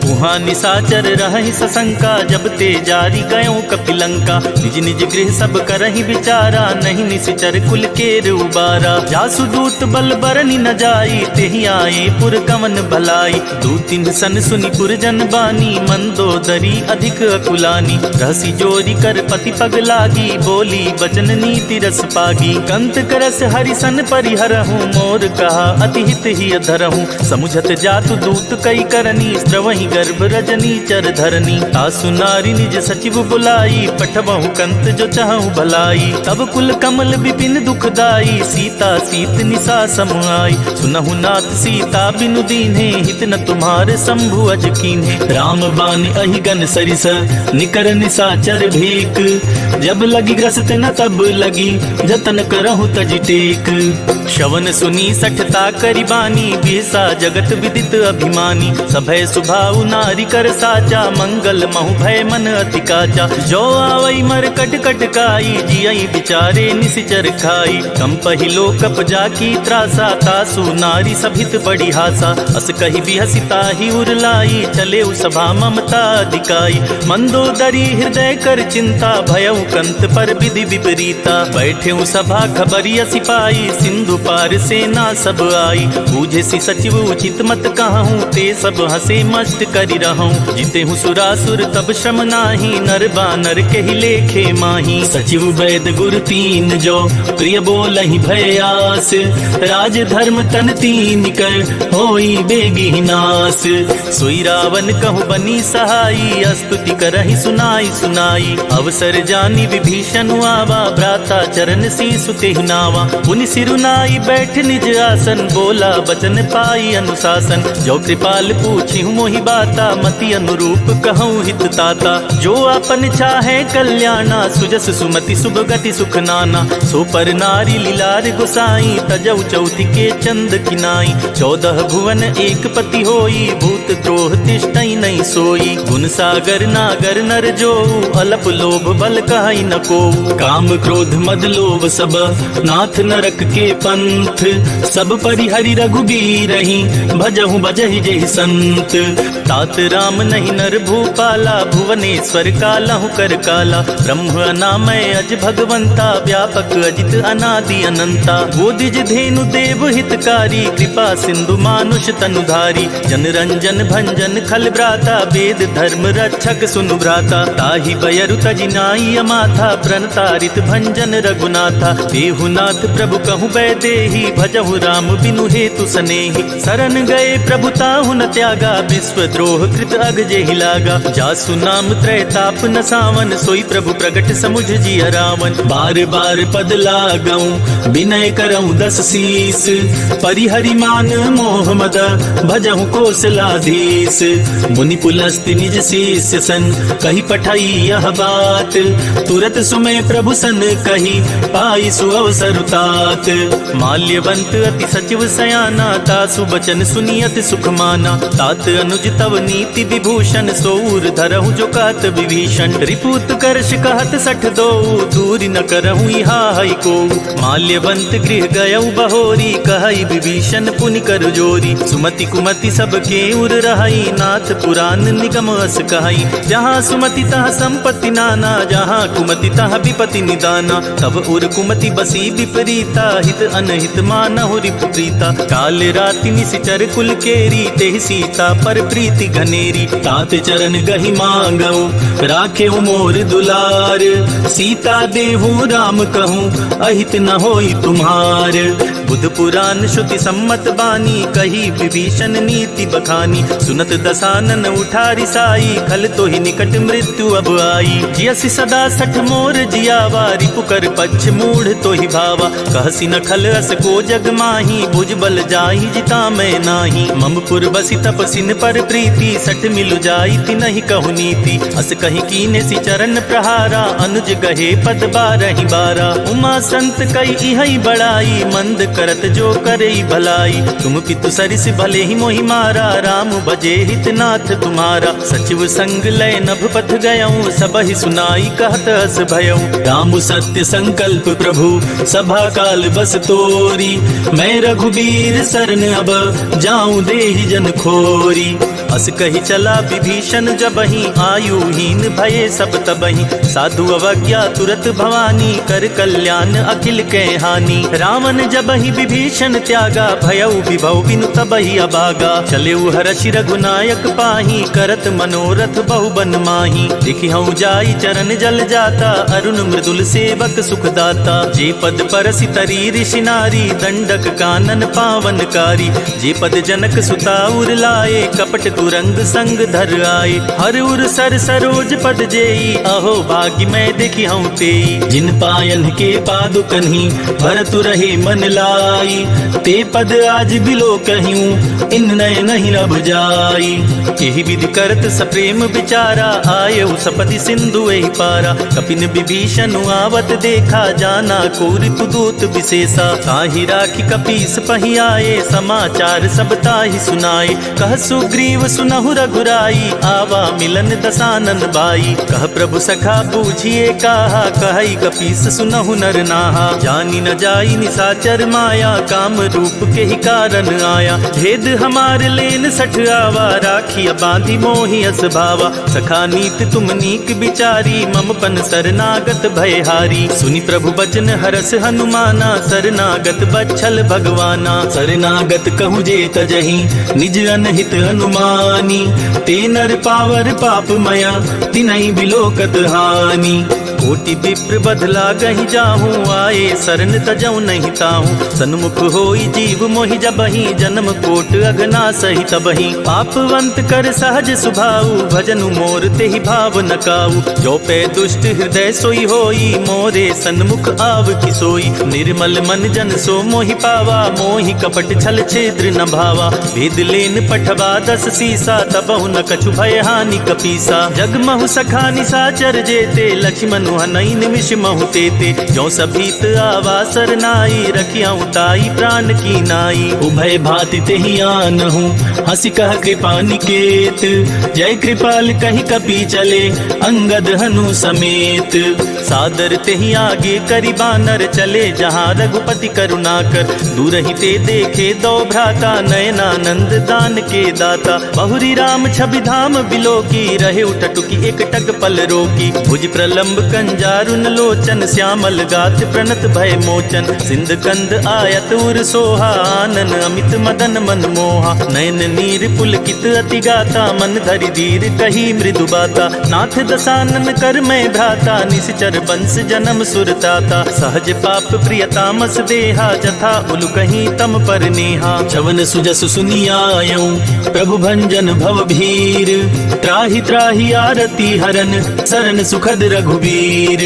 S1: वहाँ निशाचर रहहि सशंका, जब ते जारी गयो कपिलंका। निज निज गृह सब करहि विचारा, नहीं निश्चर कुल केर उबारा। जासु दूत बल बरनि न जाई, तेहि आए पुर कवन भलाई। दूतिन सन सुनि पुरजन बानी, मंदोदरी अधिक अकुलानी। रहसी जोरी कर पति पग लागी, बोली बचन नीति रस पागी। कंत करस हरिसन परिहरहूँ, मोर कहा अति हित ही अधरहूँ। समुझत जातु दूत कई करनी, स्रवहि गर्भ रजनी चर धरनी। तासु नारी निज सचिव बुलाई, पठबहु कंत जो चाहूँ भलाई। तब कुल कमल विपिन दुखदाई, सीता सीत निशा समुआई। सुनहु नाथ सीता बिनु दीन्हे, हित न तुम्हारे शंभु अज कीन्हे।
S2: राम बान अहिगन सरिस, निकर निशाचर भीक। जब लगी ग्रस्त न तब लगी, जतन करहु तज टेक।
S1: श्रवण सुनी सठता करिबानी, बिहसा जगत विदित अभिमानी। सभय सुभाउ नारी कर साचा, मंगल महु भय मन अति काचा। जो आवई मर कट कट काई, जियई बिचारे निसिचर खाई। कम पहिलो कप जाकी त्रासा, तासु नारी सभित बड़ी हासा। अस कही बिहसिता ही उरलाई, चले सभा ममता दिकाई। मंदोदरी हृदय कर चिंता, भयउ कंत पर विधि विपरीता। बैठे सभा खबरिया सिपाही, सिंधु पार सेना सब आई। बूझे सी सचिव उचित मत कहूँ, ते सब हंसे मस्त करि रहूं। जीते हूँ सुरासुर तब श्रम नाही, नर बानर के ही लेखे माही।
S2: सचिव वैद गुर तीन जो, प्रिय बोलहि भयास। राज धर्म तन तीन कर, होई बेगी नास।
S1: सोई रावण कहु बनी सहाई, स्तुति करहि सुनाई सुनाई। अवसर जानी विभीषण आवा, भ्राता चरण शीसु तेहि नावा। पुनि सिरुनाई बैठ निज आसन, बोला बचन पाई अनुशासन। जो कृपाल पूछी मोहि बाता, मति अनुरूप कहूँ हित ताता। जो अपन चाहे कल्याणा, सुजस सुमति शुभ गति सुख नाना। सो पर नारी लीलार गोसाई, तजौ चौथि के चंद किनाई। 14 भुवन एक पति होई, भूत द्रोह तिष्ठई नहीं सोई। गुण सागर नागर नर जो, अलप लोभ बल कहई न को।
S2: काम क्रोध मद लोभ सब, नाथ नरक के पंथ। सब परिहरि रघुबीरहि, भजहु बजहि जेहि संत।
S1: तात राम नहीं नर भूपाला, भुवनेश्वर कालहु कर काला। ब्रह्म अनामय अज भगवंता, व्यापक अजित अनादि अनंता। गोदिज धेनु देव हितकारी, कृपा सिंधु मानुष तनुधारी। जन रंजन भंजन खल भ्राता, वेद धर्म रक्षक सुनु भ्राता। ताहि बयरु तजिनाई अमाथा, प्रणतारित भंजन रघुनाथा। देहुनाथ प्रभु कहु बैदेही, भजहु राम बिनु हेतु सनेही। शरण गए प्रभु ताहु न त्यागा, विश्वद्रोह कृत अग जेहि लागा। जासु नाम त्रैताप न सावन, सोई प्रभु प्रगट समुझ जिय रावण।
S2: बार बार पद लागऊं, विनय करऊं 10 शीस। परिहरि मान मोह मद, भजहु कौशलाधीश। मुनि पुलस्त्य निज शिष्य सन, कही पठाई यह बात। तुरत सुमय प्रभु सन कही, पाई सुअवसर तात।
S1: माल्यवंत अति सचिव सयाना, तासु बचन सुनियत सुख माना। तात अनुज तव नीति विभूषण, सोऊर धरहु जो कात विभीषण। रिपुत करश कहत 62, दूरी न करहु इहा हई को। माल्यवंत गृह गयउ बहोरी, कहई विभीषण पुनि कर जोरी। सुमति कुमति सबके उर रहई, नाथ पुराण निगम अस कहई। जहाँ सुमति तहाँ संपत्ति नाना, जहाँ कुमति तहाँ विपति निदाना। तब उर कुमति बसी विपरीता, हित अनहित मानहु रिपु प्रीता। काल राति निशिचर कुल केरी, तेहि सीता पर प्रीति घनेरी।
S2: तात चरण गहि मांगऊं, राखे मोर दुलार। सीता देहु राम कहूँ, अहित न होई तुम्हार।
S1: बुध पुराण श्रुति सम्मत बानी, कही विभीषण नीति बखानी। सुनत दसानन उठारी साई, खल तो ही निकट मृत्यु अब आई। जियसि सदा 60 मोर जियावा, रिपुकर पक्ष मूढ़ तो ही भावा। कहसी न खल अस को जग माही, भुज बल जाहि जिता मैं नाही। ममपुर बसी तपसिन पर प्रीति, 60 मिलु जाई ति नहीं कहु नीति। अस कहीं कीने सी चरण प्रहारा, अनुज गहे पद 12 12। उमा संत कई इहई बड़ाई, मंद करत जो करई भलाई। तुम पितु सरिस भले ही मोहि मारा, राम बजे हित नाथ तुम्हारा। सचिव संग लय नभ पथ गयऊं, सबहि सुनाई कहत अस भयऊं।
S2: राम सत्य संकल्प प्रभु, सभा काल बस तोरी। मैं रघुबीर शरण अब, जाऊं देहि जन खोरी।
S1: अस कही चला विभीषण जबहि, आयुहीन भये सब तबहि। साधु अवज्ञा तुरत भवानी, कर कल्याण अखिल के हानि। रावण जबहि विभीषण त्यागा, भयउ विभव बिनु तबहि अभागा। चले हर्षि रघुनायक पाही, करत मनोरथ बहुबन माही। देखिहउँ जाई चरण जल जाता, अरुण मृदुल सेवक सुखदाता। जे पद परसि तरी ऋषि नारी, दंडक कानन पावनकारी। जे पद जनक सुता उर लाए, कपट तुरंग संग धर आए। हर उर सर सरोज पद जेई, अहो भाग्य मैं देखिहउँ तेई।
S2: जिन पायन के पादुकन्हि, भरत रहे मन लाई। ते पद आज बिलो कहियूं, इन नय नहीं लब जाई।
S1: यही विधि करत सप्रेम विचारा, आयउ सपदि सिंधु एहि पारा। कपिन विभीषण आवत देखा, जाना को ऋतु दूत विशेषा। ताहि राखी कपीस पहि आए, समाचार सब ताहि सुनाए। कह सुग्रीव सुनहु रघुराई, आवा मिलन दसानन बाई। कह प्रभु सखा बूझिए काहा, कहई कपीस सुनहु नर नाहा। जानी न जाई निसाचर माया, काम रूप के ही कारण आया। भेद हमार लेन सठ आवा, राखिया बांधी मोहि अस भावा। सखा नीत तुम नीक बिचारी, मम पन शरनागत भयहारी। सुनि प्रभु बचन हरस हनुमाना, शरनागत बच्छल भगवाना। शरनागत कहूँ जे तजहि, निज अनहित अनुमानी। ते नर पावर पाप मया, तिनहि बिलोकत हानि। कोटि विप्र बदला गहि जाहूँ, आए शरण तजऊ नहीं ताहूँ। सन्मुख होई जीव मोहि जबहि, जन्म कोट अगना सही तबहि। पापवंत कर सहज सुभाऊ, भजनु मोर तेहि भाव न काऊ। जो पे दुष्ट हृदय सोई होई, मोरे सन्मुख आव कि सोई। निर्मल मन जन सो मोहि पावा, मोहि कपट छल छेद्र न भावा। भेद लेन पठवा 10 सीसा, तबहु न कछु भय हानि कपीसा। जगमहु सखा निसाचर जेते, लक्ष्मण हनई निमिष महु तेते। जो सभीत आवा सरनाई, रखियाऊ ताई प्राण की नाई।
S2: उभय भाति तेहि आनहु, हंसी कह कृपा निकेत। जय कृपाल कहि कपि चले, अंगद हनु समेत।
S1: सादर तेहि आगे करि बानर, चले जहाँ रघुपति करुणाकर। दूर ही ते देखे दो भ्राता, नयनानंद दान के दाता। बहुरी राम छवि धाम बिलोकी, रहे उठटुकी एक टक पल रोकी। भुज प्रलंब कंजारुन लोचन, श्यामल गात प्रणत भय मोचन। सिंध कंद आयत उर सोहा, आनन अमित मदन मन मोहा। नयन नीर पुलकित अति गाता, मन धरि धीर कही मृदु बाता। नाथ दसानन कर मैं भ्राता, निश्चर बंस जन्म सुरताता। सहज पाप प्रियतामस देहा, जथा उलु कहीं तम पर नेहा।
S2: चवन सुजस सुनियायऊ, प्रभु भंजन भव भीर। त्राहि त्राहि आरती हरन, शरण सुखद रघुबीर।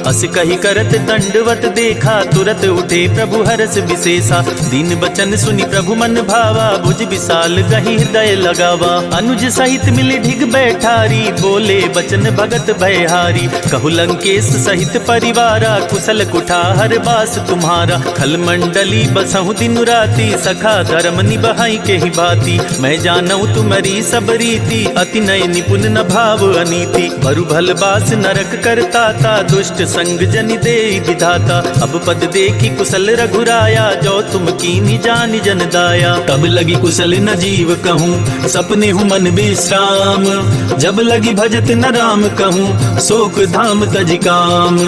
S1: अस कही करत दंडवत देखा, तुरत उठे प्रभु हरस विशेषा। दीन बचन सुनि प्रभु मन भावा, भुज विशाल गहि हृदय लगावा। अनुज सहित मिली ढिग बैठारी, बोले बचन भगत भयहारी। कहु लंकेश सहित परिवारा, कुशल कुठार बास तुम्हारा। खल मंडली बसहु दिन राति, सखा धर्म निबहाई के ही भांति। मैं जानऊ तुम्हारी सब रीति, अति नय निपुण न भाव अनीति। भरु भल बास नरक करताता, दुष्ट संग जनि दे विधाता। अब पद देखी कुशल रघुराया, जो तुम कीनी जानि जन दाया।
S2: तब लगी कुशल न जीव कहूँ, सपने हूँ मन विश्राम। जब लगी भजत न राम कहूँ, शोक धाम तज काम।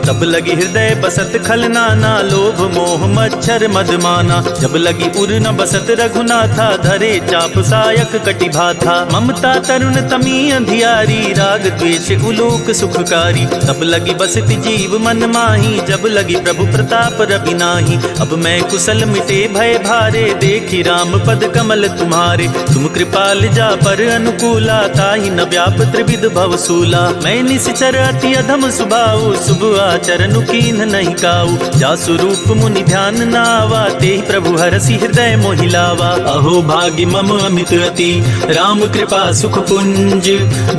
S1: तब लगी हृदय बसत खल नाना, लोभ मोह मच्छर मदमाना। जब लगी उर न बसत रघुनाथा, धरे चाप सायक कटि भाथा। ममता तरुण तमी अंधियारी, राग द्वेष उलोक सुखकारी। तब लगी बसति जीव मन माही, जब लगी प्रभु प्रताप रवि नाही। अब मैं कुशल मिटे भय भारे, देखी राम पद कमल तुम्हारे। तुम कृपाल जा पर अनुकूला, ताहि न व्याप त्रिविध भवसूला। मैं निश्चर अति अधम सुभाऊ, शुभ आचरण कीन नहीं काऊ। जासु रूप मुनि ध्यान नावा, तेहि प्रभु हरसि हृदय मोहि लावा।
S2: अहो भाग्य मम अमित अति, राम कृपा सुख पुंज।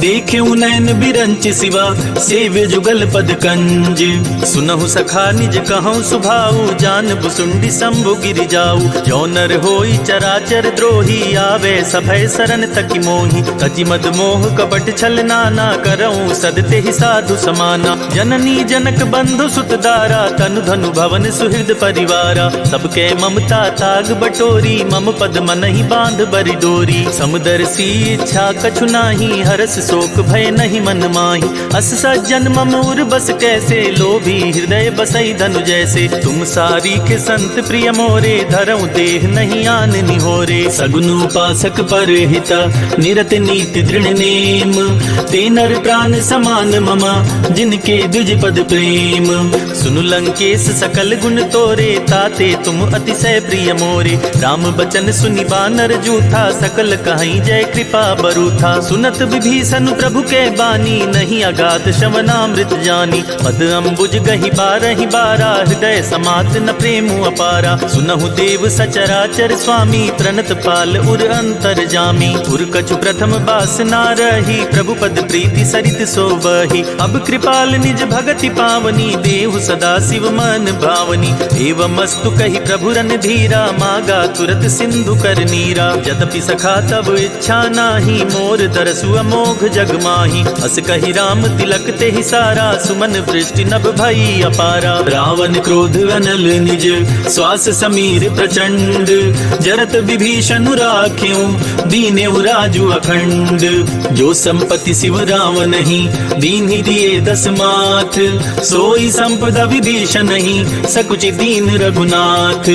S2: देखेऊ नयन बिरंच सिवा, सेव्य जुगल पद कंज।
S1: सुनहु सखा निज कहूँ सुभाऊ, जान बुसुंडी शंभु गिरि जाऊ। जो नर होई चराचर द्रोही, आवे सभय शरण तकि मोहि। तजि मद मोह कपट छल नाना, करऊँ सदते ही साधु समाना। जननी जनक बंधु सुत दारा, तनु धनु भवन सुहृद परिवारा। सबके ममता ताग बटोरी, मम पद मनहि बांध बरि डोरी। समदर्शी इच्छा कछु नाही, हरस शोक भय नहीं मन माही। अस सज्जन मम उर बस कैसे, लोभी हृदय बसई धनु जैसे। तुम सारी के संत प्रिय मोरे, धरऊं देह नहीं आन निहोरे।
S2: सगुन उपासक पर हिता, निरत नीति दृढ़ नेम। ते नर प्राण समान ममा, जिनके द्विज पद प्रेम।
S1: सुनु लंकेश सकल गुण तोरे, ताते तुम अतिशय प्रिय मोरे। राम बचन सुनि बानर जूठा, सकल कहीं जय कृपा बरूथा। सुनत विभीषण प्रभु के बानी, नहीं अगाध श्रवणामृत जानी। पद अम्बुज गहि बारहि बारा, हृदय समात न प्रेमु अपारा। सुनहु देव सचराचर स्वामी, प्रणत पाल उर अंतर जामी। उर कछु प्रथम बास ना रही, प्रभु पद प्रीति सरित सोबहि। अब कृपाल निज भगति पाव, सुहावनी, देहु सदा शिव मन भावनी। एवमस्तु कही प्रभु रन धीरा, मागा तुरत सिंधु कर नीरा। यद्यपि सखा तब इच्छा नाही, मोर दरसु अमोघ जग माही। अस कही राम तिलक ते ही सारा, सुमन वृष्टि नभ भई अपारा।
S2: रावण क्रोध अनल निज, श्वास समीर प्रचंड। जरत विभीषण राख्यों, दीनेउ राजु अखंड। जो संपत्ति शिव रावण ही, दीन ही दिए दस माथ। सोई संपदा विभीषण ही, सकुचि दीन रघुनाथ।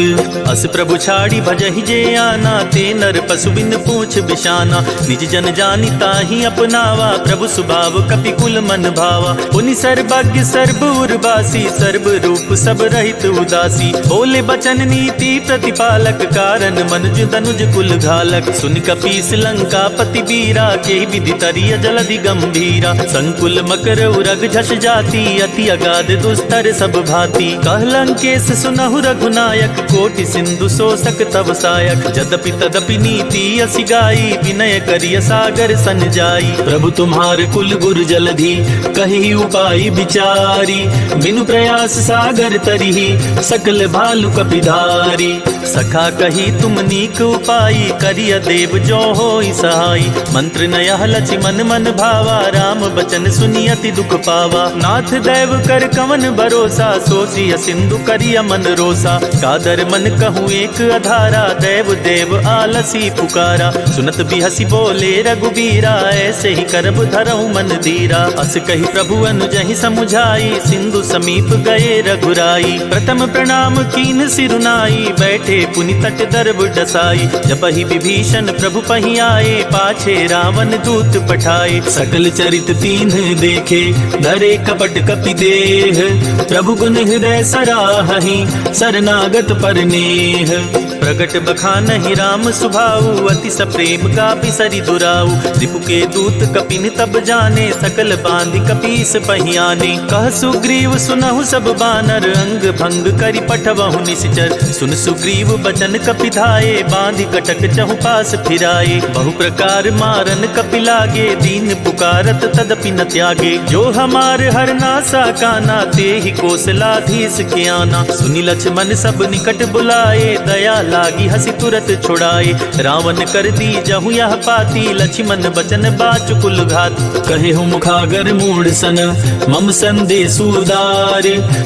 S1: अस प्रभु छाड़ी भजहि जे आना, ते नर पशु बिन पूछ बिशाना। निज जन जानि ताहि अपनावा, प्रभु सुभाव कपि कुल मन भावा। पुनि सर्वज्ञ सर्व उर्वासी, सर्व रूप सब रहित उदासी। बोले बचन नीति प्रतिपालक, कारण मनुज तनुज कुल घालक। सुन कपीस लंका पति बीरा, के विधि तरिय जलधि गंभीरा। संकुल मकर उरग झस जाति, अति अगाध दुस्तर सब भांति। कह लंकेश सुनहु रघुनायक, कोटि सिंधु शोषक तव सायक। यद्यपि तदपि नीति असि गाई, विनय करिय सागर सन जाई।
S2: प्रभु तुम्हार कुल गुर जलधि, कही उपाय विचारी। बिनु प्रयास सागर तरिहि, सकल भालु कपिधारी।
S1: सखा कही तुम नीक उपाई, करिय देव जो होई सहाई। मंत्र नयह लछि मन मन भावा, राम बचन सुनि अति दुख पावा। नाथ दैव कर कवन भरोसा, सोचिय सिंधु करिय मन रोसा। कादर मन कहूँ एक अधारा, दैव देव आलसी पुकारा। सुनत बिहसी बोले रघुबीरा, ऐसे ही करब धरऊँ मन धीरा। अस कही प्रभु अनुजहि समुझाई, सिंधु समीप गए रघुराई। प्रथम प्रणाम कीन सिरुनाई, बैठे पुनि तट दर्भ डसाई। जबहि विभीषण प्रभु पहि आए, पाछे रावण दूत पठाए।
S2: सकल चरित तीन देखे, धरे कपट कपि देह। प्रभु गुण हृदय सराहहि, शरणागत पर नेह।
S1: प्रगट बखानहि राम सुभाऊ, अति सप्रेम गापि सरि दुराऊ। रिपु के दूत कपिन तब जाने, सकल बांधि कपीस पहियाने। कह सुग्रीव सुनहु सब बानर, अंग भंग करि पठवहु निश्चर। सुन सुग्रीव बचन कपि धाये, बांधि कटक चहु पास फिराए। बहु प्रकार मारन कपि लागे, दीन पुकारत तदपि न त्यागे। जो हमार हर नासा काना, ते ही कौशलाधीश के आना। सुनि लक्ष्मण सब निकट बुलाए, दया लागी हसी तुरत छुड़ाए। रावण कर दी जहु यह पाती, लक्ष्मण बचन बाचुकुल घात।
S2: कहे हो मुखागर मूढ़ सन, मम संदेश उदार।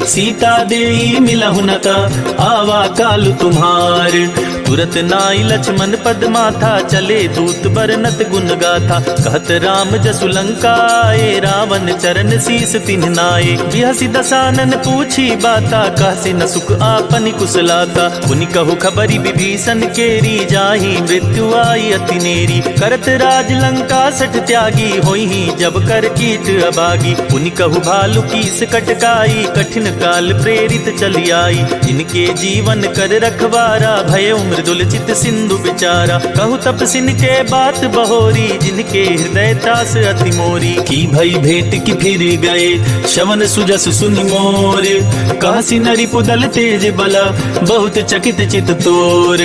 S2: सीता देई मिलहु नता, आवा काल तुम्हार। तुरत नाई लक्ष्मण पद माथा, चले दूत बरनत गुण गाथा। कहत राम जसु लंका आए, रावण चरण शीस तिन्ह नाए। बिहसी दसानन पूछी बाता, कहसी न सुख आपनि कुशलाता। पुनि कहु खबरी विभीषण केरी, जाहि मृत्यु आई अति नेरी। करत राज लंका सठ त्यागी, होई जब कर कीट अभागी। पुनि कहु भालु कीस कटकाई, कठिन काल प्रेरित चली आई। इनके जीवन कर रखवारा, भय मृदुल चित सिंधु विचारा। कहु तपसिन के बात बहोरी, जिनके हृदय तास अति मोरी। की भई भेंट की फिर गए, शवन सुजस सुनि मोर। कहसी नरि पुदल तेज बला, बहुत चकित चित तोर।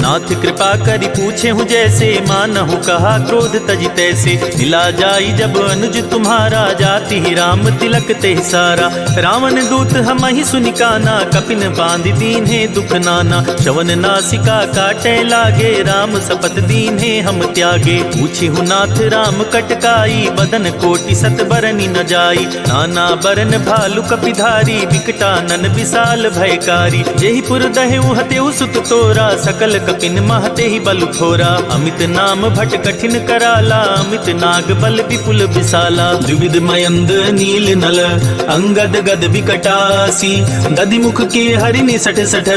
S1: नाथ कृपा करि पूछे हूँ जैसे, मानहु कहा क्रोध तजि तैसे। मिला जाई जब अनुज तुम्हारा, जाति ही राम तिलक ते सारा। रावण दूत हमहि सुनि काना, कपिन बांधि दीन्हे दुख नाना। शवन नासिका काटे लागे, राम सपत दीन्हे हम त्यागे। पूछी हूँ नाथ राम कटकाई, बदन कोटि सत बरनि न जाई। नाना बरन भालु कपिधारी, विकटानन विशाल भयकारी। जेहि पुर दहेउ हतेउ सुत तोरा, सकल कपिन महते ही बल थोरा। अमित नाम भट कठिन कराला, अमित नाग बल विपुल विशाला।
S2: द्विविध मयंद नील नल, अंगद गद विकटासी। दधिमुख के हरिनि सठ सठ,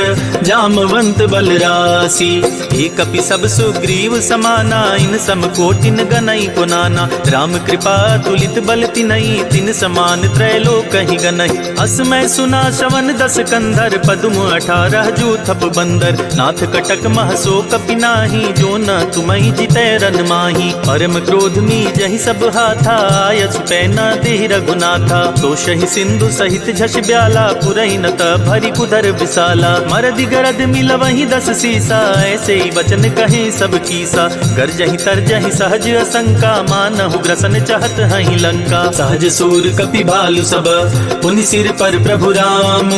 S2: जामवंत बलरासी।
S1: एक कपि सब सुग्रीव समाना, इन सम कोटिन गनई पुनाना। राम कृपा तुलित बल तिनई, तिन समान त्रैलोक ही गनई। अस मैं सुना श्रवण दस कंधर, पदुम 18 जू थप बंदर। नाथ कटक महसो कपि नाही, जो न तुमहि जितै रन माही। परम क्रोध में जहि सब हाथा, आयस पैना देहि रघुनाथा। तो शहि सिंधु सहित झस ब्याला, पुरहि न त भरि कुदर विशाला। मरदि गरद मिलवहि 10 सी सीसा, ऐसे ही वचन कहे सब कीसा। गर्जहि तरजहि सहज असंका, मानहु ग्रसन चाहत हहि लंका।
S2: सहज सूर कपि भालु सब, पुनि सिर पर प्रभु राम।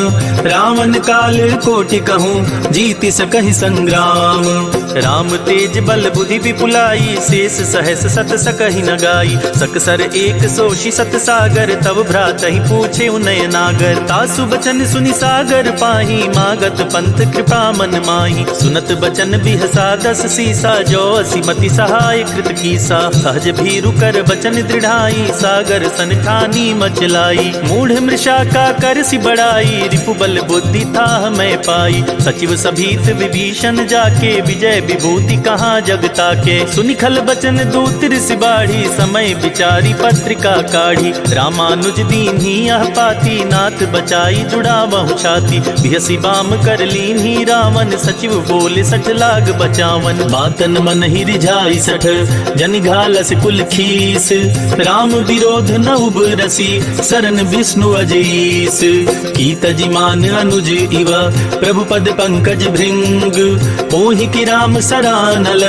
S2: रावण काल कोटि कहूँ, जीति सकहि संग्राम।
S1: राम तेज बल बुद्धि विपुलाई, शेष सहस सत सकहि न गाई। सकसर एक सोषि सत सागर, तब भ्रातहि पूछे उनय नागर। तासु बचन सुनि सागर पाही, मागत पंथ कृपा मन माही। सुनत बचन बिहसा दस सीसा, जो असिमति सहाय कृत कीसा। सहज भीरु कर बचन दृढ़ाई, सागर सन ठानी मचलाई। मूढ़ मृषा का कर सि बड़ाई, रिपु बल बुद्धि था मैं पाई। सचिव सभीत विभीषण जाके, विजय विभूति कहाँ जगता के। सुनि खल बचन दूत ऋषि बाढ़ी, समय विचारी पत्रिका काढ़ी। रामानुज दीन्ही यह पाती, नाथ बचाई जुड़ावहु छाती। बिहसी बाम कर लीन्ही रावण, सचिव बोले सठ लाग बचावन।
S2: बातन मन ही रिझाई सठ, जन घालस कुल खीस। राम विरोध न उबरसी, सरन विष्णु अजीस। कीत जिमान अनुज इव, प्रभु पद पंकज भृंग। ओहि की राम सरानल,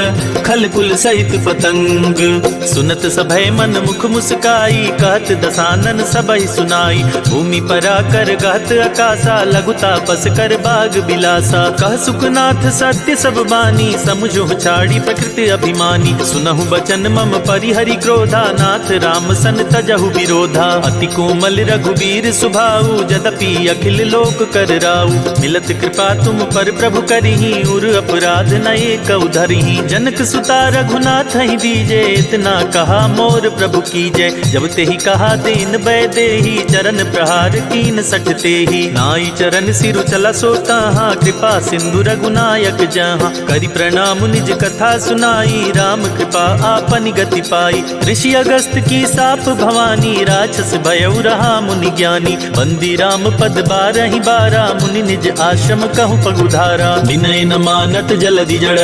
S2: खल कुल सहित पतंग।
S1: सुनत सभय मन मुख मुस्काई, कहत दसानन सबहि सुनाई। भूमि परा कर गहत आकाशा, लघु तापस कर बाग बिलासा। कह सुखनाथ सत्य सब बानी, समुझो छाड़ी प्रकृति अभिमानी। सुनहु बचन मम परिहरि क्रोधा, नाथ राम सन तजहु विरोधा। अति कोमल रघुबीर सुभाऊ, जदपि अखिल लोक कर राऊ। मिलत कृपा तुम पर प्रभु करिहि, उर अपराध न एक उधरिहि। जनक सुता रघुनाथ ही दीजे, इतना कहा मोर प्रभु कीजय। जब ते ही कहा दीन बै देहि, चरण प्रहार कीन सठते ही। नाई चरण सिरु चला सोताहा, कृपा सिंधु रघुनायक जहाँ। करि प्रणाम निज कथा सुनाई, राम कृपा आपन गति पाई। ऋषि अगस्त की साप भवानी, राक्षस भयउ रहा मुनि ज्ञानी। बंदी राम पद बारहि बारा, मुनि निज आश्रम कहु पगुधारा।
S2: विनय न मानत जलधि जड़,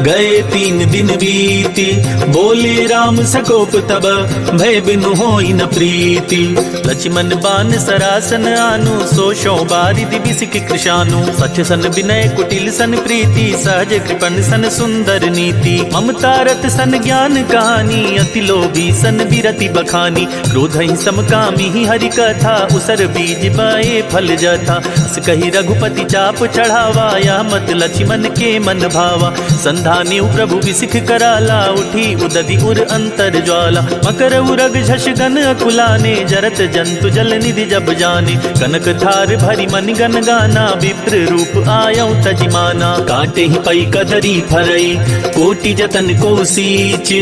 S2: गए 3 दिन बीती। बोले राम सकोप तब, भय बिनु होई न प्रीति।
S1: लक्ष्मण बान सरासन आनु, सोशो बारिधि बिसिक कृशानु। सच सन विनय कुटिल सन प्रीति, सहज कृपण सन सुंदर नीति। ममता रत सन ज्ञान कहानी, अति लोभी सन विरति बखानी। क्रोध ही समकामी ही हरि कथा, उसर बीज बाए फल जथा। कही रघुपति चाप चढ़ावा, या मत लक्ष्मण के मन भावा। संधाने प्रभु विसिख कराला, उठी उदधि उर अंतर ज्वाला। मकर उरग झष गन अकुलाने, जरत जंतु जल निधि जब जाने। कनक थार भरी मन गन गाना, विप्र रूप आयौ तजिमाना।
S2: काटे ही पई कदरी फरई, कोटि जतन को सीच।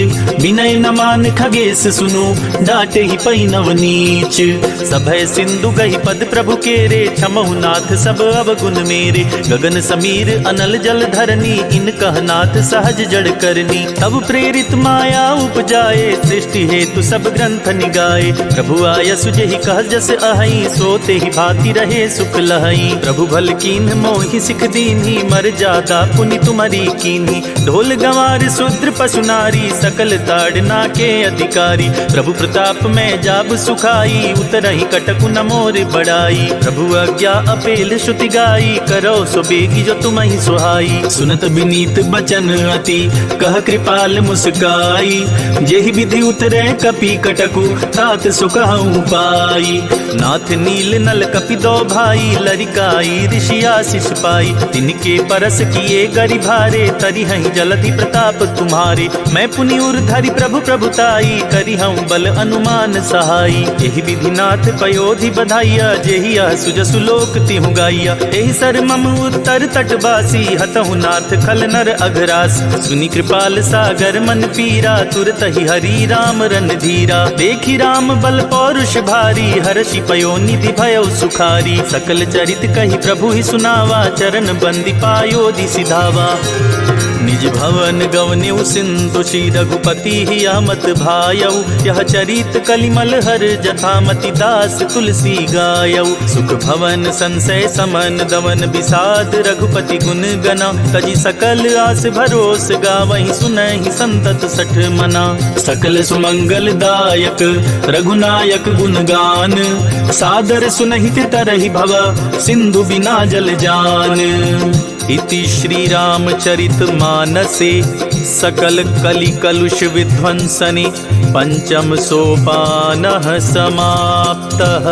S2: विनय न मान खगेश सुनो, डाटे ही पई नवनीच।
S1: सभय सिंधु गही पद प्रभु केरे, क्षमहु नाथ सब अवगुण मेरे। गगन समीर अनल जल धरनी, इन कहनाथ सहज जड़ करनी। तब प्रेरित माया उपजाए, सृष्टि हेतु सब ग्रंथ निगाए। प्रभु आय सुजहि कह जस अहई, सोते ही भांति रहे सुख लहई। प्रभु भल कीन मोहि सिख दीन्ही, मर जादा पुनि तुम्हारी कीन्ही। ढोल गंवार शूद्र पशु नारी, सकल ताड़ना के अधिकारी। प्रभु प्रताप में जाब सुखाई, उतरहि कटकु न मोर बड़ाई। प्रभु आज्ञा अपेल श्रुति गाई, करो सो बेगी जो तुम्हि सुहाई।
S2: सुनत विनीत बचन अति, कह कृपाल मुस्काई। जेहि विधि उतरे कपि कटकु, तात सुखहु पाई।
S1: नाथ नील नल कपि दो भाई, लरिकाई ऋषि आशीष पाई। तिनके परस किए गरि भारे, तरिहहि जलधि प्रताप तुम्हारे। मैं पुनि उर धरि प्रभु प्रभुताई, करिहउँ बल अनुमान सहाई। एहि विधि नाथ पयोधि बधाइया, जेहि यह सुजसु लोक तिहु गाइया। एहि सर मम उत्तर तटवासी, हतहु नाथ खल नर अघरास। सुनि कृपाल सागर मन पीरा, तुरत ही हरि राम रन धीरा। देखि राम बल पौरुष भारी, हर्षि पयो निधि भयउ सुखारी। सकल चरित कहि प्रभु ही सुनावा, चरण बंदी पायोधि सिधावा। निज भवन गवन्यु सिंधु, श्री रघुपति ही अहमत भायऊ। यह चरित कलिमल हर, जथामति दास तुलसी गायऊ। सुख भवन संशय समन, दमन विषाद रघुपति गुण गना। तजी सकल आस भरोस, गावहि सुनहि संतत सठ मना।
S2: सकल सुमंगल दायक, रघुनायक गुणगान। सादर सुनहित तरहि भव, सिंधु बिना जल जान।
S1: इति श्री रामचरित मानसे सकल कलि कलुष विध्वंसने पंचम सोपानः समाप्तः।